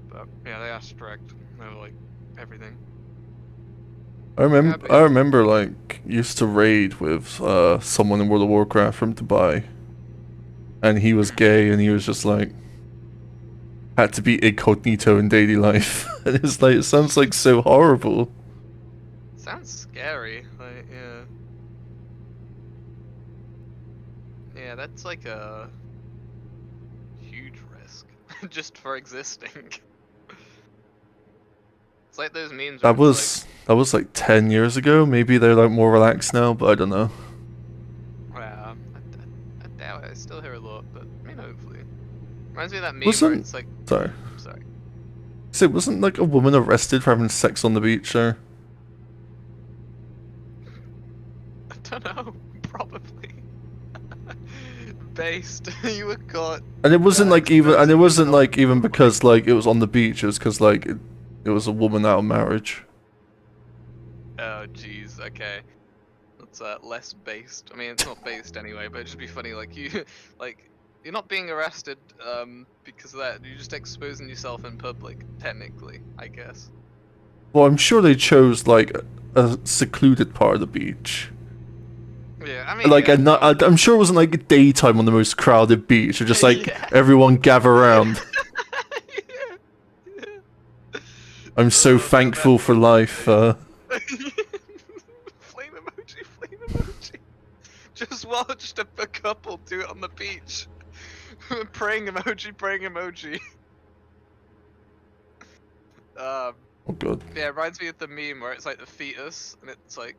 But yeah, they are strict. They're like everything. I remember like used to raid with someone in World of Warcraft from Dubai, and he was gay, and he was just like had to be incognito in daily life, and it's like it sounds like so horrible. Sounds scary. Like yeah, that's like a huge risk just for existing. It's like those memes. That was like 10 years ago. Maybe they're like more relaxed now, but I don't know. Yeah, I doubt it. I still hear a lot, but I mean, hopefully. Reminds me of that meme where it's like. Sorry. Sorry. So wasn't like a woman arrested for having sex on the beach there? I don't know. Probably. Based. You were caught. And it wasn't like even, and it wasn't like even because like it was on the beach. It was because like it was a woman out of marriage. Oh jeez. Okay. That's less based. I mean, it's not based anyway, but it'd just be funny. Like you, like you're not being arrested because of that. You're just exposing yourself in public, technically, I guess. Well, I'm sure they chose like a secluded part of the beach. Yeah, I mean, like yeah, I'm sure it wasn't like daytime on the most crowded beach, or just like Yeah. everyone gather around. Yeah. I'm so thankful for life. Flame emoji, flame emoji. Just watched a couple do it on the beach. Praying emoji, praying emoji. Oh god. Yeah, it reminds me of the meme where it's like the fetus, and it's like,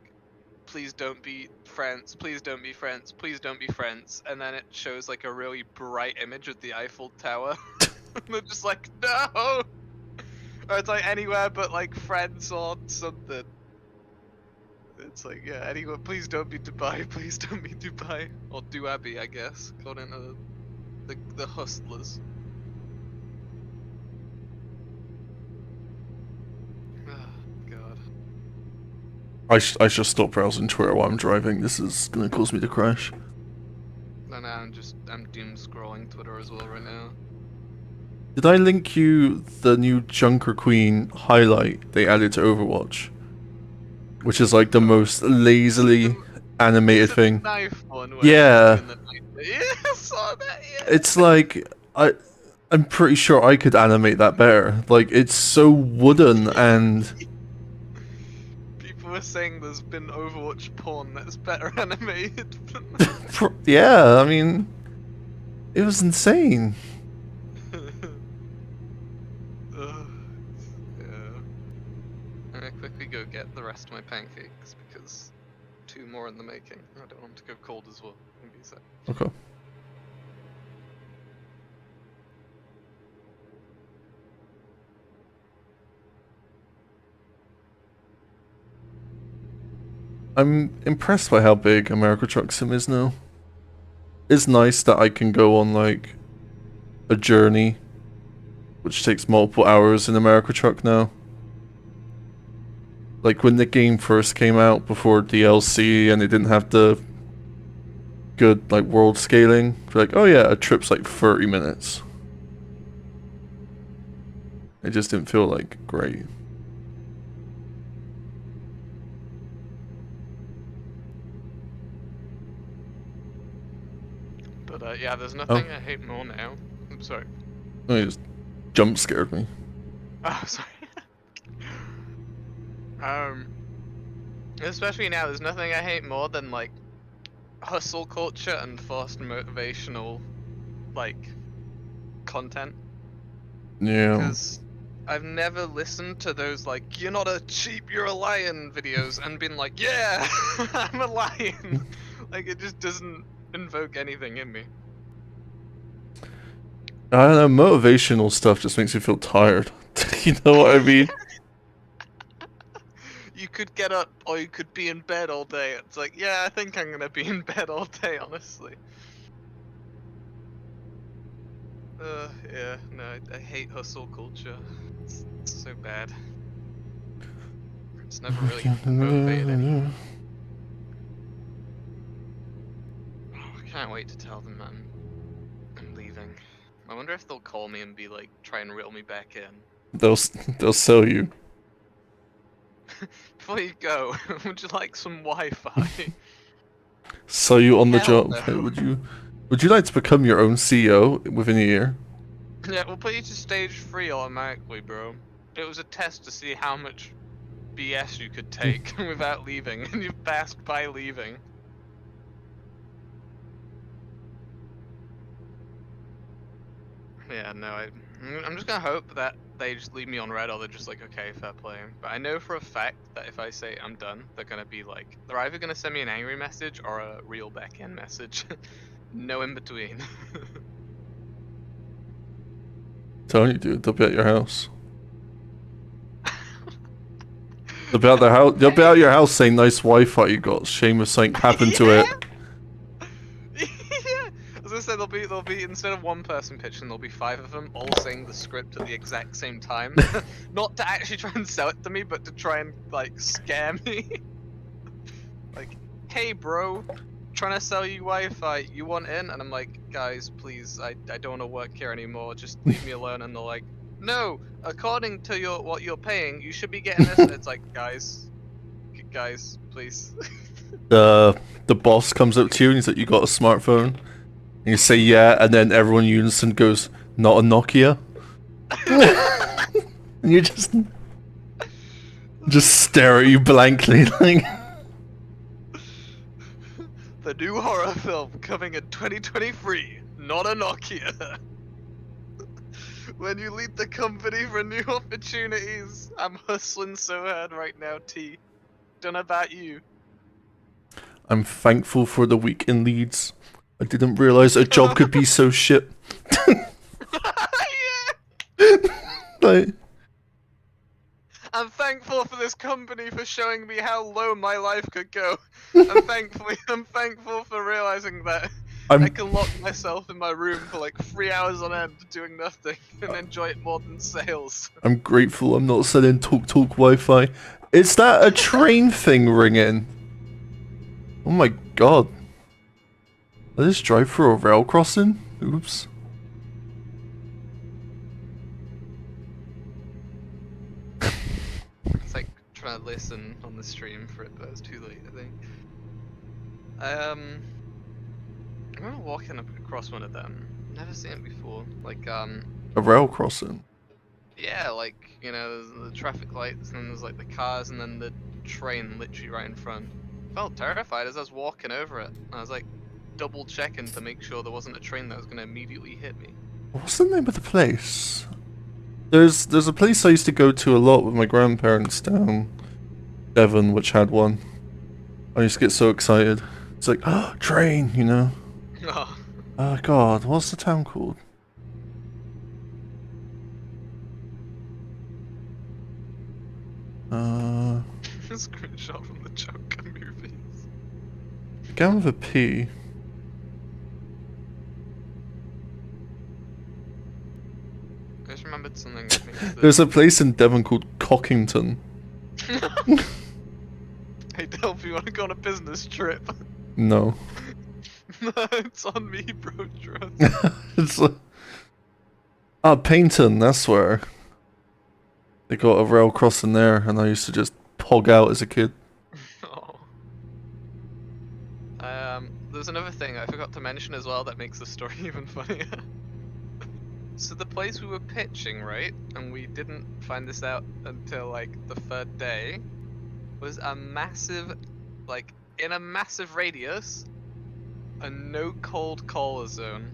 please don't be friends, please don't be friends, please don't be friends, and then it shows like a really bright image of the Eiffel Tower. And they're just like, no! Or it's like anywhere but like friends or something. It's like, yeah, anywhere, please don't be Dubai, please don't be Dubai. Or Duabi, I guess, according to the hustlers. God. I should stop browsing Twitter while I'm driving. This is gonna cause me to crash. No, I'm doom scrolling Twitter as well right now. Did I link you the new Junker Queen highlight they added to Overwatch? Which is like the most lazily animated thing. Knife one Yeah. Yeah, I saw that, yeah. It's like I'm pretty sure I could animate that better. Like it's so wooden and People were saying there's been Overwatch porn that's better animated. yeah, I mean It was insane. Ugh, yeah. I'm gonna quickly go get the rest of my pancakes because 2 more in the making. I don't want them to go cold as well. Maybe a sec. Okay. I'm impressed by how big America Truck Sim is now. It's nice that I can go on like a journey which takes multiple hours in America Truck now. Like when the game first came out before DLC and it didn't have the good like world scaling, like, oh yeah, a trip's like 30 minutes. It just didn't feel like great. But yeah, there's nothing I hate more now. I'm sorry. Oh, you just jump scared me. Oh, sorry. Especially now, there's nothing I hate more than like hustle culture and forced motivational like content. Yeah. Because I've never listened to those like "you're not a sheep, you're a lion" videos and been like, yeah, I'm a lion. Like it just doesn't invoke anything in me. I don't know, motivational stuff just makes me feel tired. You know what I mean? You could get up or you could be in bed all day. It's like, yeah, I think I'm gonna be in bed all day, honestly. Yeah, no, I hate hustle culture. It's so bad. It's never really motivated anyone. Oh, I can't wait to tell them I'm leaving. I wonder if they'll call me and be like, try and reel me back in. They'll sell you. Before you go, would you like some Wi-Fi? Sell you on the Hell job. no. Hey, would you like to become your own CEO within a year? Yeah, we'll put you to stage 3 automatically, bro. It was a test to see how much BS you could take without leaving, and you passed by leaving. Yeah, no, I'm just gonna hope that they just leave me on red, or they're just like, okay, fair play. But I know for a fact that if I say I'm done, they're gonna be like, they're either gonna send me an angry message or a real back-end message. No in between. Telling you, dude, they'll be at your house. They'll be at their house. They'll be at your house saying, "Nice Wi-Fi you got. Shame if something happened to it." Yeah. I was gonna say there'll be instead of one person pitching, there'll be 5 of them all saying the script at the exact same time. Not to actually try and sell it to me, but to try and like scare me. Like, hey bro, trying to sell you Wi-Fi, you want in? And I'm like, guys, please, I don't want to work here anymore, just leave me alone. And they're like, no, according to what you're paying, you should be getting this. And it's like, guys, please. The boss comes up to you and he's like, "You got a smartphone?" And you say, "Yeah," and then everyone in unison goes, "Not a Nokia." And you just stare at you blankly, like. The new horror film coming in 2023, not a Nokia. When you lead the company for new opportunities, I'm hustling so hard right now, T. Don't know about you. I'm thankful for the week in Leeds. I didn't realize a job could be so shit. Yeah. Like, I'm thankful for this company for showing me how low my life could go. I'm thankful for realizing that I can lock myself in my room for like 3 hours on end doing nothing and enjoy it more than sales. I'm grateful I'm not selling talk Wi-Fi. Is that a train thing ringing? Oh my god. Did I just drive through a rail crossing? Oops. It's like trying to listen on the stream for it, but it's too late, I think. I'm gonna walk in across one of them. Never seen it before. Like, A rail crossing? yeah, like, you know, there's the traffic lights, and then there's like the cars, and then the train literally right in front. I felt terrified as I was walking over it. I was like, double checking to make sure there wasn't a train that was going to immediately hit me. What's the name of the place? There's a place I used to go to a lot with my grandparents down Devon, which had one. I used to get so excited. It's like, oh, train, you know? Oh. God, what's the town called? Screenshot from the Joker movies. Began with a P. I just remembered something. That makes There's a place in Devon called Cockington. Hey Delph, you want to go on a business trip? No. No, it's on me, bro. Trust. It's Paynton, that's where. They got a rail crossing there, and I used to just pog out as a kid. Oh. There's another thing I forgot to mention as well that makes the story even funnier. So the place we were pitching, right, and we didn't find this out until like the third day, was a massive, like, in a massive radius, a no cold caller zone.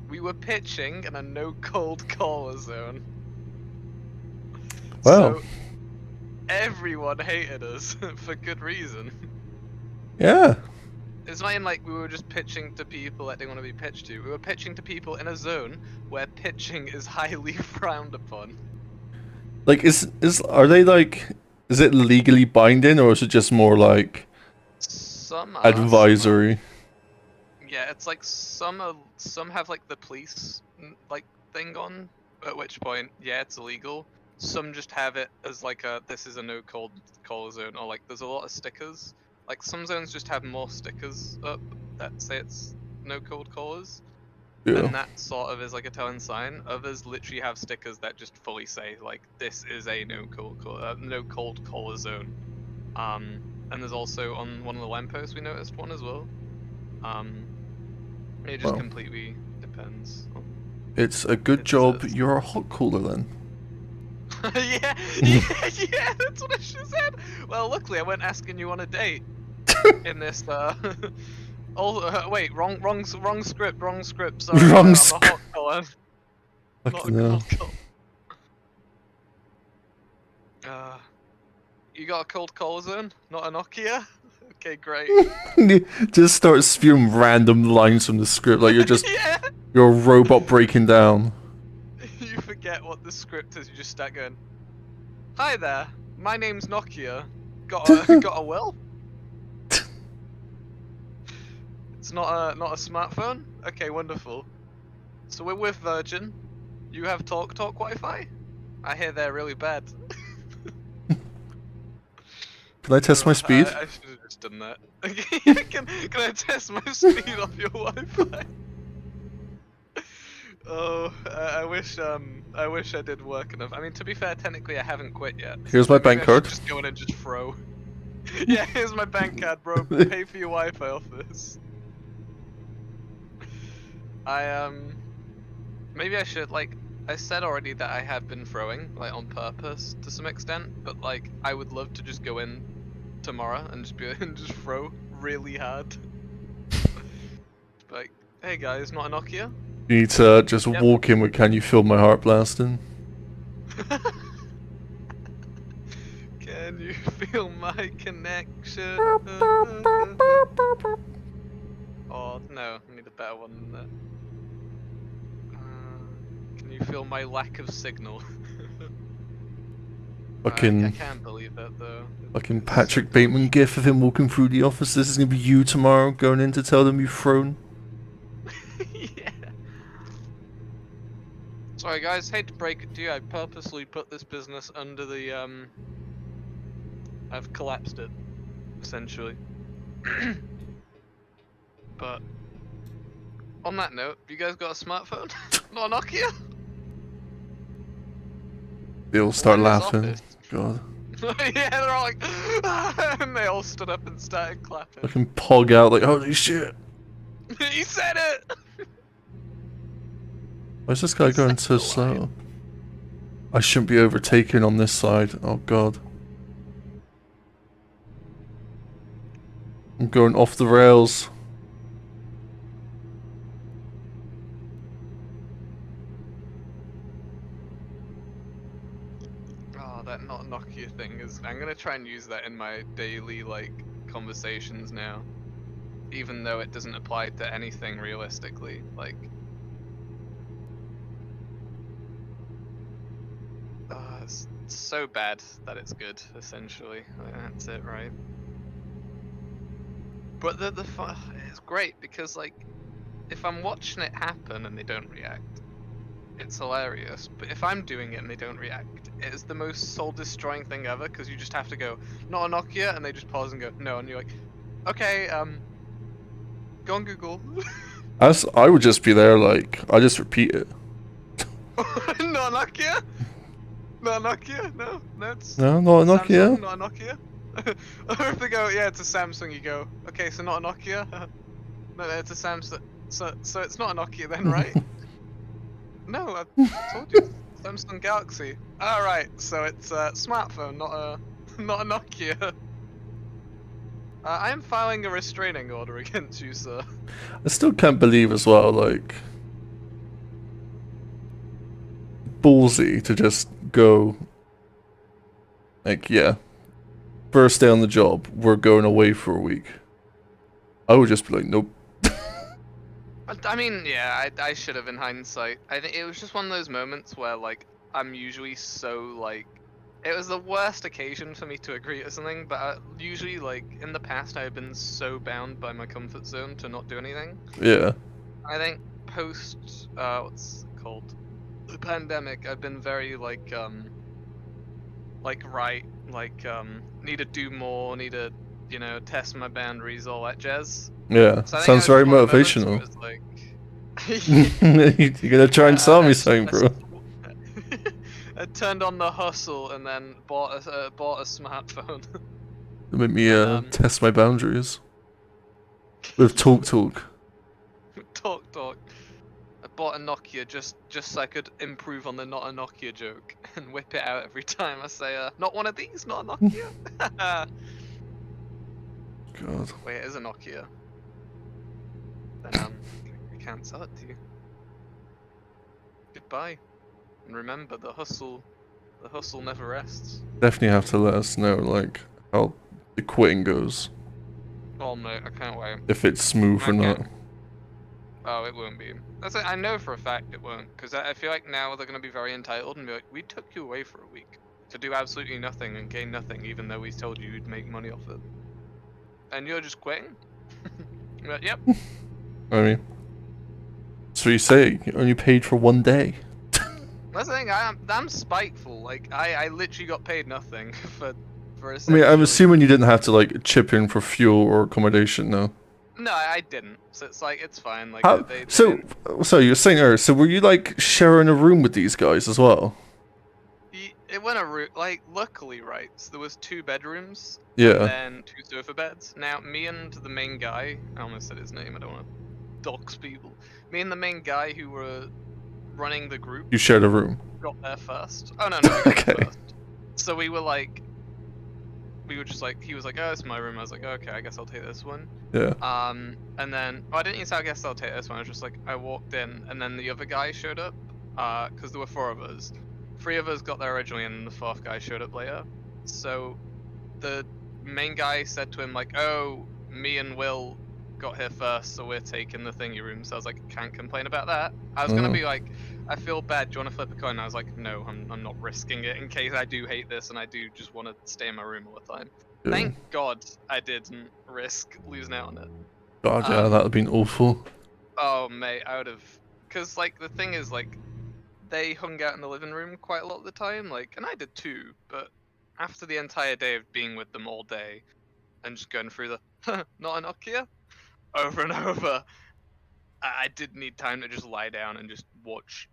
We were pitching in a no cold caller zone. Wow. So everyone hated us for good reason. Yeah. It's not even like we were just pitching to people that they want to be pitched to. We were pitching to people in a zone where pitching is highly frowned upon. Like, are they like, is it legally binding, or is it just more like Some are, advisory? Yeah, it's like some have like the police like thing on, at which point, yeah, it's illegal. Some just have it as like this is a no cold caller zone, or like there's a lot of stickers. Like some zones just have more stickers up that say it's no cold callers. Yeah. And that sort of is like a telling sign. Others literally have stickers that just fully say like this is a no cold caller zone. And there's also on one of the lampposts we noticed one as well. It just completely depends. It's a good job you're a hot cooler then. yeah, that's what I should have said. Well, luckily I went asking you on a date in this. Wait, wrong script. Sorry, Wrong I'm a hot caller. Not a cold call. You got a cold caller zone? Not a Nokia? Okay, great. Just start spewing random lines from the script, like you're just you're a robot breaking down. You forget what the script is. You just start going, "Hi there, my name's Nokia. Got a will? It's not a smartphone. Okay, wonderful. So we're with Virgin. You have Talk Wi-Fi. I hear they're really bad." Can I test my speed? I should have just done that. Can I test my speed off your Wi-Fi? Oh, I wish I did work enough. I mean, to be fair, technically I haven't quit yet. Here's my bank card. Just go in and just throw. Yeah, here's my bank card, bro. Pay for your Wi-Fi off this. Maybe I should, like, I said already that I have been throwing, like, on purpose to some extent, but like, I would love to just go in tomorrow and just throw really hard. Like, hey guys, not a Nokia? You need to just walk in with "Can you feel my heart blasting?" Can you feel my connection? Oh no, I need a better one than that. Can you feel my lack of signal? Fucking, I can't believe that though. fucking Patrick Bateman gif of him walking through the office. This is gonna be you tomorrow, going in to tell them you've thrown. Yeah. Sorry guys, hate to break it to you, I purposely put this business under the I've collapsed it, essentially. But on that note, you guys got a smartphone? Not a Nokia? They all start Why this laughing. office? God. Yeah, they're all like, and they all stood up and started clapping. Fucking pog out like, holy shit. He said it! Why is this guy going so slow? I shouldn't be overtaken on this side. Oh god. I'm going off the rails. Oh, that not Nokia thing is. I'm gonna try and use that in my daily like conversations now, even though it doesn't apply to anything realistically. Like, it's so bad that it's good. Essentially, like, that's it, right? But it's great because like, if I'm watching it happen and they don't react, it's hilarious. But if I'm doing it and they don't react, it is the most soul-destroying thing ever because you just have to go, not a Nokia, and they just pause and go, no, and you're like, okay, go on Google. I would just be there, like, I just repeat it. Not a Nokia? Not a Nokia? No, that's No, not a Samsung, Nokia. not a Nokia. Or if they go, yeah, it's a Samsung, you go, okay, so not a Nokia? No, it's a Samsung. So it's not a Nokia then, right? No, I told you, Samsung Galaxy. Alright, so it's a smartphone, not a not a Nokia. I am filing a restraining order against you, sir. I still can't believe as well, like, ballsy to just go, like, yeah, first day on the job, we're going away for a week. I would just be like, nope. I mean, yeah, I should have in hindsight. I think it was just one of those moments where, like, I'm usually so, like, it was the worst occasion for me to agree to something, but usually, like, in the past, I've been so bound by my comfort zone to not do anything. Yeah. I think post, what's it called? The pandemic, I've been very, like, right, like, need to do more, need to, you know, test my boundaries, all that jazz. Yeah. So I think I Sounds was just very one of the moments where motivational. it was like, You're gonna try and sell me I, something, bro. I turned on the hustle and then bought a smartphone. Make me And test my boundaries with talk. talk. I bought a Nokia just so I could improve on the not a Nokia joke and whip it out every time I say not one of these, not a Nokia. God. Wait, it is a Nokia. Then I can't sell it to you. Goodbye. And remember, the hustle never rests. Definitely have to let us know, like, how the quitting goes. Oh mate, I can't wait. If it's smooth or not. Oh, it won't be. That's it. I know for a fact it won't, because I feel like now they're going to be very entitled and be like, we took you away for a week to do absolutely nothing and gain nothing, even though we told you you'd make money off it. And you're just quitting? But, yep. I mean, so you say you only paid for 1 day. That's the thing, I'm spiteful. Like, I literally got paid nothing for I mean, I'm essentially... assuming you didn't have to, like, chip in for fuel or accommodation, no? No, I didn't. So it's like, it's fine. Like, How? they So you were saying earlier, so were you, like, sharing a room with these guys as well? It went like, luckily, right, so there was 2 bedrooms, Yeah. and then 2 sofa beds. Now, me and the main guy, I almost said his name, I don't want to dox people. Me and the main guy who were running the group You shared a room. got there first. Oh, no, we got Okay. there first. So we were just like, he was like, oh, it's my room. I was like, okay, I guess I'll take this one. Yeah. And then, I didn't even say, I guess I'll take this one. I was just like, I walked in, and then the other guy showed up, because there were 4 of us. 3 of us got there originally, and the 4th guy showed up later. So the main guy said to him, like, oh, me and Will got here first, so we're taking the thingy room. So I was like, can't complain about that. I was gonna be like, I feel bad, do you want to flip a coin? And I was like, no, I'm not risking it in case I do hate this and I do just want to stay in my room all the time. Yeah. Thank God I didn't risk losing out on it. God, yeah, that would have been awful. Oh, mate, I would have... Because, like, the thing is, like, they hung out in the living room quite a lot of the time, like, and I did too, but after the entire day of being with them all day and just going through the not a Nokia over and over, I did need time to just lie down and just watch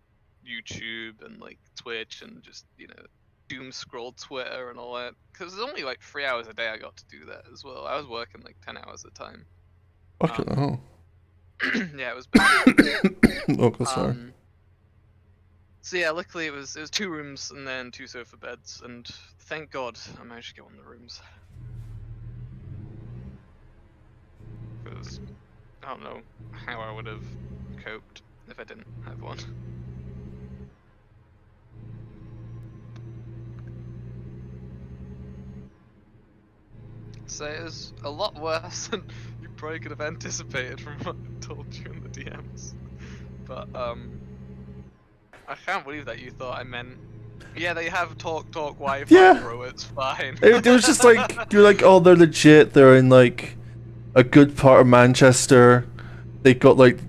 YouTube and, like, Twitch and just, you know, doom scroll Twitter and all that. Because it's only, like, 3 hours a day I got to do that as well. I was working, like, 10 hours at a time. Fucking hell. Yeah, it was bad. Oh, God, sorry. So yeah, luckily it was 2 rooms and then 2 sofa beds, and thank God I managed to get one of the rooms. Because I don't know how I would have coped if I didn't have one. So it was a lot worse than you probably could have anticipated from what I told you in the DMs. But I can't believe that you thought I meant. Yeah, they have talk Wi-Fi, Yeah. bro. It's fine. It was just like, you're like, oh, they're legit. They're in like a good part of Manchester. They got like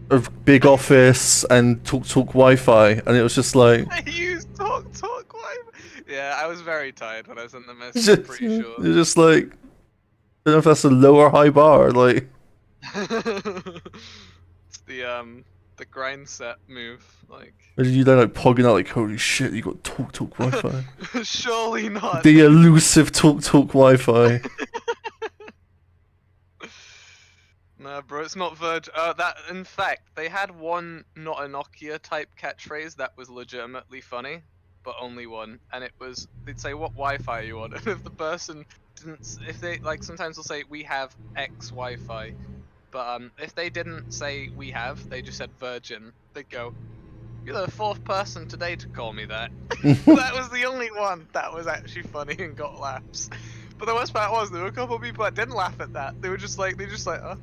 a big office and talk Wi-Fi, and it was just like, I used talk Wi-Fi. Yeah, I was very tired when I sent the it's message. I'm just, pretty sure. it's just like, I don't know if that's a low or high bar. Like, It's the grind set move, like. you then like pogging out like, holy shit, you got talk Wi-Fi. Surely not. The elusive talk Wi-Fi. Nah, bro, it's not Virgin. That in fact, they had one not a Nokia type catchphrase that was legitimately funny, but only one, and it was they'd say, "What Wi-Fi are you on?" And if the person didn't, if they like, sometimes they'll say, "We have X Wi-Fi," but if they didn't say "we have," they just said Virgin. They'd go, "You're the fourth person today to call me that." That was the only one that was actually funny and got laughs. But the worst part was there were a couple of people that didn't laugh at that. They were just like, oh.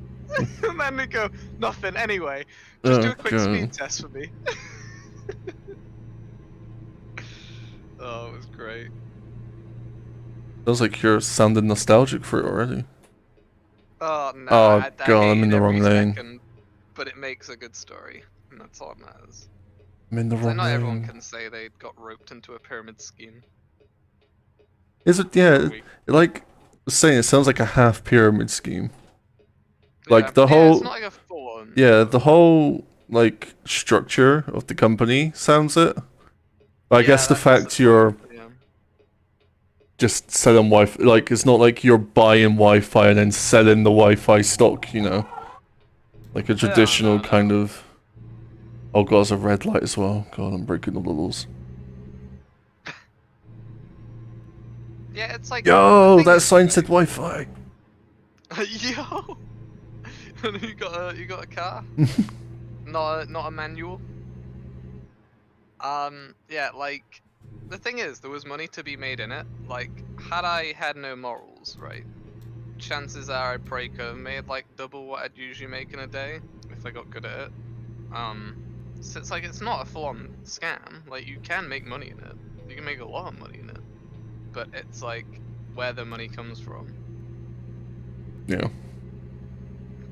And then they go, nothing anyway. Just do a quick speed test for me. Oh, it was great. Sounds like you're sounding nostalgic for it already. Oh no, Oh I god, hate I'm in the every wrong lane. second, but it makes a good story, and that's all that matters. I'm in the wrong Not everyone lane. can say they got roped into a pyramid scheme. Is it? Yeah, like I was saying, it sounds like a half pyramid scheme. Like the it's whole, not like a full-on. yeah, the whole like structure of the company sounds it. But I guess the fact you're just selling Wi-Fi, like it's not like you're buying Wi-Fi and then selling the Wi-Fi stock, you know, like a traditional kind of. Oh god, there's a red light as well. God, I'm breaking all the laws. Yeah, it's like. Yo, that sign said Wi-Fi. Yo, you got a car? not a manual. Yeah, like the thing is, there was money to be made in it. Like, had I had no morals, right? Chances are I probably could have made like double what I'd usually make in a day if I got good at it. So it's like it's not a full-on scam. Like you can make money in it. You can make a lot of money in it. But it's like where the money comes from. Yeah.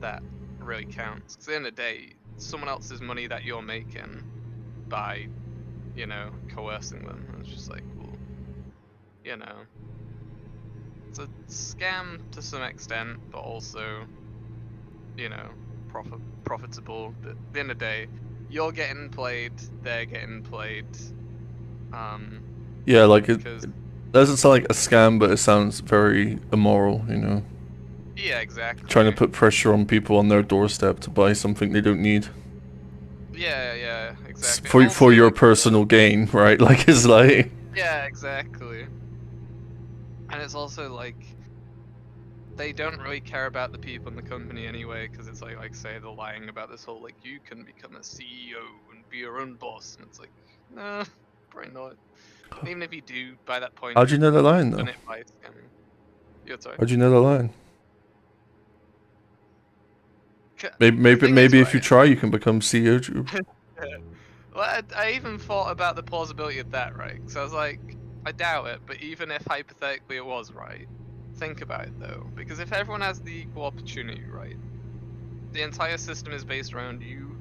That really counts. 'Cause at the end of the day, someone else's money that you're making by, you know, coercing them. It's just like, well, you know, it's a scam to some extent, but also, you know, profitable. At the end of the day, you're getting played, they're getting played. Yeah, like it doesn't sound like a scam, but it sounds very immoral, you know. Yeah, exactly. Trying to put pressure on people on their doorstep to buy something they don't need. Yeah, exactly. For your personal gain, right? Like it's like. Yeah, exactly. And it's also like they don't really care about the people in the company anyway, because it's like say they're lying about this whole like you can become a CEO and be your own boss, and it's like, nah, probably not. And even if you do, by that point, How'd you know the line though? done it by scamming. You're sorry. How'd you know the line? Maybe if you try, you can become CEO. Yeah. Well, I even thought about the plausibility of that, right? So I was like, I doubt it, but even if hypothetically it was right, think about it though, because if everyone has the equal opportunity, right, the entire system is based around you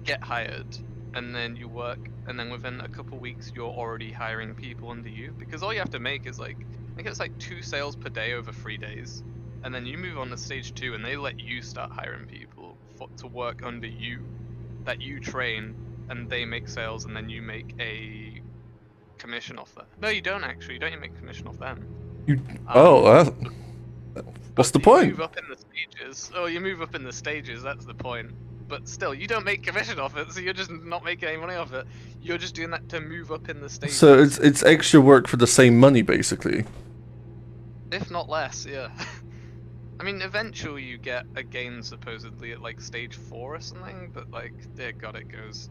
get hired, and then you work, and then within a couple weeks you're already hiring people under you, because all you have to make is like, I think it's like 2 sales per day over 3 days, and then you move on to stage 2, and they let you start hiring people to work under you, that you train, and they make sales, and then you make a commission off that. No, you don't actually. Don't you make commission off them? What's the point? You move up in the stages. Oh, you move up in the stages. That's the point. But still, you don't make commission off it, so you're just not making any money off it. You're just doing that to move up in the stages. So it's extra work for the same money, basically. If not less, yeah. I mean, eventually you get a gain supposedly at like stage 4 or something, but like, dear God, it goes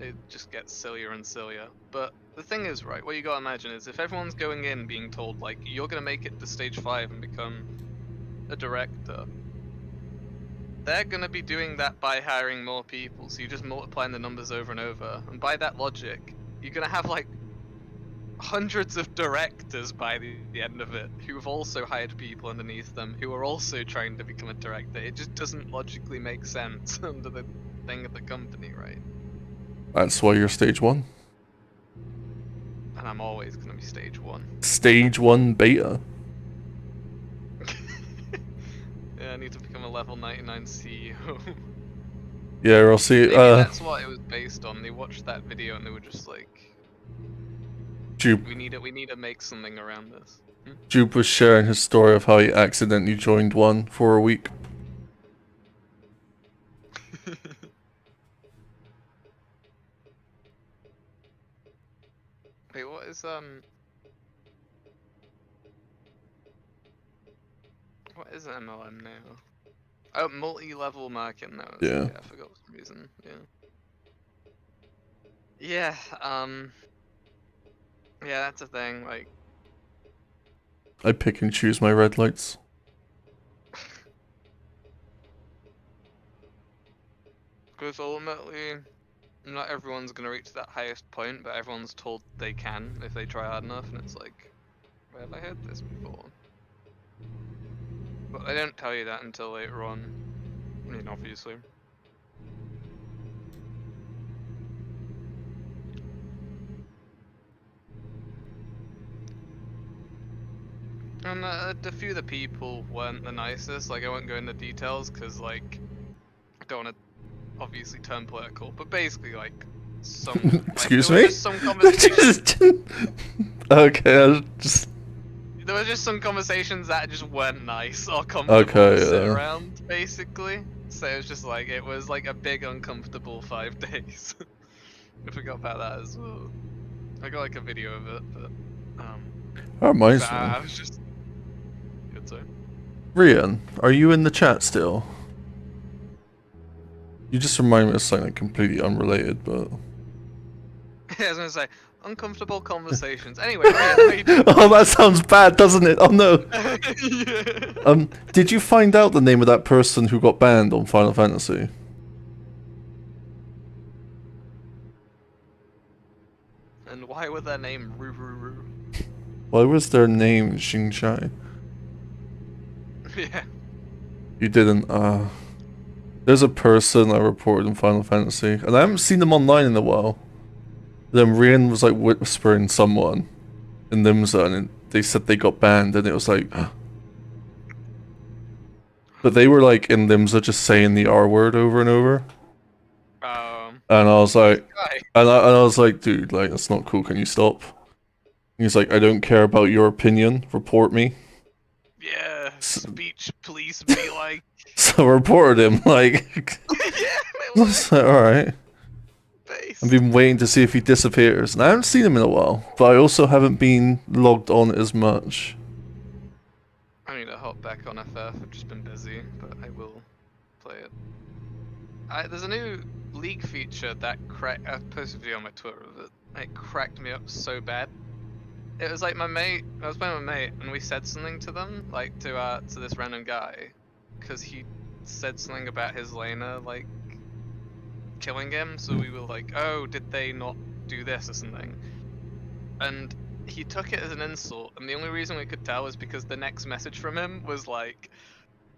it just gets sillier and sillier. But the thing is, right, what you gotta imagine is if everyone's going in being told, like, you're gonna make it to stage 5 and become a director, they're gonna be doing that by hiring more people, so you're just multiplying the numbers over and over. And by that logic, you're gonna have, like, hundreds of directors by the end of it who have also hired people underneath them who are also trying to become a director. It just doesn't logically make sense under the thing of the company, right? That's why you're stage 1. And I'm always gonna be stage 1. Stage 1 beta. Yeah, I need to become a level 99 CEO. Yeah, or I'll see. Maybe that's what it was based on. They watched that video and they were just like, Jupe. we need to make something around this. Jupe was sharing his story of how he accidentally joined one for a week. Wait, what is what is MLM now? Oh, multi-level marketing. No, Yeah. I forgot for some reason. Yeah. Yeah, that's a thing. Like, I pick and choose my red lights. because ultimately, not everyone's gonna reach that highest point, but everyone's told they can if they try hard enough, and it's like, where have I heard this before? But they don't tell you that until later on. I mean, obviously. And a few of the people weren't the nicest. Like, I won't go into details because, like, I don't want to obviously turn political. But basically, like, some. Excuse like, me? Some conversations. Okay, There were just some conversations that just weren't nice or comfortable to sit around, basically. So it was just like, it was like a big uncomfortable 5 days. I forgot about that as well. I got like a video of it, but that reminds me. I was just. Good, sorry. Rian, are you in the chat still? You just remind me of something like completely unrelated, but. Yeah, I was gonna say uncomfortable conversations. Anyway, Rian, how you doing? Oh, that sounds bad, doesn't it? Oh no. Yeah. Did you find out the name of that person who got banned on Final Fantasy? And why was their name Ruru? Why was their name Xingshai? Yeah. You didn't, There's a person I reported in Final Fantasy, and I haven't seen them online in a while. Then Rian was like whispering someone in Limsa, and they said they got banned, and it was like... But they were like in Limsa just saying the R word over and over. And I was like... And I was like, dude, like, that's not cool, can you stop? And he's like, I don't care about your opinion, report me. Yeah, speech police be like... So I reported him, like... Yeah, like, alright. I've been waiting to see if he disappears, and I haven't seen him in a while, but I also haven't been logged on as much. I need to hop back on FF, I've just been busy, but I will play it. There's a new League feature that I posted a video on my Twitter of it. It cracked me up so bad. It was like I was playing with my mate, and we said something to them, like to this random guy, because he said something about his laner, like, killing him, so we were like, oh, did they not do this or something? And he took it as an insult, and the only reason we could tell was because the next message from him was like,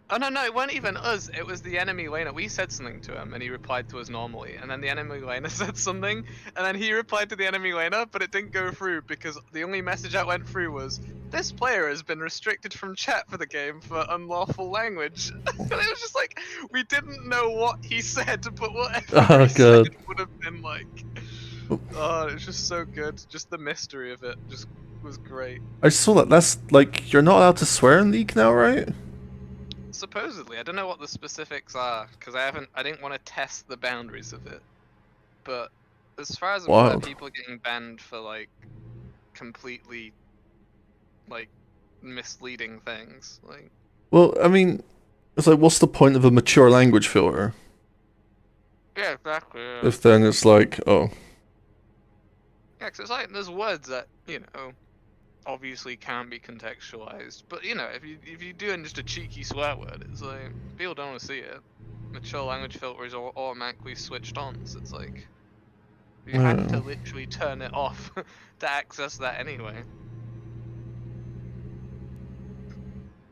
oh no, it weren't even us, it was the enemy laner. We said something to him, and he replied to us normally, and then the enemy laner said something, and then he replied to the enemy laner, but it didn't go through, because the only message that went through was, this player has been restricted from chat for the game for unlawful language. And it was just like, we didn't know what he said, but whatever he said would have been like... Oh, it was just so good. Just the mystery of it just was great. I saw that. That's like, you're not allowed to swear in League now, right? Supposedly, I don't know what the specifics are because I didn't want to test the boundaries of it. But as far as I'm aware, people are getting banned for like completely like misleading things. Like, well, I mean, it's like, what's the point of a mature language filter? Yeah, exactly. Yeah. If then it's like, oh, Yeah, 'cause it's like there's words that obviously can be contextualized, but if you do just a cheeky swear word, it's like people don't want to see it. Mature language filter is automatically switched on, so it's like you have to yeah. literally turn it off to access that anyway.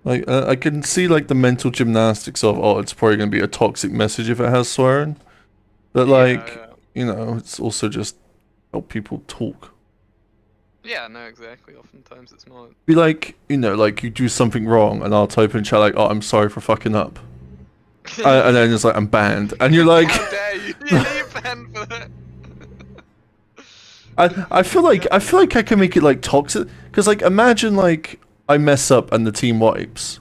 Like I can see like the mental gymnastics of, oh, it's probably gonna be a toxic message if it has swearing, but Yeah, like, yeah. it's also just how people talk. Yeah, no, exactly. Oftentimes it's not. Be like, like you do something wrong, and I'll type in chat like, oh, I'm sorry for fucking up, and then it's like I'm banned, and you're like, How dare you? Yeah, you banned for that. I feel like I can make it like toxic, because like imagine like I mess up and the team wipes.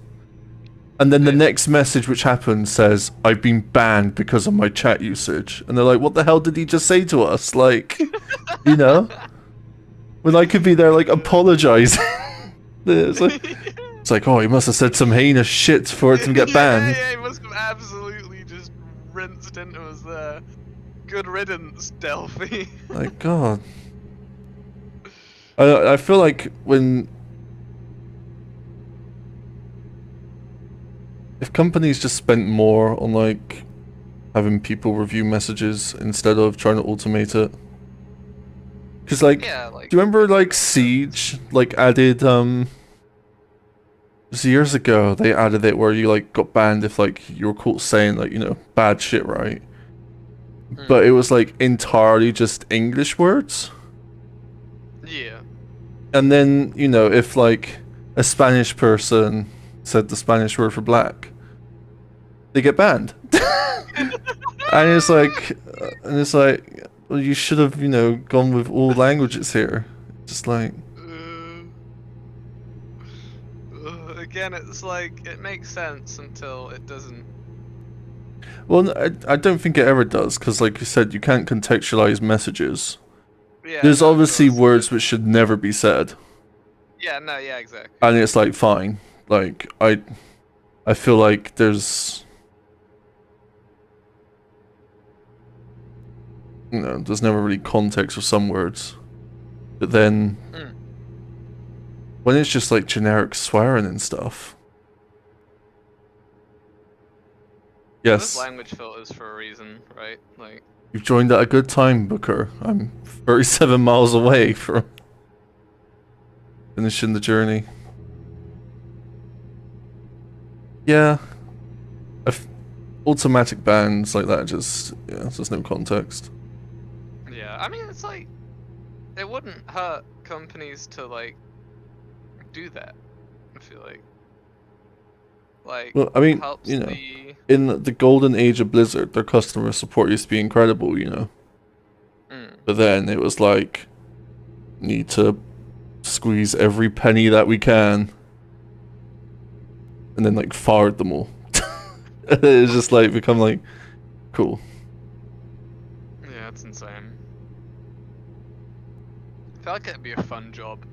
And then the Yeah. next message which happens says, I've been banned because of my chat usage. And they're like, what the hell did he just say to us? Like, you know? When I could be there, like, apologizing. It's like, oh, he must have said some heinous shit for it to get banned. Yeah, he must have absolutely just rinsed into us there. Good riddance, Delphi. Like, God. I feel like if companies just spent more on, like, having people review messages instead of trying to automate it. Because, like, Yeah, like, do you remember, it like, makes sense. Siege, like, added, it was years ago, they added it where you, like, got banned if, like, you were caught saying, like, bad shit, right? But it was, like, entirely just English words. Yeah. And then, if, like, a Spanish person said the Spanish word for black, they get banned. And it's like, well, you should have, gone with all languages here. Just like... Again, it's like, it makes sense until it doesn't. Well, I don't think it ever does, because like you said, you can't contextualize messages. Yeah, There's no, of obviously course. words which should never be said. Yeah, no, yeah, exactly. And it's like, fine. Like, I feel like there's never really context for some words. But then when it's just like generic swearing and stuff. There's Yes. language filters for a reason, right? Like, You've joined at a good time, Booker. I'm 37 miles away from finishing the journey. Yeah. Automatic bans like that there's no context. yeah, I mean, it's like, it wouldn't hurt companies to, like, do that, I feel like. Like, Well, I mean, helps the... in the golden age of Blizzard, their customer support used to be incredible, But then it was like, need to squeeze every penny that we can. And then, like, fired them all. It's just, like, become, like, cool. Yeah, it's insane. I feel like it'd be a fun job,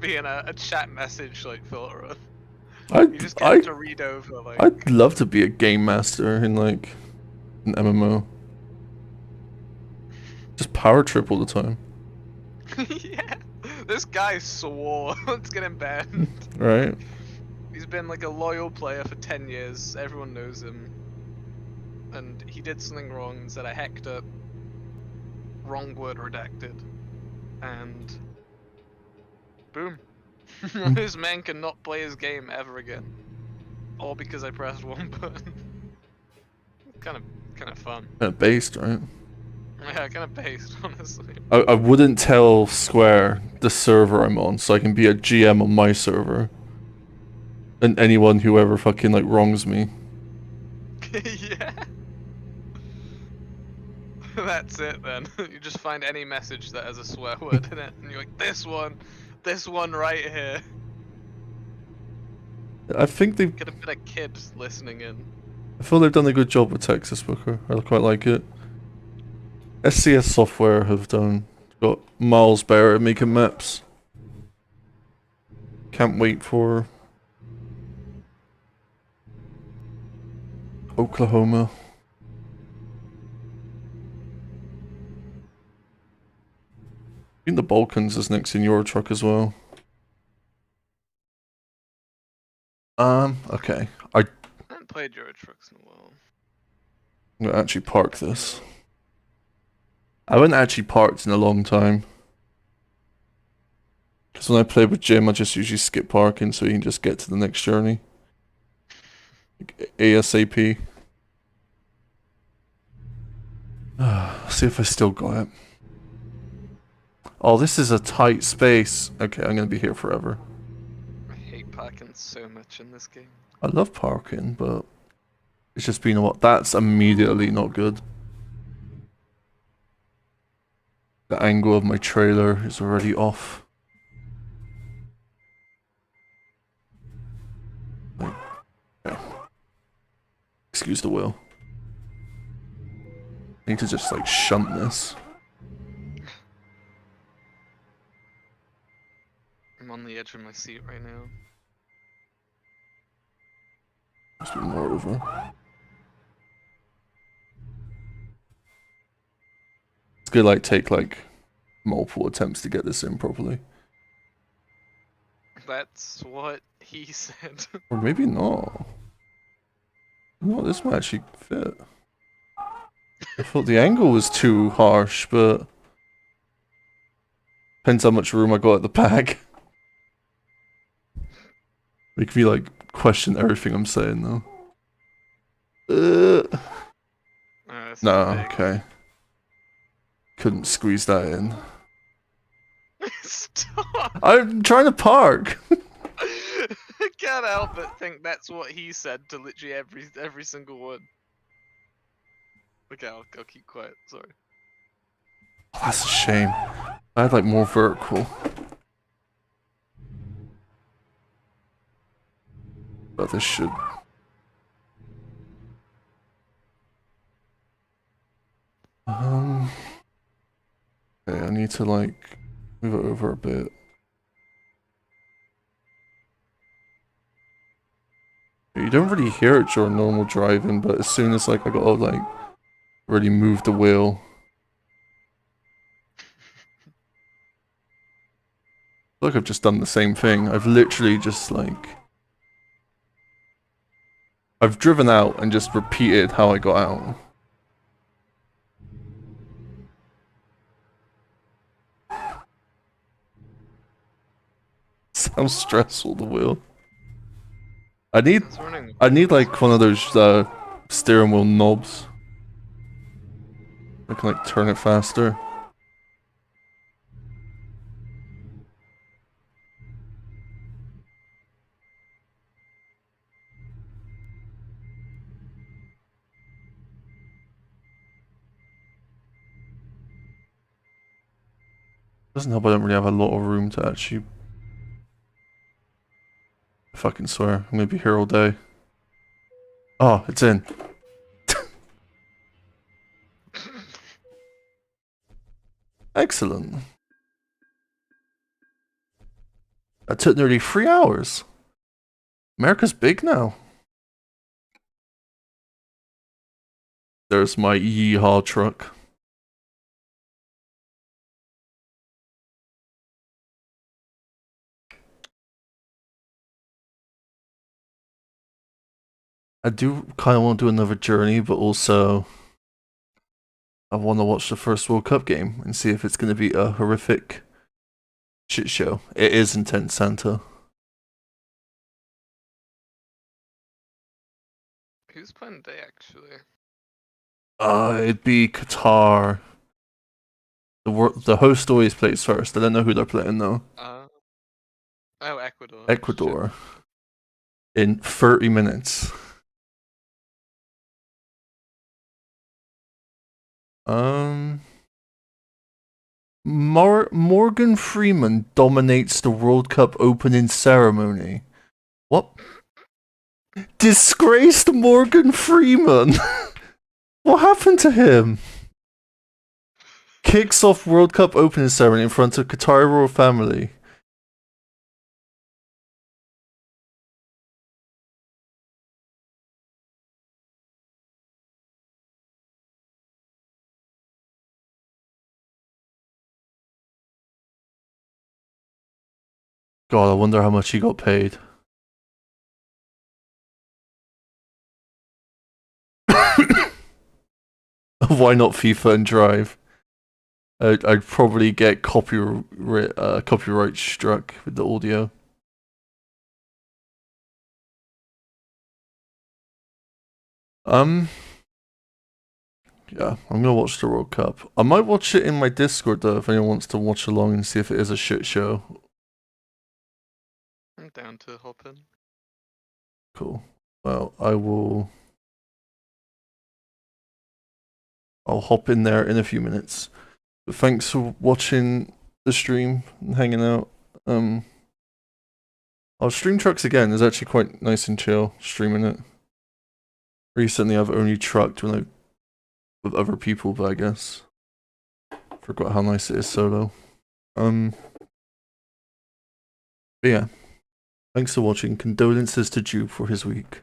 being a chat message, like, filterer. You just get to read over, like... I'd love to be a game master in, like, an MMO. Just power trip all the time. Yeah, this guy swore. Let's get him banned. Right? He's been like a loyal player for 10 years. Everyone knows him. And he did something wrong and said I hecked up. Wrong word redacted. And... boom. This man cannot play his game ever again. All because I pressed one button. kind of fun. Kind of based, right? Yeah, kind of based, honestly. I wouldn't tell Square the server I'm on, so I can be a GM on my server. And anyone who ever fucking, like, wrongs me. Yeah. That's it then. You just find any message that has a swear word in it, and you're like, this one right here. I think they've... Could have been a kid listening in. I feel they've done a good job with Texas Booker. I quite like it. SCS Software have got miles better at making maps. Can't wait for Oklahoma. think the Balkans is next in Euro Truck as well. Okay. I haven't played Euro Trucks in a while. I'm gonna actually park this. I haven't actually parked in a long time. Because when I play with Jim, I just usually skip parking so he can just get to the next journey. Like, ASAP. See if I still got it. Oh, this is a tight space. Okay, I'm gonna be here forever. I hate parking so much in this game. I love parking, but it's just been a while. That's immediately not good. The angle of my trailer is already off. Okay. Excuse the wheel. I need to just like shunt this. I'm on the edge of my seat right now. Must be more over. It's gonna like take like multiple attempts to get this in properly. That's what he said. Or maybe not. No, this might actually fit. I thought the angle was too harsh, but depends how much room I got at the back. Make me like question everything I'm saying though. No, okay. Couldn't squeeze that in. Stop! I'm trying to park. I can't help but think that's what he said to literally every single one. Okay, I'll keep quiet. Sorry. Oh, that's a shame. I had like more vertical. But this should. Okay, I need to like move it over a bit. You don't really hear it during normal driving, but as soon as like I gotta like really move the wheel. I feel like I've just done the same thing. I've literally just like I've driven out and just repeated how I got out. Sounds stressful, the wheel. I need like one of those steering wheel knobs. I can like turn it faster. Doesn't help I don't really have a lot of room to actually. I fucking swear, I'm gonna be here all day. Oh, it's in. Excellent. That took nearly 3 hours. America's big now. There's my yeehaw truck. I do kind of want to do another journey, but also I want to watch the first World Cup game and see if it's going to be a horrific shit show. It is intense, Santa. Who's playing today, actually? It'd be Qatar. The host always plays first. I don't know who they're playing though. Oh, Ecuador. Ecuador. In 30 minutes. Morgan Freeman dominates the World Cup opening ceremony. What? Disgraced Morgan Freeman. What happened to him? Kicks off World Cup opening ceremony in front of Qatari royal family. God, I wonder how much he got paid. Why not FIFA and Drive? I'd probably get copyright struck with the audio. Yeah, I'm gonna watch the World Cup. I might watch it in my Discord though, if anyone wants to watch along and see if it is a shit show. I'm down to hop in. Cool. Well, I'll hop in there in a few minutes. But thanks for watching the stream and hanging out. I'll stream trucks again. It's actually quite nice and chill streaming it. Recently, I've only trucked with other people, but I guess forgot how nice it is solo. But yeah, thanks for watching. Condolences to Jude for his week.